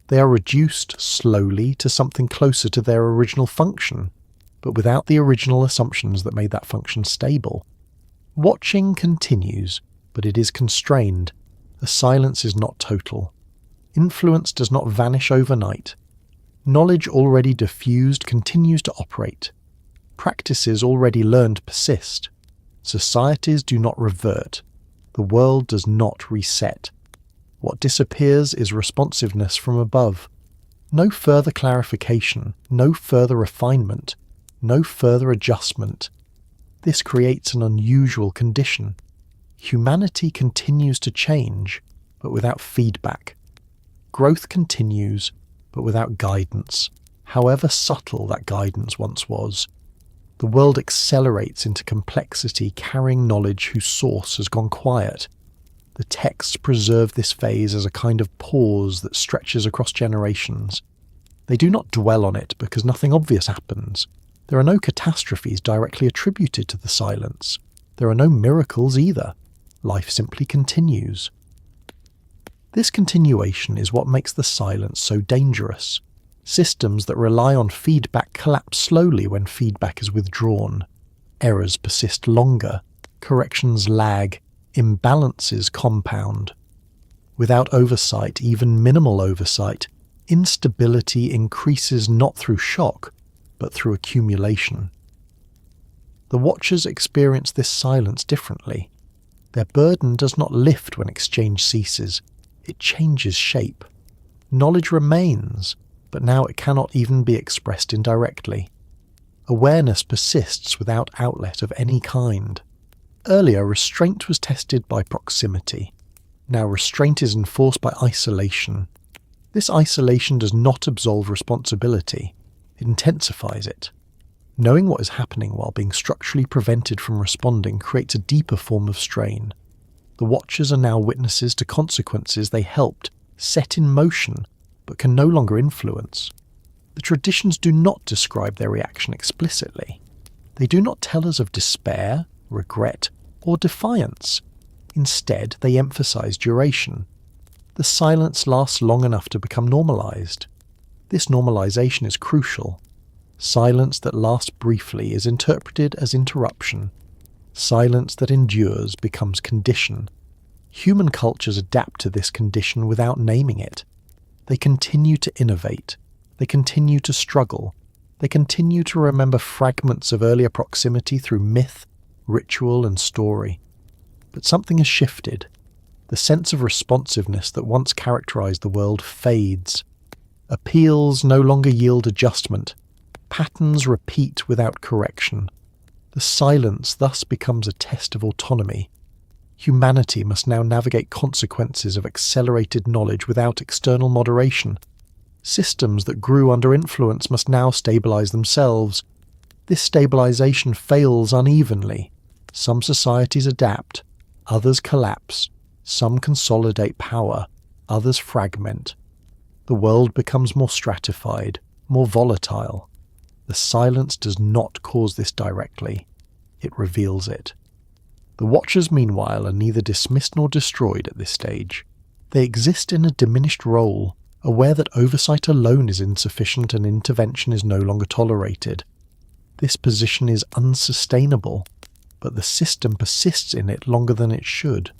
Speaker 1: They are reduced slowly to something closer to their original function, but without the original assumptions that made that function stable. Watching continues, but it is constrained. The silence is not total. Influence does not vanish overnight. Knowledge already diffused continues to operate. Practices already learned persist. Societies do not revert. The world does not reset. What disappears is responsiveness from above. No further clarification, no further refinement, no further adjustment. This creates an unusual condition. Humanity continues to change, but without feedback. Growth continues, but without guidance, however subtle that guidance once was. The world accelerates into complexity, carrying knowledge whose source has gone quiet. The texts preserve this phase as a kind of pause that stretches across generations. They do not dwell on it because nothing obvious happens. There are no catastrophes directly attributed to the silence. There are no miracles either. Life simply continues. This continuation is what makes the silence so dangerous. Systems that rely on feedback collapse slowly when feedback is withdrawn. Errors persist longer. Corrections lag. Imbalances compound. Without oversight, even minimal oversight, instability increases not through shock, but through accumulation. The Watchers experience this silence differently. Their burden does not lift when exchange ceases. It changes shape. Knowledge remains, but now it cannot even be expressed indirectly. Awareness persists without outlet of any kind. Earlier, restraint was tested by proximity. Now restraint is enforced by isolation. This isolation does not absolve responsibility. It intensifies it. Knowing what is happening while being structurally prevented from responding creates a deeper form of strain. The Watchers are now witnesses to consequences they helped set in motion, but can no longer influence. The traditions do not describe their reaction explicitly. They do not tell us of despair, regret, or defiance. Instead, they emphasize duration. The silence lasts long enough to become normalized. This normalization is crucial. Silence that lasts briefly is interpreted as interruption. Silence that endures becomes condition. Human cultures adapt to this condition without naming it. They continue to innovate. They continue to struggle. They continue to remember fragments of earlier proximity through myth, ritual, and story. But something has shifted. The sense of responsiveness that once characterized the world fades. Appeals no longer yield adjustment. Patterns repeat without correction. The silence thus becomes a test of autonomy. Humanity must now navigate consequences of accelerated knowledge without external moderation. Systems that grew under influence must now stabilize themselves. This stabilization fails unevenly. Some societies adapt, others collapse. Some consolidate power, others fragment. The world becomes more stratified, more volatile. The silence does not cause this directly. It reveals it. The Watchers, meanwhile, are neither dismissed nor destroyed at this stage. They exist in a diminished role, aware that oversight alone is insufficient and intervention is no longer tolerated. This position is unsustainable, but the system persists in it longer than it should.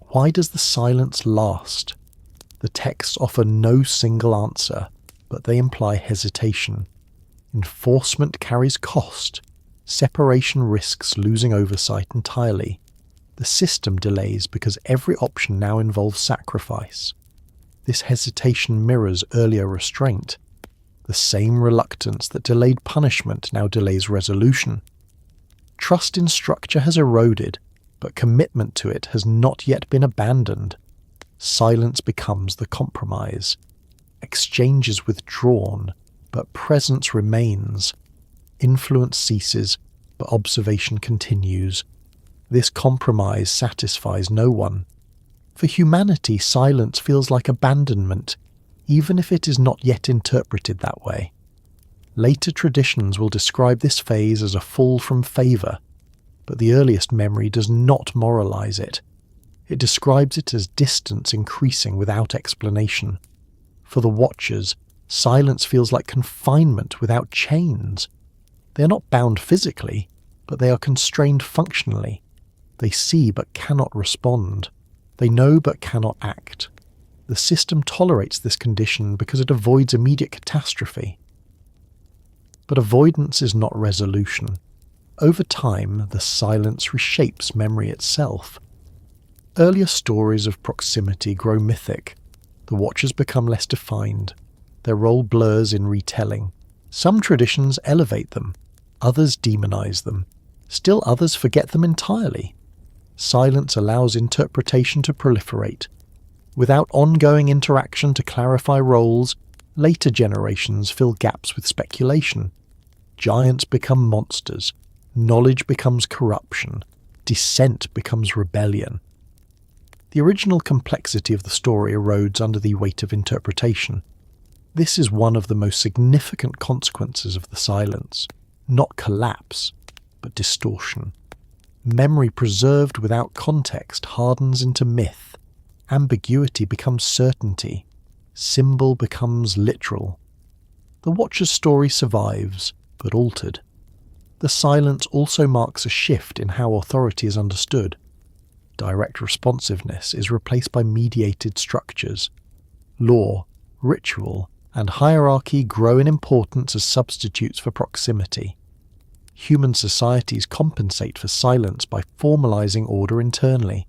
Speaker 1: Why does the silence last? The texts offer no single answer, but they imply hesitation. Enforcement carries cost. Separation risks losing oversight entirely. The system delays because every option now involves sacrifice. This hesitation mirrors earlier restraint. The same reluctance that delayed punishment now delays resolution. Trust in structure has eroded, but commitment to it has not yet been abandoned. Silence becomes the compromise. Exchange is withdrawn, but presence remains. Influence ceases, but observation continues. This compromise satisfies no one. For humanity, silence feels like abandonment, even if it is not yet interpreted that way. Later traditions will describe this phase as a fall from favour, but the earliest memory does not moralize it. It describes it as distance increasing without explanation. For the watchers, silence feels like confinement without chains. They are not bound physically, but they are constrained functionally. They see but cannot respond. They know but cannot act. The system tolerates this condition because it avoids immediate catastrophe. But avoidance is not resolution. Over time, the silence reshapes memory itself. Earlier stories of proximity grow mythic. The watchers become less defined. Their role blurs in retelling. Some traditions elevate them. Others demonize them. Still others forget them entirely. Silence allows interpretation to proliferate. Without ongoing interaction to clarify roles, later generations fill gaps with speculation. Giants become monsters. Knowledge becomes corruption. Dissent becomes rebellion. The original complexity of the story erodes under the weight of interpretation. This is one of the most significant consequences of the silence. Not collapse, but distortion. Memory preserved without context hardens into myth. Ambiguity becomes certainty. Symbol becomes literal. The watcher's story survives, but altered. The silence also marks a shift in how authority is understood. Direct responsiveness is replaced by mediated structures. Law, ritual, and hierarchy grow in importance as substitutes for proximity. Human societies compensate for silence by formalizing order internally.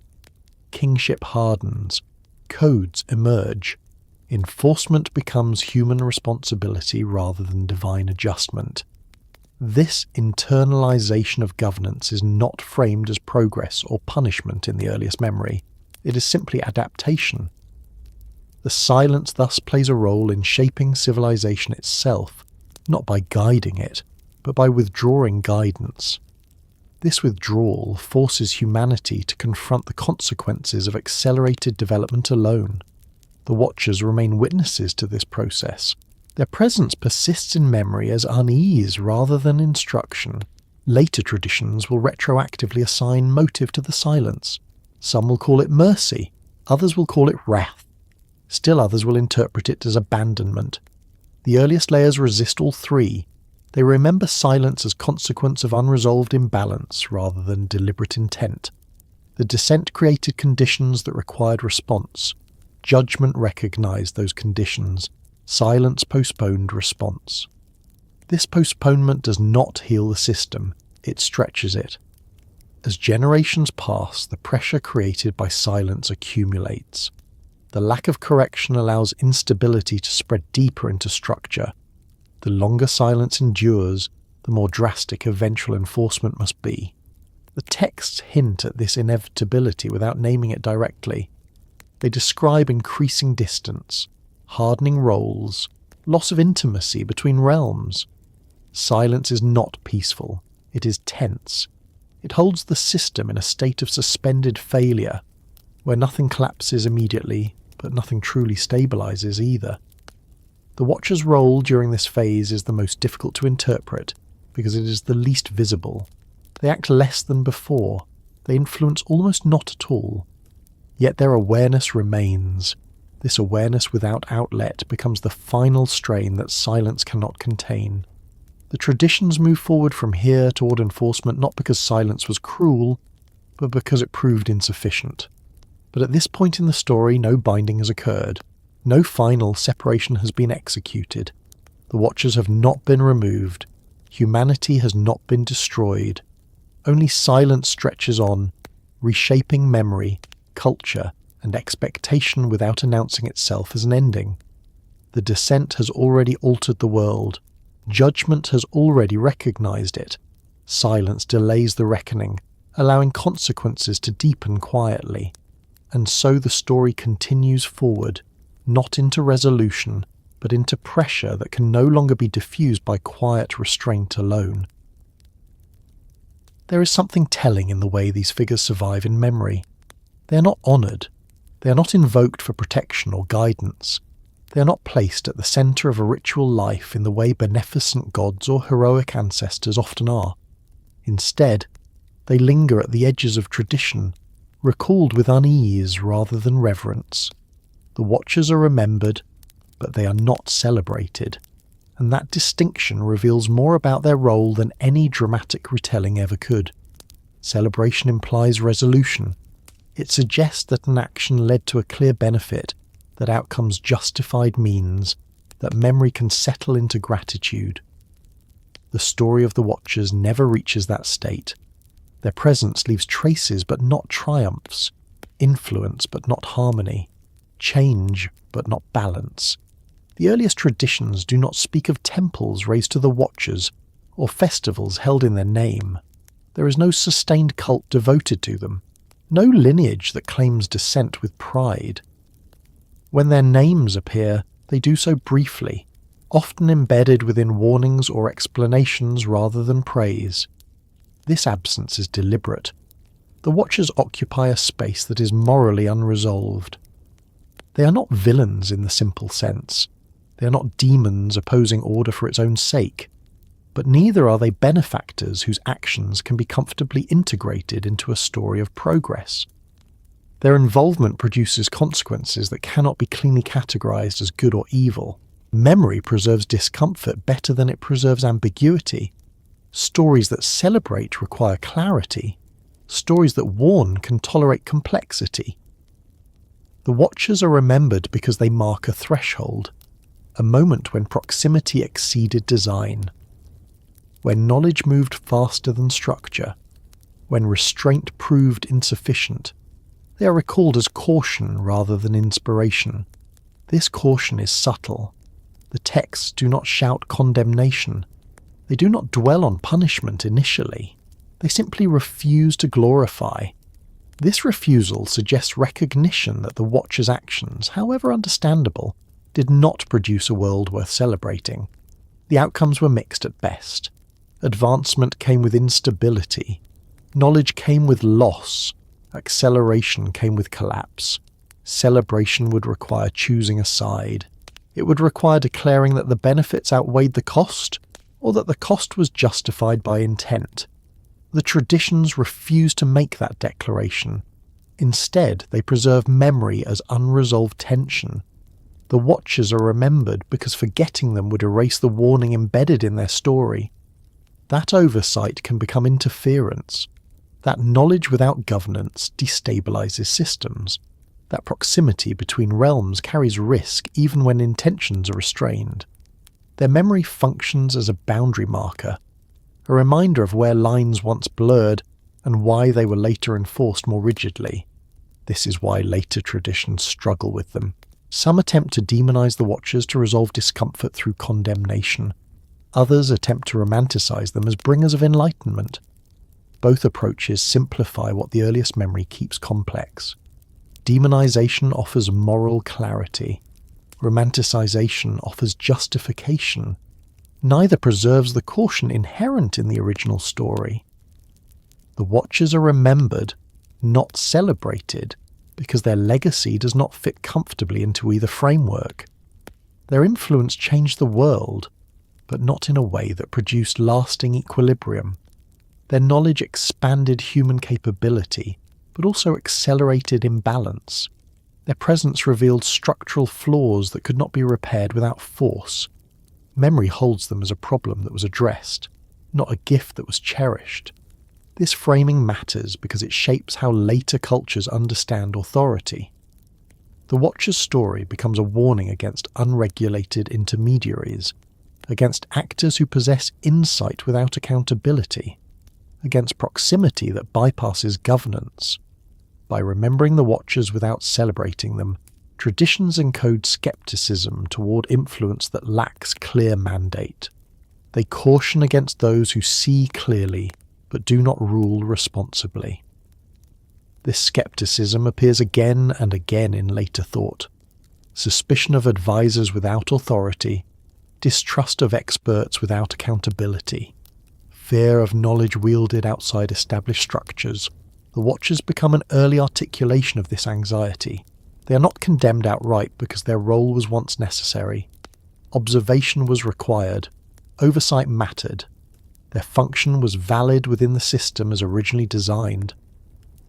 Speaker 1: Kingship hardens. Codes emerge. Enforcement becomes human responsibility rather than divine adjustment. This internalization of governance is not framed as progress or punishment in the earliest memory. It is simply adaptation. The silence thus plays a role in shaping civilization itself, not by guiding it, but by withdrawing guidance. This withdrawal forces humanity to confront the consequences of accelerated development alone. The watchers remain witnesses to this process. Their presence persists in memory as unease rather than instruction. Later traditions will retroactively assign motive to the silence. Some will call it mercy, others will call it wrath. Still others will interpret it as abandonment. The earliest layers resist all three. They remember silence as consequence of unresolved imbalance rather than deliberate intent. The descent created conditions that required response. Judgment recognized those conditions. Silence postponed response. This postponement does not heal the system, it stretches it. As generations pass, the pressure created by silence accumulates. The lack of correction allows instability to spread deeper into structure. The longer silence endures, the more drastic eventual enforcement must be. The texts hint at this inevitability without naming it directly. They describe increasing distance, hardening roles, loss of intimacy between realms. Silence is not peaceful, it is tense. It holds the system in a state of suspended failure, where nothing collapses immediately, but nothing truly stabilizes either. The watcher's role during this phase is the most difficult to interpret, because it is the least visible. They act less than before. They influence almost not at all. Yet their awareness remains. This awareness without outlet becomes the final strain that silence cannot contain. The traditions move forward from here toward enforcement not because silence was cruel, but because it proved insufficient. But at this point in the story, no binding has occurred. No final separation has been executed. The Watchers have not been removed. Humanity has not been destroyed. Only silence stretches on, reshaping memory, culture, and expectation without announcing itself as an ending. The descent has already altered the world. Judgment has already recognized it. Silence delays the reckoning, allowing consequences to deepen quietly. And so the story continues forward, not into resolution, but into pressure that can no longer be diffused by quiet restraint alone. There is something telling in the way these figures survive in memory. They are not honoured. They are not invoked for protection or guidance. They are not placed at the centre of a ritual life in the way beneficent gods or heroic ancestors often are. Instead, they linger at the edges of tradition, recalled with unease rather than reverence. The Watchers are remembered, but they are not celebrated, and that distinction reveals more about their role than any dramatic retelling ever could. Celebration implies resolution. It suggests that an action led to a clear benefit, that outcomes justified means, that memory can settle into gratitude. The story of the Watchers never reaches that state. Their presence leaves traces but not triumphs, influence but not harmony, change but not balance. The earliest traditions do not speak of temples raised to the Watchers or festivals held in their name. There is no sustained cult devoted to them, no lineage that claims descent with pride. When their names appear, they do so briefly, often embedded within warnings or explanations rather than praise. This absence is deliberate. The Watchers occupy a space that is morally unresolved. They are not villains in the simple sense. They are not demons opposing order for its own sake. But neither are they benefactors whose actions can be comfortably integrated into a story of progress. Their involvement produces consequences that cannot be cleanly categorized as good or evil. Memory preserves discomfort better than it preserves ambiguity. Stories that celebrate require clarity. Stories that warn can tolerate complexity. The Watchers are remembered because they mark a threshold, a moment when proximity exceeded design, when knowledge moved faster than structure, when restraint proved insufficient. They are recalled as caution rather than inspiration. This caution is subtle. The texts do not shout condemnation. They do not dwell on punishment initially. They simply refuse to glorify. This refusal suggests recognition that the Watchers' actions, however understandable, did not produce a world worth celebrating. The outcomes were mixed at best. Advancement came with instability. Knowledge came with loss. Acceleration came with collapse. Celebration would require choosing a side. It would require declaring that the benefits outweighed the cost, or that the cost was justified by intent. The traditions refuse to make that declaration. Instead, they preserve memory as unresolved tension. The Watchers are remembered because forgetting them would erase the warning embedded in their story. That oversight can become interference. That knowledge without governance destabilizes systems. That proximity between realms carries risk even when intentions are restrained. Their memory functions as a boundary marker, a reminder of where lines once blurred and why they were later enforced more rigidly. This is why later traditions struggle with them. Some attempt to demonize the Watchers to resolve discomfort through condemnation. Others attempt to romanticize them as bringers of enlightenment. Both approaches simplify what the earliest memory keeps complex. Demonization offers moral clarity. Romanticization offers justification. Neither preserves the caution inherent in the original story. The Watchers are remembered, not celebrated, because their legacy does not fit comfortably into either framework. Their influence changed the world, but not in a way that produced lasting equilibrium. Their knowledge expanded human capability, but also accelerated imbalance. Their presence revealed structural flaws that could not be repaired without force. Memory holds them as a problem that was addressed, not a gift that was cherished. This framing matters because it shapes how later cultures understand authority. The Watcher's story becomes a warning against unregulated intermediaries, against actors who possess insight without accountability, against proximity that bypasses governance. By remembering the Watchers without celebrating them, traditions encode skepticism toward influence that lacks clear mandate. They caution against those who see clearly but do not rule responsibly. This skepticism appears again and again in later thought. Suspicion of advisors without authority, distrust of experts without accountability, fear of knowledge wielded outside established structures. The Watchers become an early articulation of this anxiety. They are not condemned outright because their role was once necessary. Observation was required. Oversight mattered. Their function was valid within the system as originally designed.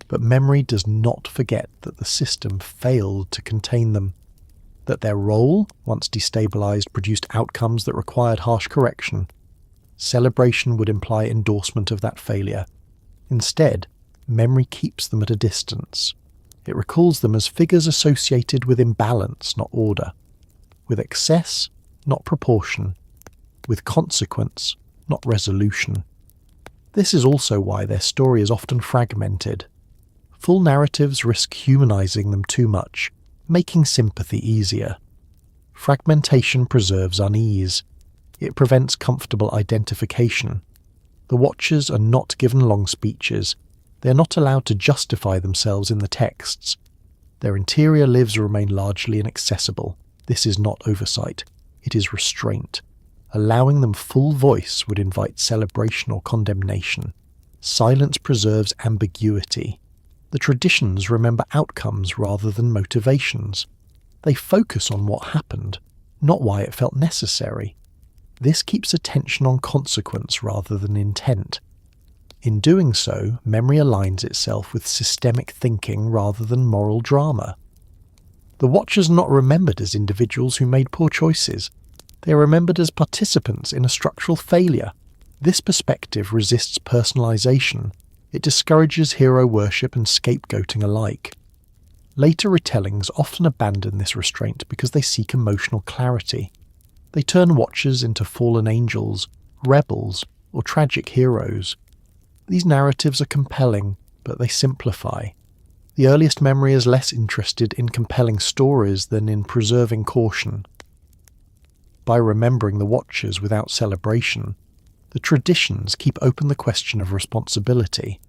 Speaker 1: But memory does not forget that the system failed to contain them, that their role, once destabilized, produced outcomes that required harsh correction. Celebration would imply endorsement of that failure. Instead, memory keeps them at a distance. It recalls them as figures associated with imbalance, not order, with excess, not proportion, with consequence, not resolution. This is also why their story is often fragmented. Full narratives risk humanizing them too much, making sympathy easier. Fragmentation preserves unease. It prevents comfortable identification. The Watchers are not given long speeches. They are not allowed to justify themselves in the texts. Their interior lives remain largely inaccessible. This is not oversight. It is restraint. Allowing them full voice would invite celebration or condemnation. Silence preserves ambiguity. The traditions remember outcomes rather than motivations. They focus on what happened, not why it felt necessary. This keeps attention on consequence rather than intent. In doing so, memory aligns itself with systemic thinking rather than moral drama. The Watchers are not remembered as individuals who made poor choices. They are remembered as participants in a structural failure. This perspective resists personalization. It discourages hero worship and scapegoating alike. Later retellings often abandon this restraint because they seek emotional clarity. They turn Watchers into fallen angels, rebels, or tragic heroes. These narratives are compelling, but they simplify. The earliest memory is less interested in compelling stories than in preserving caution. By remembering the Watchers without celebration, the traditions keep open the question of responsibility.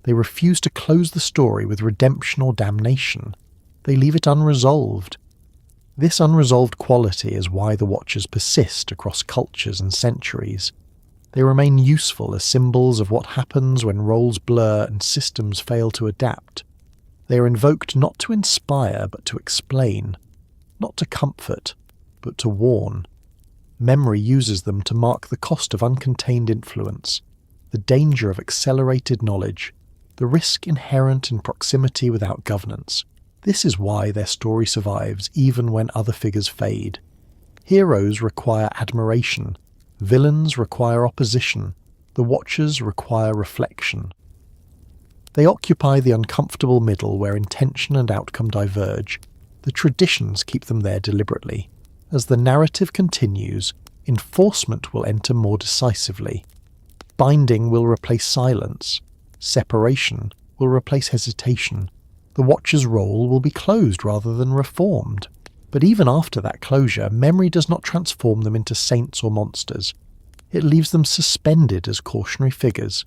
Speaker 1: They refuse to close the story with redemption or damnation. They leave it unresolved. This unresolved quality is why the Watchers persist across cultures and centuries. They remain useful as symbols of what happens when roles blur and systems fail to adapt. They are invoked not to inspire but to explain, not to comfort but to warn. Memory uses them to mark the cost of uncontained influence, the danger of accelerated knowledge, the risk inherent in proximity without governance. This is why their story survives even when other figures fade. Heroes require admiration. Villains require opposition. The Watchers require reflection. They occupy the uncomfortable middle where intention and outcome diverge. The traditions keep them there deliberately. As the narrative continues, enforcement will enter more decisively. Binding will replace silence. Separation will replace hesitation. The Watcher's role will be closed rather than reformed. But even after that closure, memory does not transform them into saints or monsters. It leaves them suspended as cautionary figures.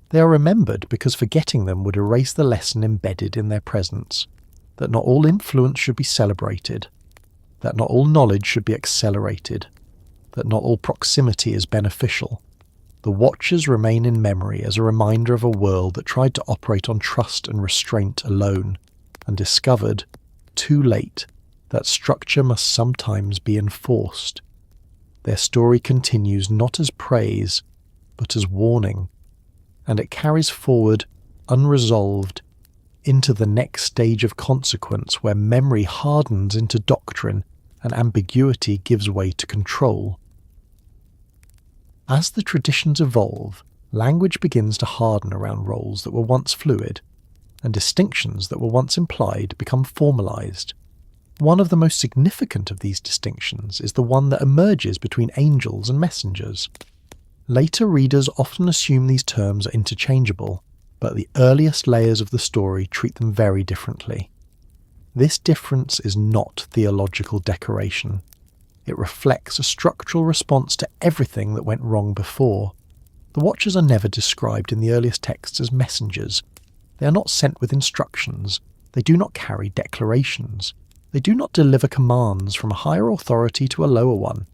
Speaker 1: They are remembered because forgetting them would erase the lesson embedded in their presence, that not all influence should be celebrated, that not all knowledge should be accelerated, that not all proximity is beneficial. The Watchers remain in memory as a reminder of a world that tried to operate on trust and restraint alone, and discovered, too late, that structure must sometimes be enforced. Their story continues not as praise, but as warning, and it carries forward, unresolved, into the next stage of consequence where memory hardens into doctrine and ambiguity gives way to control. As the traditions evolve, language begins to harden around roles that were once fluid, and distinctions that were once implied become formalized. One of the most significant of these distinctions is the one that emerges between angels and messengers. Later readers often assume these terms are interchangeable, but the earliest layers of the story treat them very differently. This difference is not theological decoration. It reflects a structural response to everything that went wrong before. The Watchers are never described in the earliest texts as messengers. They are not sent with instructions. They do not carry declarations. They do not deliver commands from a higher authority to a lower one.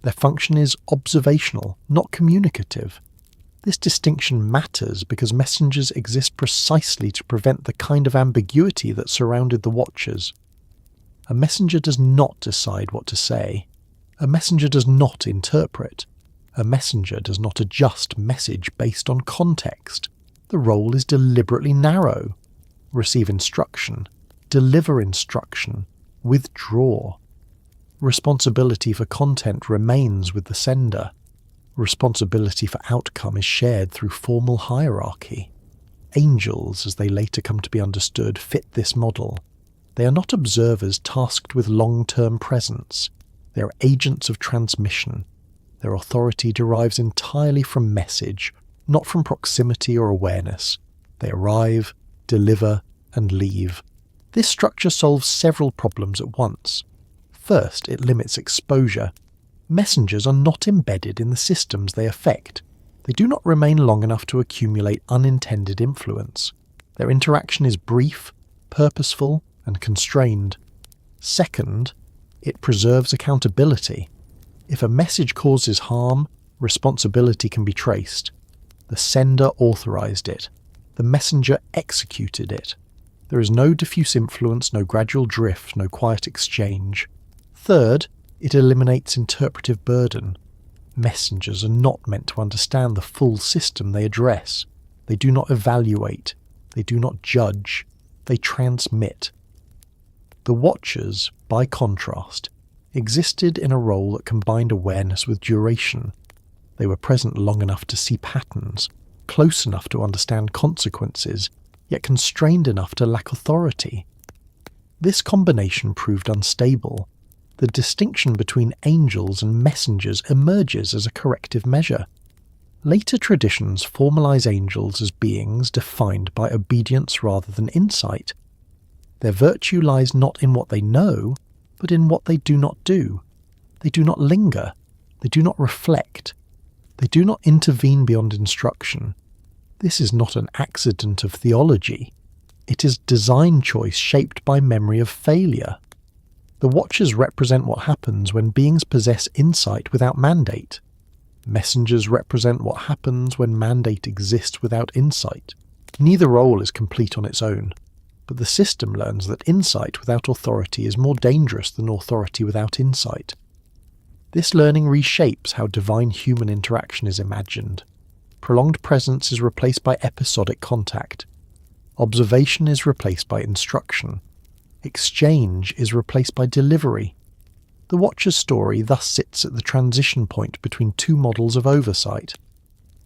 Speaker 1: Their function is observational, not communicative. This distinction matters because messengers exist precisely to prevent the kind of ambiguity that surrounded the Watchers. A messenger does not decide what to say. A messenger does not interpret. A messenger does not adjust message based on context. The role is deliberately narrow. Receive instruction. Deliver instruction. Withdraw. Responsibility for content remains with the sender. Responsibility for outcome is shared through formal hierarchy. Angels, as they later come to be understood, fit this model. They are not observers tasked with long-term presence. They are agents of transmission. Their authority derives entirely from message, not from proximity or awareness. They arrive, deliver, and leave. This structure solves several problems at once. First, it limits exposure. Messengers are not embedded in the systems they affect. They do not remain long enough to accumulate unintended influence. Their interaction is brief, purposeful, and constrained. Second, it preserves accountability. If a message causes harm, responsibility can be traced. The sender authorized it. The messenger executed it. There is no diffuse influence, no gradual drift, no quiet exchange. Third, it eliminates interpretive burden. Messengers are not meant to understand the full system they address. They do not evaluate. They do not judge. They transmit. The Watchers, by contrast, existed in a role that combined awareness with duration. They were present long enough to see patterns, close enough to understand consequences, yet constrained enough to lack authority. This combination proved unstable. The distinction between angels and messengers emerges as a corrective measure. Later traditions formalize angels as beings defined by obedience rather than insight. Their virtue lies not in what they know, but in what they do not do. They do not linger. They do not reflect. They do not intervene beyond instruction. This is not an accident of theology. It is design choice shaped by memory of failure. The Watchers represent what happens when beings possess insight without mandate. Messengers represent what happens when mandate exists without insight. Neither role is complete on its own, but the system learns that insight without authority is more dangerous than authority without insight. This learning reshapes how divine human interaction is imagined. Prolonged presence is replaced by episodic contact. Observation is replaced by instruction. Exchange is replaced by delivery. The Watcher's story thus sits at the transition point between two models of oversight.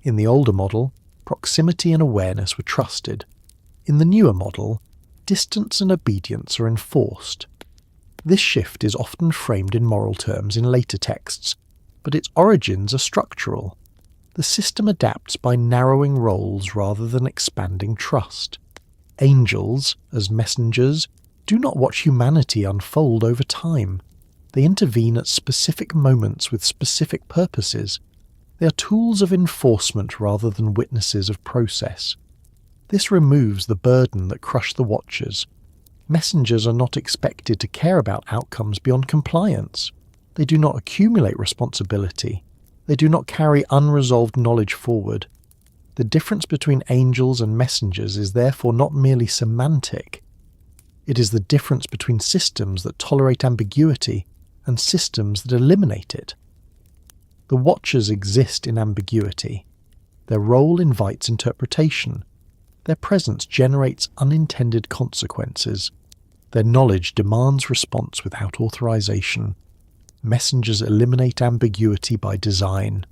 Speaker 1: In the older model, proximity and awareness were trusted. In the newer model, distance and obedience are enforced. This shift is often framed in moral terms in later texts, but its origins are structural. The system adapts by narrowing roles rather than expanding trust. Angels, as messengers, do not watch humanity unfold over time. They intervene at specific moments with specific purposes. They are tools of enforcement rather than witnesses of process. This removes the burden that crushed the Watchers. Messengers are not expected to care about outcomes beyond compliance. They do not accumulate responsibility. They do not carry unresolved knowledge forward. The difference between angels and messengers is therefore not merely semantic. It is the difference between systems that tolerate ambiguity and systems that eliminate it. The Watchers exist in ambiguity. Their role invites interpretation. Their presence generates unintended consequences. Their knowledge demands response without authorization. Messengers eliminate ambiguity by design.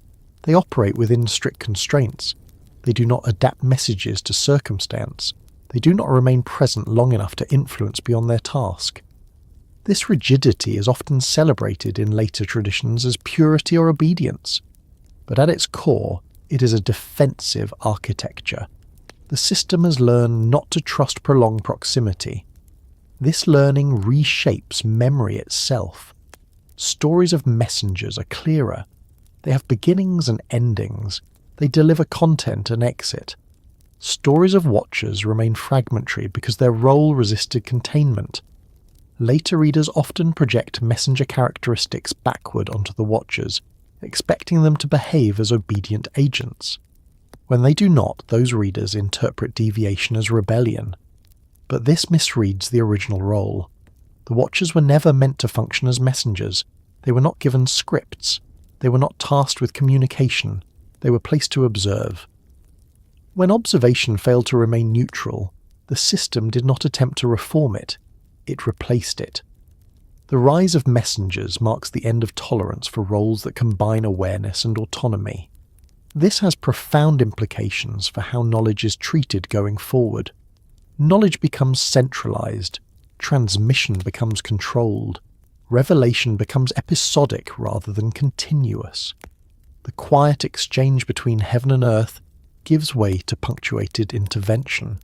Speaker 1: They operate within strict constraints. They do not adapt messages to circumstance. They do not remain present long enough to influence beyond their task. This rigidity is often celebrated in later traditions as purity or obedience, but at its core, it is a defensive architecture. The system has learned not to trust prolonged proximity. This learning reshapes memory itself. Stories of messengers are clearer. They have beginnings and endings. They deliver content and exit. Stories of watchers remain fragmentary because their role resisted containment. Later readers often project messenger characteristics backward onto the watchers, expecting them to behave as obedient agents. When they do not, those readers interpret deviation as rebellion. But this misreads the original role. The watchers were never meant to function as messengers. They were not given scripts. They were not tasked with communication. They were placed to observe. When observation failed to remain neutral, the system did not attempt to reform it. It replaced it. The rise of messengers marks the end of tolerance for roles that combine awareness and autonomy. This has profound implications for how knowledge is treated going forward. Knowledge becomes centralized. Transmission becomes controlled. Revelation becomes episodic rather than continuous. The quiet exchange between heaven and earth gives way to punctuated intervention.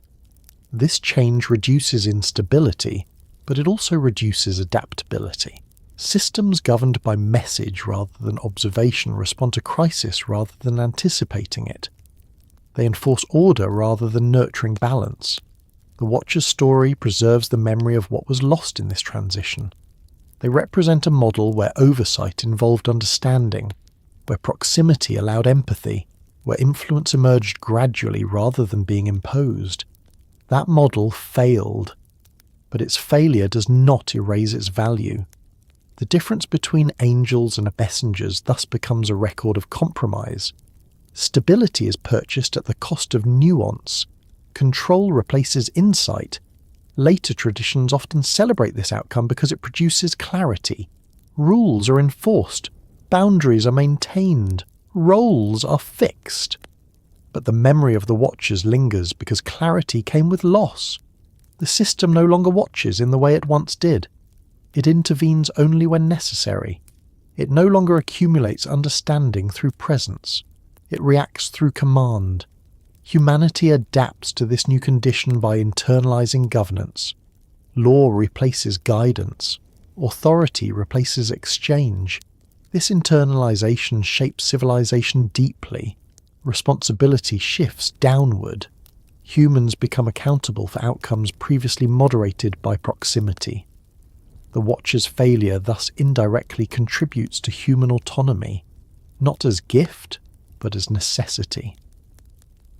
Speaker 1: This change reduces instability, but it also reduces adaptability. Systems governed by message rather than observation respond to crisis rather than anticipating it. They enforce order rather than nurturing balance. The Watcher's story preserves the memory of what was lost in this transition. They represent a model where oversight involved understanding, where proximity allowed empathy, where influence emerged gradually rather than being imposed. That model failed, but its failure does not erase its value. The difference between angels and messengers thus becomes a record of compromise. Stability is purchased at the cost of nuance. Control replaces insight. Later traditions often celebrate this outcome because it produces clarity. Rules are enforced. Boundaries are maintained. Roles are fixed. But the memory of the watchers lingers because clarity came with loss. The system no longer watches in the way it once did. It intervenes only when necessary. It no longer accumulates understanding through presence. It reacts through command. Humanity adapts to this new condition by internalizing governance. Law replaces guidance. Authority replaces exchange. This internalization shapes civilization deeply. Responsibility shifts downward. Humans become accountable for outcomes previously moderated by proximity. The Watcher's failure thus indirectly contributes to human autonomy, not as gift, but as necessity.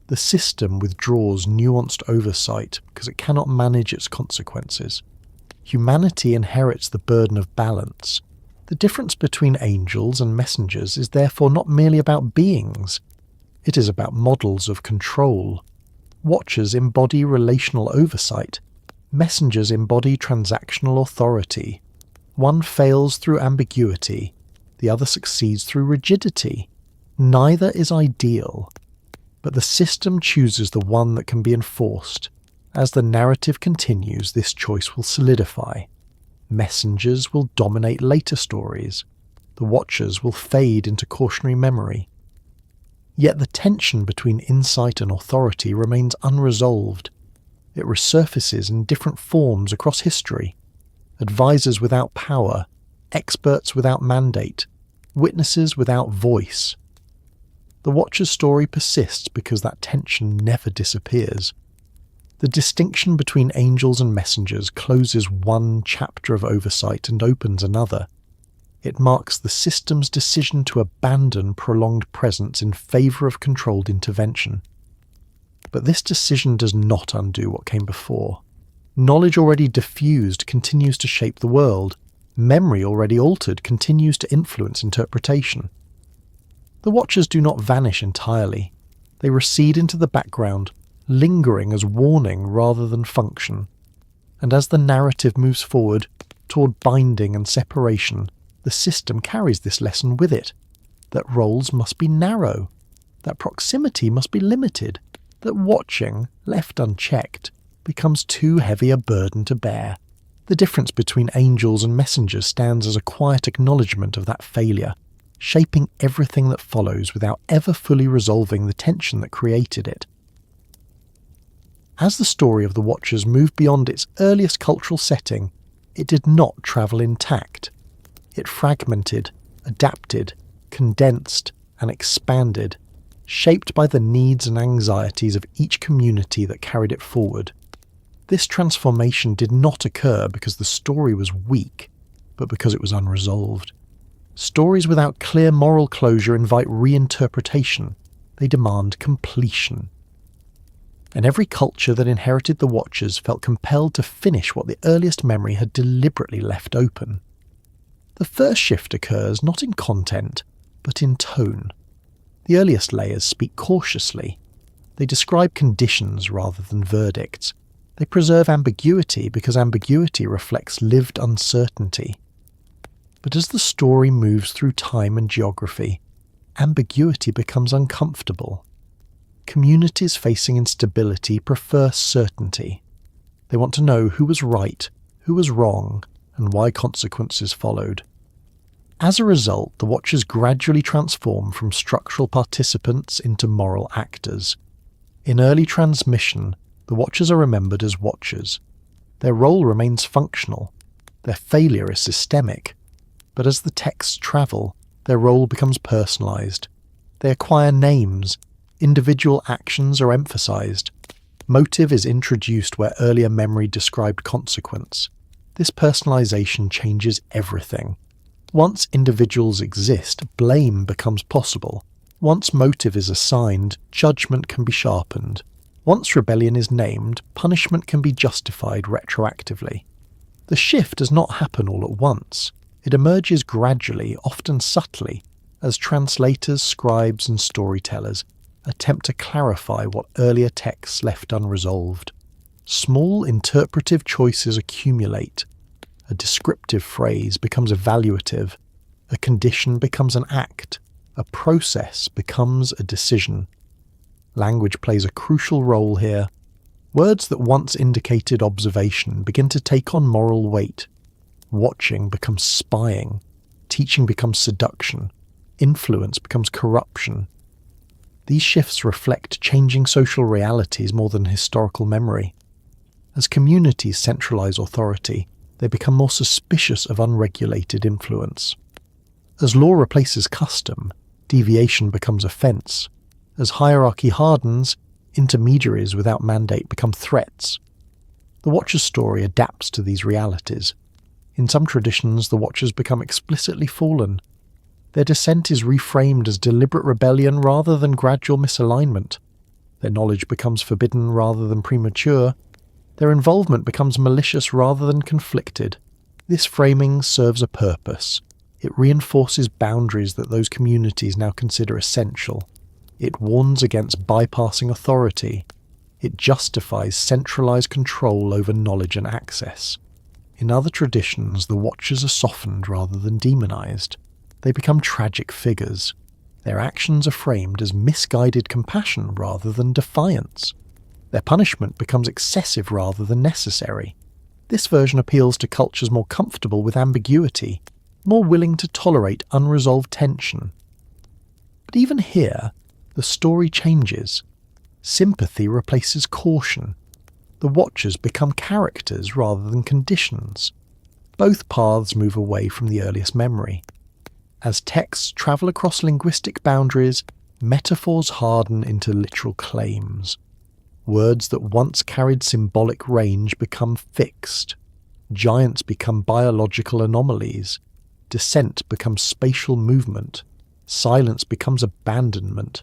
Speaker 1: The system withdraws nuanced oversight because it cannot manage its consequences. Humanity inherits the burden of balance. The difference between angels and messengers is therefore not merely about beings. It is about models of control. Watchers embody relational oversight. Messengers embody transactional authority. One fails through ambiguity. The other succeeds through rigidity. Neither is ideal. But the system chooses the one that can be enforced. As the narrative continues, this choice will solidify. Messengers will dominate later stories. The Watchers will fade into cautionary memory. Yet the tension between insight and authority remains unresolved. It resurfaces in different forms across history. Advisors without power, experts without mandate, witnesses without voice. The Watcher's story persists because that tension never disappears. The distinction between angels and messengers closes one chapter of oversight and opens another. It marks the system's decision to abandon prolonged presence in favour of controlled intervention. But this decision does not undo what came before. Knowledge already diffused continues to shape the world. Memory already altered continues to influence interpretation. The Watchers do not vanish entirely. They recede into the background, lingering as warning rather than function. And as the narrative moves forward toward binding and separation, the system carries this lesson with it, that roles must be narrow, that proximity must be limited, that watching, left unchecked, becomes too heavy a burden to bear. The difference between angels and messengers stands as a quiet acknowledgement of that failure, shaping everything that follows without ever fully resolving the tension that created it. As the story of the Watchers moved beyond its earliest cultural setting, it did not travel intact. It fragmented, adapted, condensed, and expanded, shaped by the needs and anxieties of each community that carried it forward. This transformation did not occur because the story was weak, but because it was unresolved. Stories without clear moral closure invite reinterpretation. They demand completion. And every culture that inherited the Watchers felt compelled to finish what the earliest memory had deliberately left open. The first shift occurs not in content, but in tone. The earliest layers speak cautiously. They describe conditions rather than verdicts. They preserve ambiguity because ambiguity reflects lived uncertainty. But as the story moves through time and geography, ambiguity becomes uncomfortable. Communities facing instability prefer certainty. They want to know who was right, who was wrong, and why consequences followed. As a result, the Watchers gradually transform from structural participants into moral actors. In early transmission, the Watchers are remembered as Watchers. Their role remains functional. Their failure is systemic. But as the texts travel, their role becomes personalized. They acquire names. Individual actions are emphasized. Motive is introduced where earlier memory described consequence. This personalization changes everything. Once individuals exist, blame becomes possible. Once motive is assigned, judgment can be sharpened. Once rebellion is named, punishment can be justified retroactively. The shift does not happen all at once. It emerges gradually, often subtly, as translators, scribes, and storytellers attempt to clarify what earlier texts left unresolved. Small interpretive choices accumulate. A descriptive phrase becomes evaluative. A condition becomes an act. A process becomes a decision. Language plays a crucial role here. Words that once indicated observation begin to take on moral weight. Watching becomes spying. Teaching becomes seduction. Influence becomes corruption. These shifts reflect changing social realities more than historical memory. As communities centralize authority, they become more suspicious of unregulated influence. As law replaces custom, deviation becomes offense. As hierarchy hardens, intermediaries without mandate become threats. The Watcher's story adapts to these realities. In some traditions, the Watchers become explicitly fallen. Their descent is reframed as deliberate rebellion rather than gradual misalignment. Their knowledge becomes forbidden rather than premature. Their involvement becomes malicious rather than conflicted. This framing serves a purpose. It reinforces boundaries that those communities now consider essential. It warns against bypassing authority. It justifies centralized control over knowledge and access. In other traditions, the Watchers are softened rather than demonized. They become tragic figures. Their actions are framed as misguided compassion rather than defiance. Their punishment becomes excessive rather than necessary. This version appeals to cultures more comfortable with ambiguity, more willing to tolerate unresolved tension. But even here, the story changes. Sympathy replaces caution. The Watchers become characters rather than conditions. Both paths move away from the earliest memory. As texts travel across linguistic boundaries, metaphors harden into literal claims. Words that once carried symbolic range become fixed. Giants become biological anomalies. Descent becomes spatial movement. Silence becomes abandonment.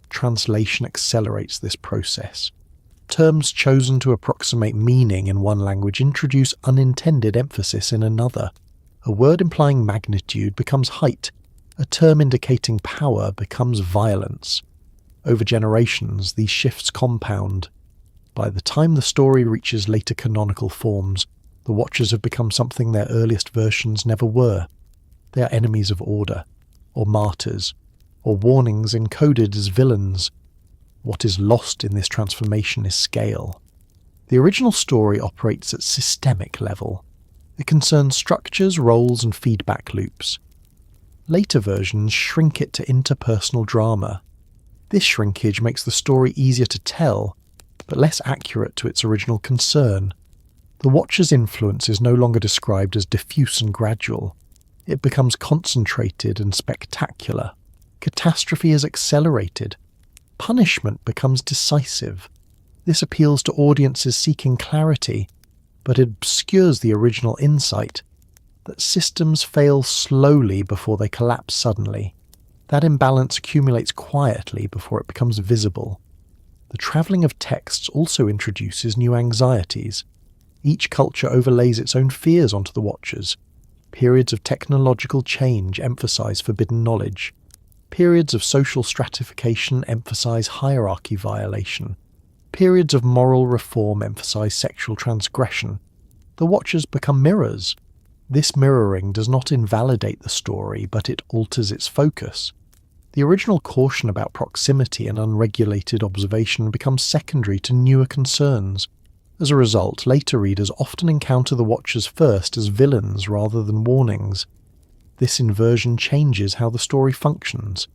Speaker 1: Translation accelerates this process. Terms chosen to approximate meaning in one language introduce unintended emphasis in another. A word implying magnitude becomes height. A term indicating power becomes violence. Over generations, these shifts compound. By the time the story reaches later canonical forms, the Watchers have become something their earliest versions never were. They are enemies of order, or martyrs, or warnings encoded as villains. What is lost in this transformation is scale. The original story operates at systemic level. It concerns structures, roles, and feedback loops. Later versions shrink it to interpersonal drama. This shrinkage makes the story easier to tell, but less accurate to its original concern. The Watcher's influence is no longer described as diffuse and gradual. It becomes concentrated and spectacular. Catastrophe is accelerated. Punishment becomes decisive. This appeals to audiences seeking clarity, but it obscures the original insight that systems fail slowly before they collapse suddenly. That imbalance accumulates quietly before it becomes visible. The travelling of texts also introduces new anxieties. Each culture overlays its own fears onto the Watchers. Periods of technological change emphasize forbidden knowledge. Periods of social stratification emphasize hierarchy violation. Periods of moral reform emphasize sexual transgression. The Watchers become mirrors. This mirroring does not invalidate the story, but it alters its focus. The original caution about proximity and unregulated observation becomes secondary to newer concerns. As a result, later readers often encounter the Watchers first as villains rather than warnings. This inversion changes how the story functions.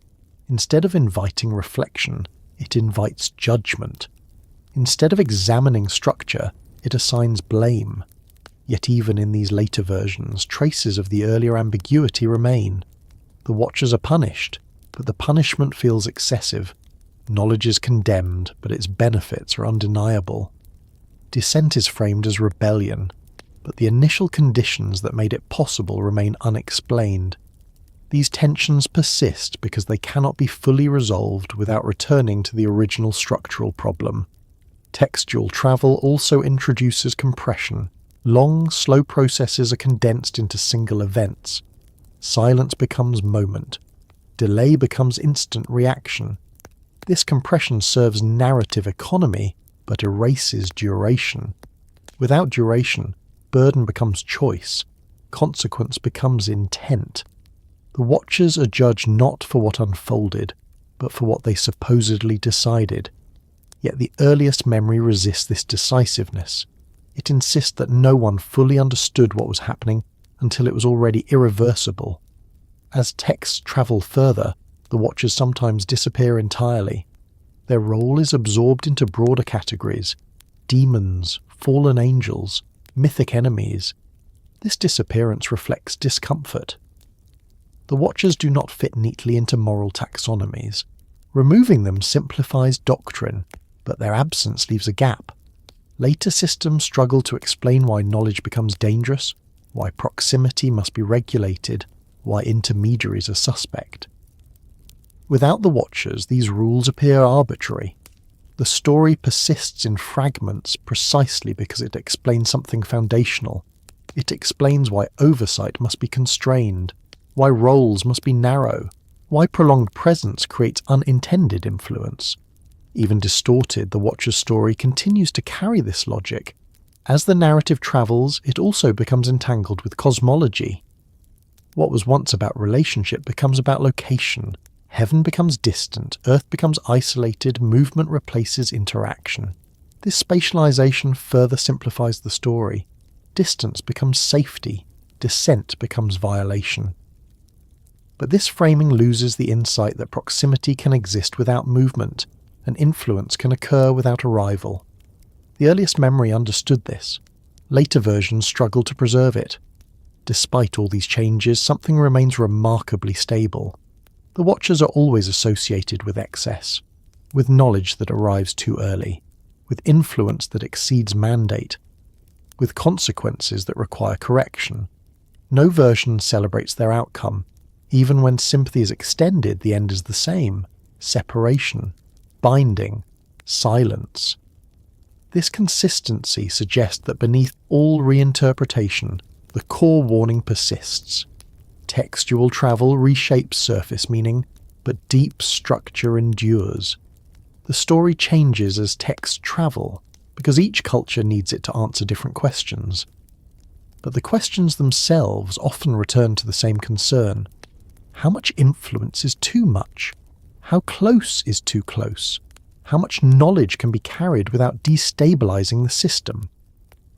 Speaker 1: Instead of inviting reflection, it invites judgment. Instead of examining structure, it assigns blame. Yet even in these later versions, traces of the earlier ambiguity remain. The Watchers are punished, but the punishment feels excessive. Knowledge is condemned, but its benefits are undeniable. Dissent is framed as rebellion, but the initial conditions that made it possible remain unexplained. These tensions persist because they cannot be fully resolved without returning to the original structural problem. Textual travel also introduces compression. Long, slow processes are condensed into single events. Silence becomes moment. Delay becomes instant reaction. This compression serves narrative economy, but erases duration. Without duration, burden becomes choice. Consequence becomes intent. The Watchers are judged not for what unfolded, but for what they supposedly decided. Yet the earliest memory resists this decisiveness. It insists that no one fully understood what was happening until it was already irreversible. As texts travel further, the Watchers sometimes disappear entirely. Their role is absorbed into broader categories: demons, fallen angels, mythic enemies. This disappearance reflects discomfort. The Watchers do not fit neatly into moral taxonomies. Removing them simplifies doctrine, but their absence leaves a gap. Later systems struggle to explain why knowledge becomes dangerous, why proximity must be regulated, why intermediaries are suspect. Without the Watchers, these rules appear arbitrary. The story persists in fragments precisely because it explains something foundational. It explains why oversight must be constrained, why roles must be narrow, why prolonged presence creates unintended influence. Even distorted, the Watcher's story continues to carry this logic. As the narrative travels, it also becomes entangled with cosmology. What was once about relationship becomes about location. Heaven becomes distant, Earth becomes isolated, movement replaces interaction. This spatialization further simplifies the story. Distance becomes safety, descent becomes violation. But this framing loses the insight that proximity can exist without movement, and influence can occur without arrival. The earliest memory understood this. Later versions struggle to preserve it. Despite all these changes, something remains remarkably stable. The Watchers are always associated with excess, with knowledge that arrives too early, with influence that exceeds mandate, with consequences that require correction. No version celebrates their outcome. Even when sympathy is extended, the end is the same: separation, binding, silence. This consistency suggests that beneath all reinterpretation, the core warning persists. Textual travel reshapes surface meaning, but deep structure endures. The story changes as texts travel, because each culture needs it to answer different questions. But the questions themselves often return to the same concern. How much influence is too much? How close is too close? How much knowledge can be carried without destabilizing the system?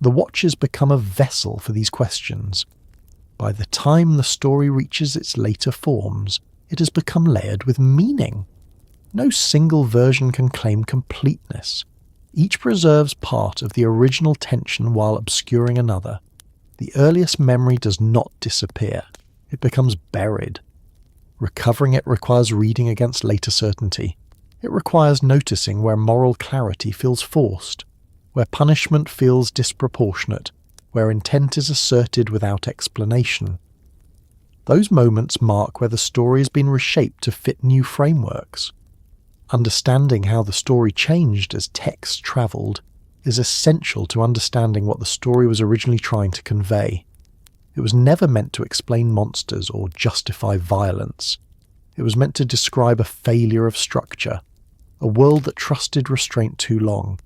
Speaker 1: The Watchers become a vessel for these questions. By the time the story reaches its later forms, it has become layered with meaning. No single version can claim completeness. Each preserves part of the original tension while obscuring another. The earliest memory does not disappear. It becomes buried. Recovering it requires reading against later certainty. It requires noticing where moral clarity feels forced, where punishment feels disproportionate, where intent is asserted without explanation. Those moments mark where the story has been reshaped to fit new frameworks. Understanding how the story changed as text travelled is essential to understanding what the story was originally trying to convey. It was never meant to explain monsters or justify violence. It was meant to describe a failure of structure, a world that trusted restraint too long,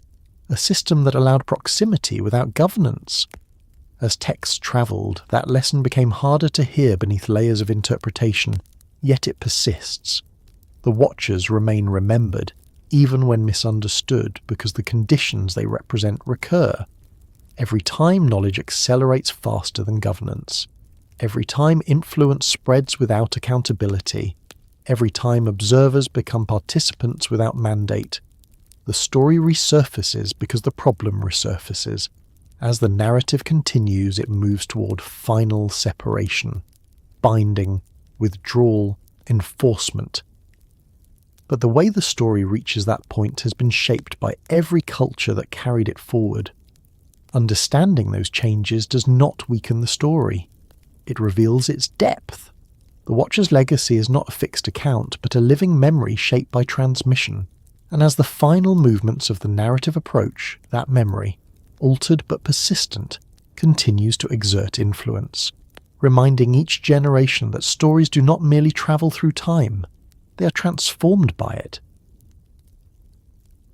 Speaker 1: a system that allowed proximity without governance. As text travelled, that lesson became harder to hear beneath layers of interpretation, yet it persists. The Watchers remain remembered, even when misunderstood, because the conditions they represent recur. Every time knowledge accelerates faster than governance. Every time influence spreads without accountability. Every time observers become participants without mandate. The story resurfaces because the problem resurfaces. As the narrative continues, it moves toward final separation, binding, withdrawal, enforcement. But the way the story reaches that point has been shaped by every culture that carried it forward. Understanding those changes does not weaken the story. It reveals its depth. The Watcher's legacy is not a fixed account, but a living memory shaped by transmission. And as the final movements of the narrative approach, that memory, altered but persistent, continues to exert influence, reminding each generation that stories do not merely travel through time, they are transformed by it.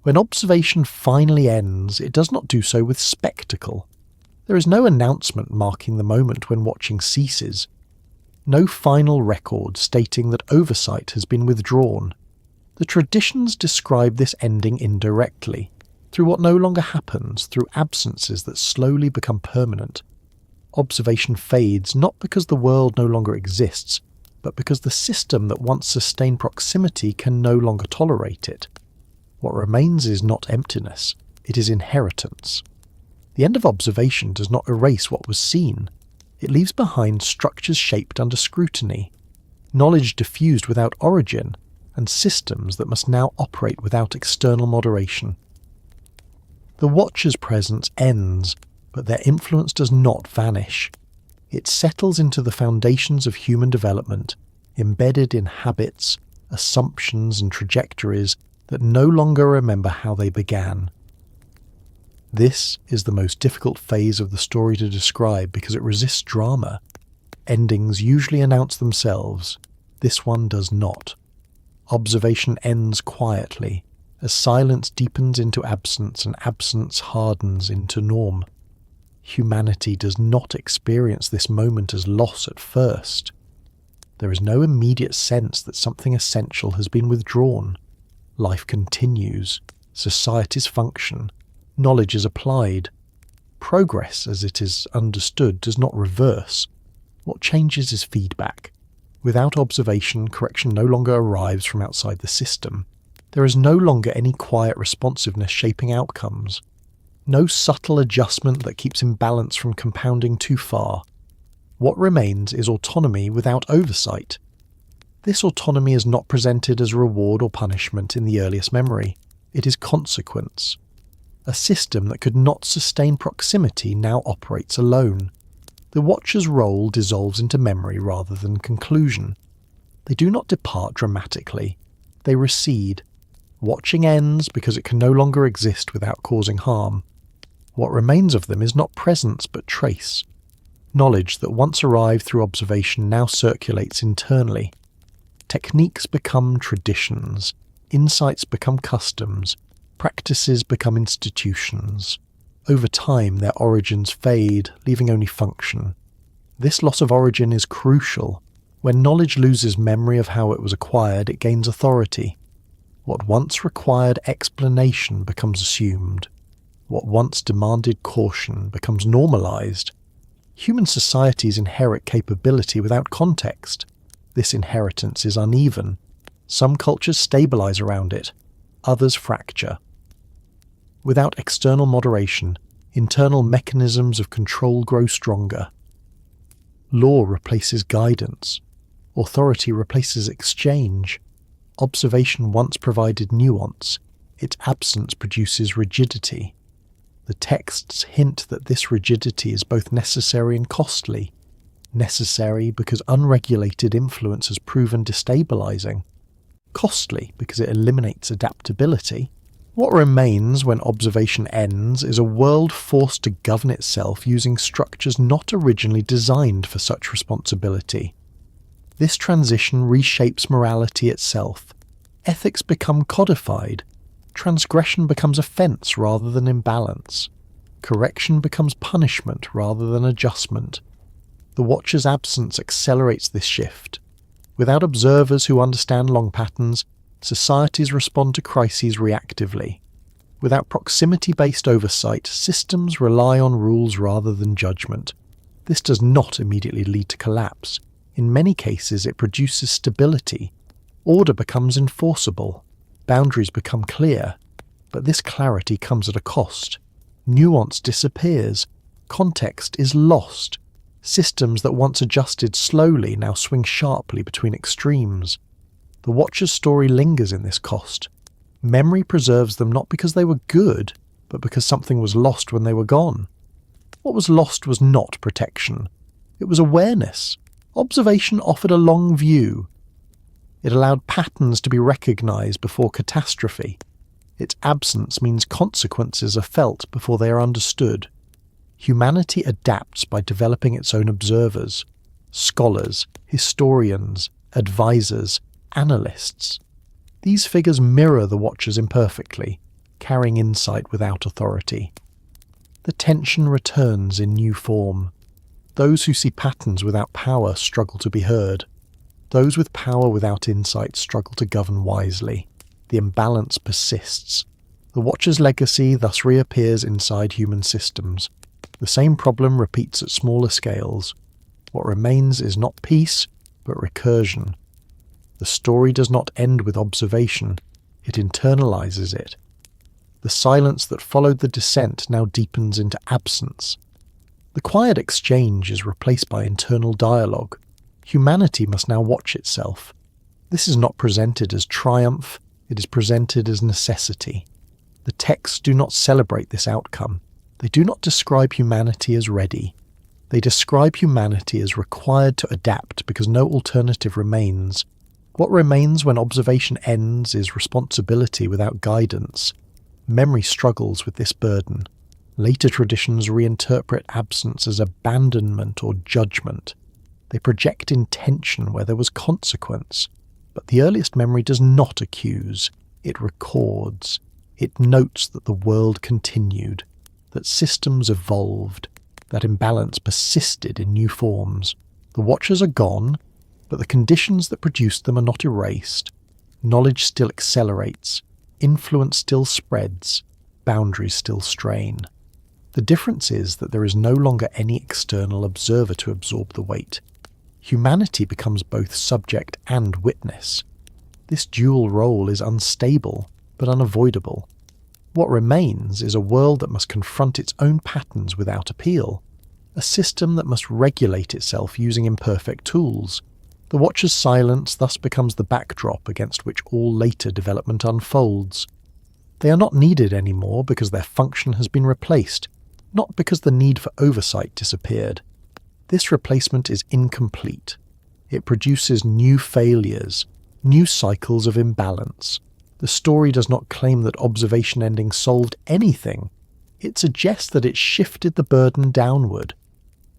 Speaker 1: When observation finally ends, it does not do so with spectacle. There is no announcement marking the moment when watching ceases, no final record stating that oversight has been withdrawn. The traditions describe this ending indirectly, through what no longer happens, through absences that slowly become permanent. Observation fades not because the world no longer exists, but because the system that once sustained proximity can no longer tolerate it. What remains is not emptiness, it is inheritance. The end of observation does not erase what was seen. It leaves behind structures shaped under scrutiny, knowledge diffused without origin, and systems that must now operate without external moderation. The Watcher's presence ends, but their influence does not vanish. It settles into the foundations of human development, embedded in habits, assumptions and trajectories that no longer remember how they began. This is the most difficult phase of the story to describe because it resists drama. Endings usually announce themselves. This one does not. Observation ends quietly, as silence deepens into absence and absence hardens into norm. Humanity does not experience this moment as loss at first. There is no immediate sense that something essential has been withdrawn. Life continues, societies function, knowledge is applied. Progress, as it is understood, does not reverse. What changes is feedback. Without observation, correction no longer arrives from outside the system. There is no longer any quiet responsiveness shaping outcomes. No subtle adjustment that keeps imbalance from compounding too far. What remains is autonomy without oversight. This autonomy is not presented as reward or punishment in the earliest memory. It is consequence. A system that could not sustain proximity now operates alone. The Watcher's role dissolves into memory rather than conclusion. They do not depart dramatically. They recede. Watching ends because it can no longer exist without causing harm. What remains of them is not presence but trace. Knowledge that once arrived through observation now circulates internally. Techniques become traditions. Insights become customs, practices become institutions. Over time, their origins fade, leaving only function. This loss of origin is crucial. When knowledge loses memory of how it was acquired, it gains authority. What once required explanation becomes assumed. What once demanded caution becomes normalized. Human societies inherit capability without context. This inheritance is uneven. Some cultures stabilize around it, others fracture. Without external moderation, internal mechanisms of control grow stronger. Law replaces guidance. Authority replaces exchange. Observation once provided nuance. Its absence produces rigidity. The texts hint that this rigidity is both necessary and costly. Necessary because unregulated influence has proven destabilizing. Costly because it eliminates adaptability. What remains when observation ends is a world forced to govern itself using structures not originally designed for such responsibility. This transition reshapes morality itself. Ethics become codified. Transgression becomes offense rather than imbalance. Correction becomes punishment rather than adjustment. The Watcher's absence accelerates this shift. Without observers who understand long patterns, societies respond to crises reactively. Without proximity-based oversight, systems rely on rules rather than judgment. This does not immediately lead to collapse. In many cases, it produces stability. Order becomes enforceable. Boundaries become clear. But this clarity comes at a cost. Nuance disappears. Context is lost. Systems that once adjusted slowly now swing sharply between extremes. The Watcher's story lingers in this cost. Memory preserves them not because they were good, but because something was lost when they were gone. What was lost was not protection. It was awareness. Observation offered a long view. It allowed patterns to be recognized before catastrophe. Its absence means consequences are felt before they are understood. Humanity adapts by developing its own observers, scholars, historians, advisors, analysts. These figures mirror the Watchers imperfectly, carrying insight without authority. The tension returns in new form. Those who see patterns without power struggle to be heard. Those with power without insight struggle to govern wisely. The imbalance persists. The Watcher's legacy thus reappears inside human systems. The same problem repeats at smaller scales. What remains is not peace, but recursion. The story does not end with observation, it internalizes it. The silence that followed the descent now deepens into absence. The quiet exchange is replaced by internal dialogue. Humanity must now watch itself. This is not presented as triumph, it is presented as necessity. The texts do not celebrate this outcome. They do not describe humanity as ready. They describe humanity as required to adapt because no alternative remains. What remains when observation ends is responsibility without guidance. Memory struggles with this burden. Later traditions reinterpret absence as abandonment or judgment. They project intention where there was consequence. But the earliest memory does not accuse. It records. It notes that the world continued, that systems evolved, that imbalance persisted in new forms. The Watchers are gone, but the conditions that produced them are not erased. Knowledge still accelerates, influence still spreads, boundaries still strain. The difference is that there is no longer any external observer to absorb the weight. Humanity becomes both subject and witness. This dual role is unstable, but unavoidable. What remains is a world that must confront its own patterns without appeal, a system that must regulate itself using imperfect tools. The Watcher's silence thus becomes the backdrop against which all later development unfolds. They are not needed anymore because their function has been replaced, not because the need for oversight disappeared. This replacement is incomplete. It produces new failures, new cycles of imbalance. The story does not claim that observation ending solved anything. It suggests that it shifted the burden downward.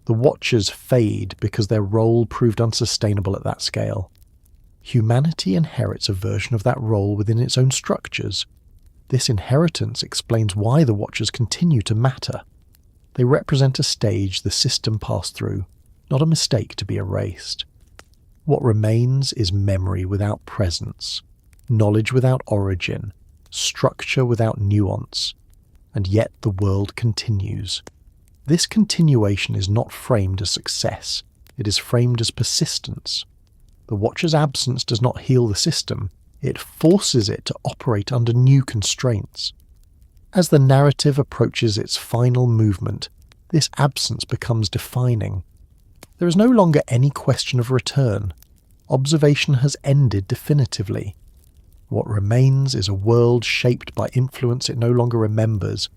Speaker 1: The Watchers fade because their role proved unsustainable at that scale. humanity inherits a version of that role within its own structures. This inheritance explains why the Watchers continue to matter. They represent a stage the system passed through, not a mistake to be erased. What remains is memory without presence, knowledge without origin, structure without nuance, and yet the world continues. This continuation is not framed as success, it is framed as persistence. The Watcher's absence does not heal the system, it forces it to operate under new constraints. As the narrative approaches its final movement, this absence becomes defining. There is no longer any question of return. Observation has ended definitively. What remains is a world shaped by influence it no longer remembers,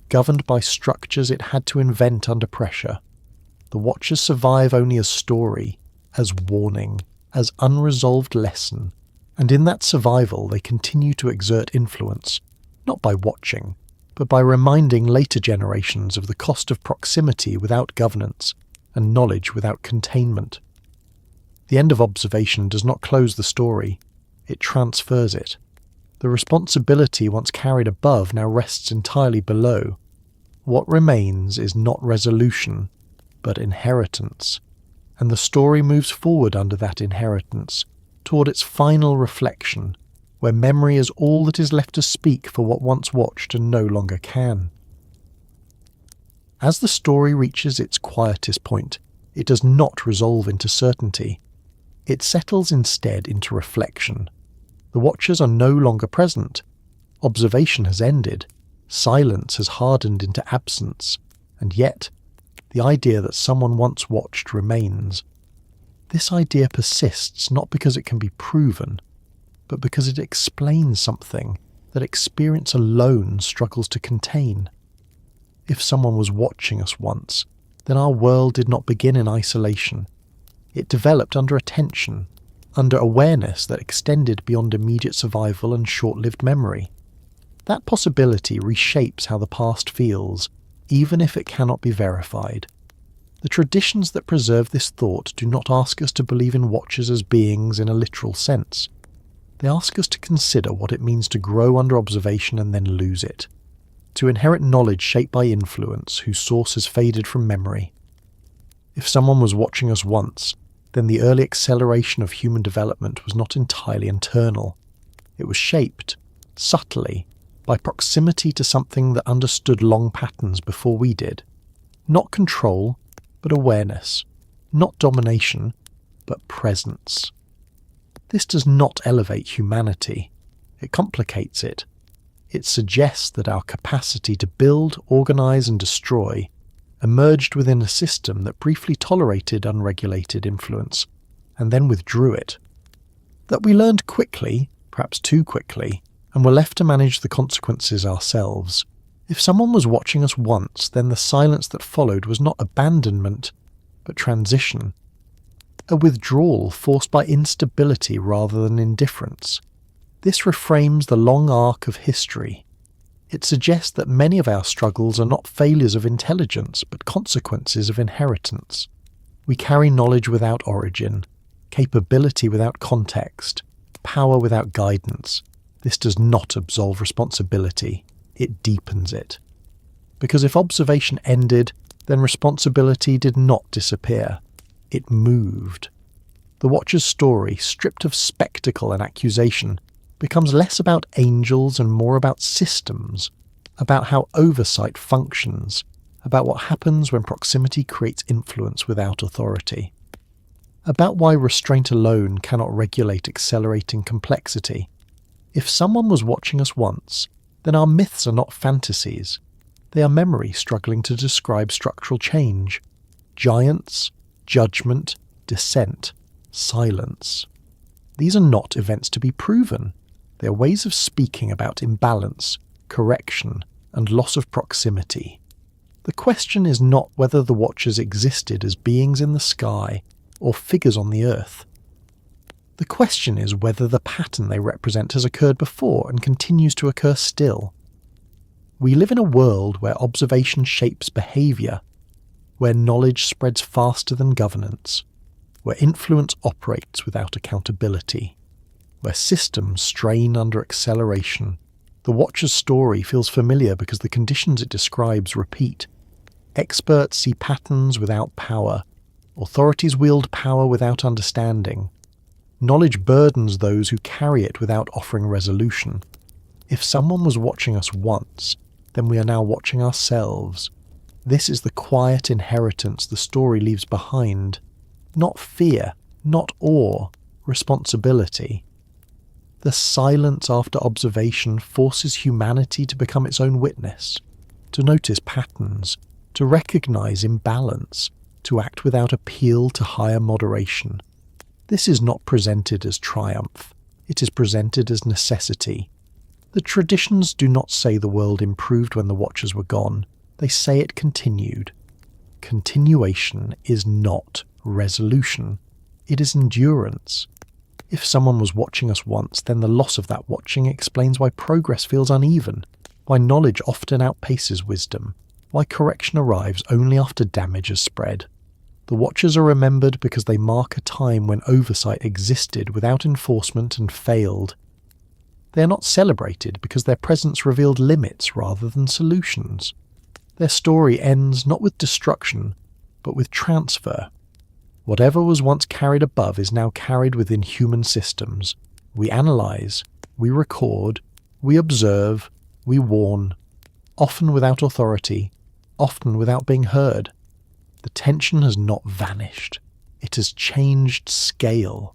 Speaker 1: governed by structures it had to invent under pressure. The Watchers survive only as story, as warning, as unresolved lesson, and in that survival they continue to exert influence, not by watching, but by reminding later generations of the cost of proximity without governance, and knowledge without containment. The end of observation does not close the story, it transfers it. The responsibility once carried above now rests entirely below. What remains is not resolution, but inheritance, and the story moves forward under that inheritance, toward its final reflection, where memory is all that is left to speak for what once watched and no longer can. As the story reaches its quietest point, it does not resolve into certainty. It settles instead into reflection. The Watchers are no longer present. Observation has ended. Silence has hardened into absence. And yet, the idea that someone once watched remains. This idea persists not because it can be proven, but because it explains something that experience alone struggles to contain. If someone was watching us once, then our world did not begin in isolation. It developed under attention, under awareness that extended beyond immediate survival and short-lived memory. That possibility reshapes how the past feels, even if it cannot be verified. The traditions that preserve this thought do not ask us to believe in Watchers as beings in a literal sense. They ask us to consider what it means to grow under observation and then lose it, to inherit knowledge shaped by influence whose source has faded from memory. If someone was watching us once, then the early acceleration of human development was not entirely internal. It was shaped, subtly, by proximity to something that understood long patterns before we did. Not control, but awareness. Not domination, but presence. This does not elevate humanity. It complicates it. It suggests that our capacity to build, organize, and destroy emerged within a system that briefly tolerated unregulated influence, and then withdrew it. That we learned quickly, perhaps too quickly, and were left to manage the consequences ourselves. If someone was watching us once, then the silence that followed was not abandonment, but transition. A withdrawal forced by instability rather than indifference. This reframes the long arc of history. It suggests that many of our struggles are not failures of intelligence, but consequences of inheritance. We carry knowledge without origin, capability without context, power without guidance. This does not absolve responsibility, it deepens it. Because if observation ended, then responsibility did not disappear. It moved. The Watcher's story, stripped of spectacle and accusation, becomes less about angels and more about systems, about how oversight functions, about what happens when proximity creates influence without authority, about why restraint alone cannot regulate accelerating complexity. If someone was watching us once, then our myths are not fantasies. They are memory struggling to describe structural change. Giants, judgment, descent, silence. These are not events to be proven. They are ways of speaking about imbalance, correction, and loss of proximity. The question is not whether the Watchers existed as beings in the sky or figures on the earth. The question is whether the pattern they represent has occurred before and continues to occur still. We live in a world where observation shapes behaviour, where knowledge spreads faster than governance, where influence operates without accountability. where systems strain under acceleration. The Watcher's story feels familiar because the conditions it describes repeat. Experts see patterns without power. Authorities wield power without understanding. Knowledge burdens those who carry it without offering resolution. If someone was watching us once, then we are now watching ourselves. This is the quiet inheritance the story leaves behind. Not fear, not awe, responsibility. The silence after observation forces humanity to become its own witness, to notice patterns, to recognize imbalance, to act without appeal to higher moderation. This is not presented as triumph, it is presented as necessity. The traditions do not say the world improved when the Watchers were gone, they say it continued. Continuation is not resolution, it is endurance. If someone was watching us once, then the loss of that watching explains why progress feels uneven, why knowledge often outpaces wisdom, why correction arrives only after damage has spread. The Watchers are remembered because they mark a time when oversight existed without enforcement and failed. They are not celebrated because their presence revealed limits rather than solutions. Their story ends not with destruction, but with transfer. Whatever was once carried above is now carried within human systems. We analyze, we record, we observe, we warn, often without authority, often without being heard. The tension has not vanished. It has changed scale.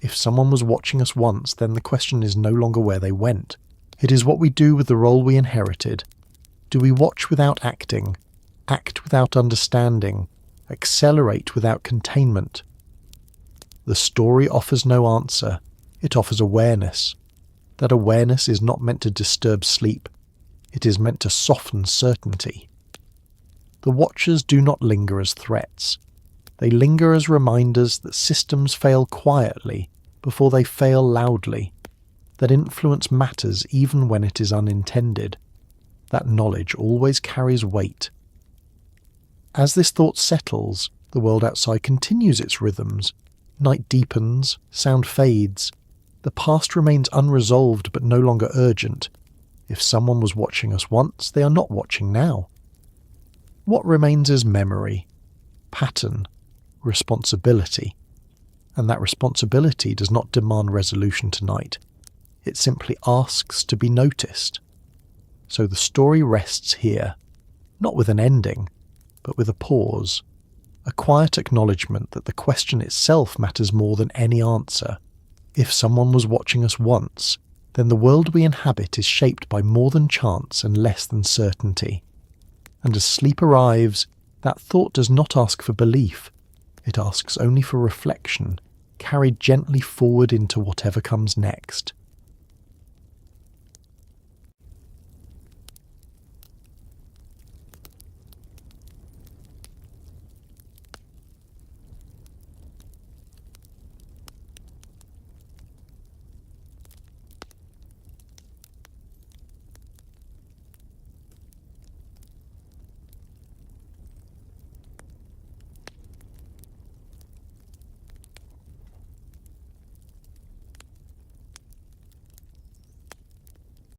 Speaker 1: If someone was watching us once, then the question is no longer where they went. It is what we do with the role we inherited. Do we watch without acting, act without understanding, accelerate without containment? The story offers no answer. It offers awareness. That awareness is not meant to disturb sleep. It is meant to soften certainty. The Watchers do not linger as threats. They linger as reminders that systems fail quietly before they fail loudly, that influence matters even when it is unintended, that knowledge always carries weight. As this thought settles, the world outside continues its rhythms. Night deepens, sound fades. The past remains unresolved but no longer urgent. If someone was watching us once, they are not watching now. What remains is memory, pattern, responsibility. And that responsibility does not demand resolution tonight. It simply asks to be noticed. So the story rests here, not with an ending, but with a pause, a quiet acknowledgement that the question itself matters more than any answer. If someone was watching us once, then the world we inhabit is shaped by more than chance and less than certainty. And as sleep arrives, that thought does not ask for belief. It asks only for reflection, carried gently forward into whatever comes next.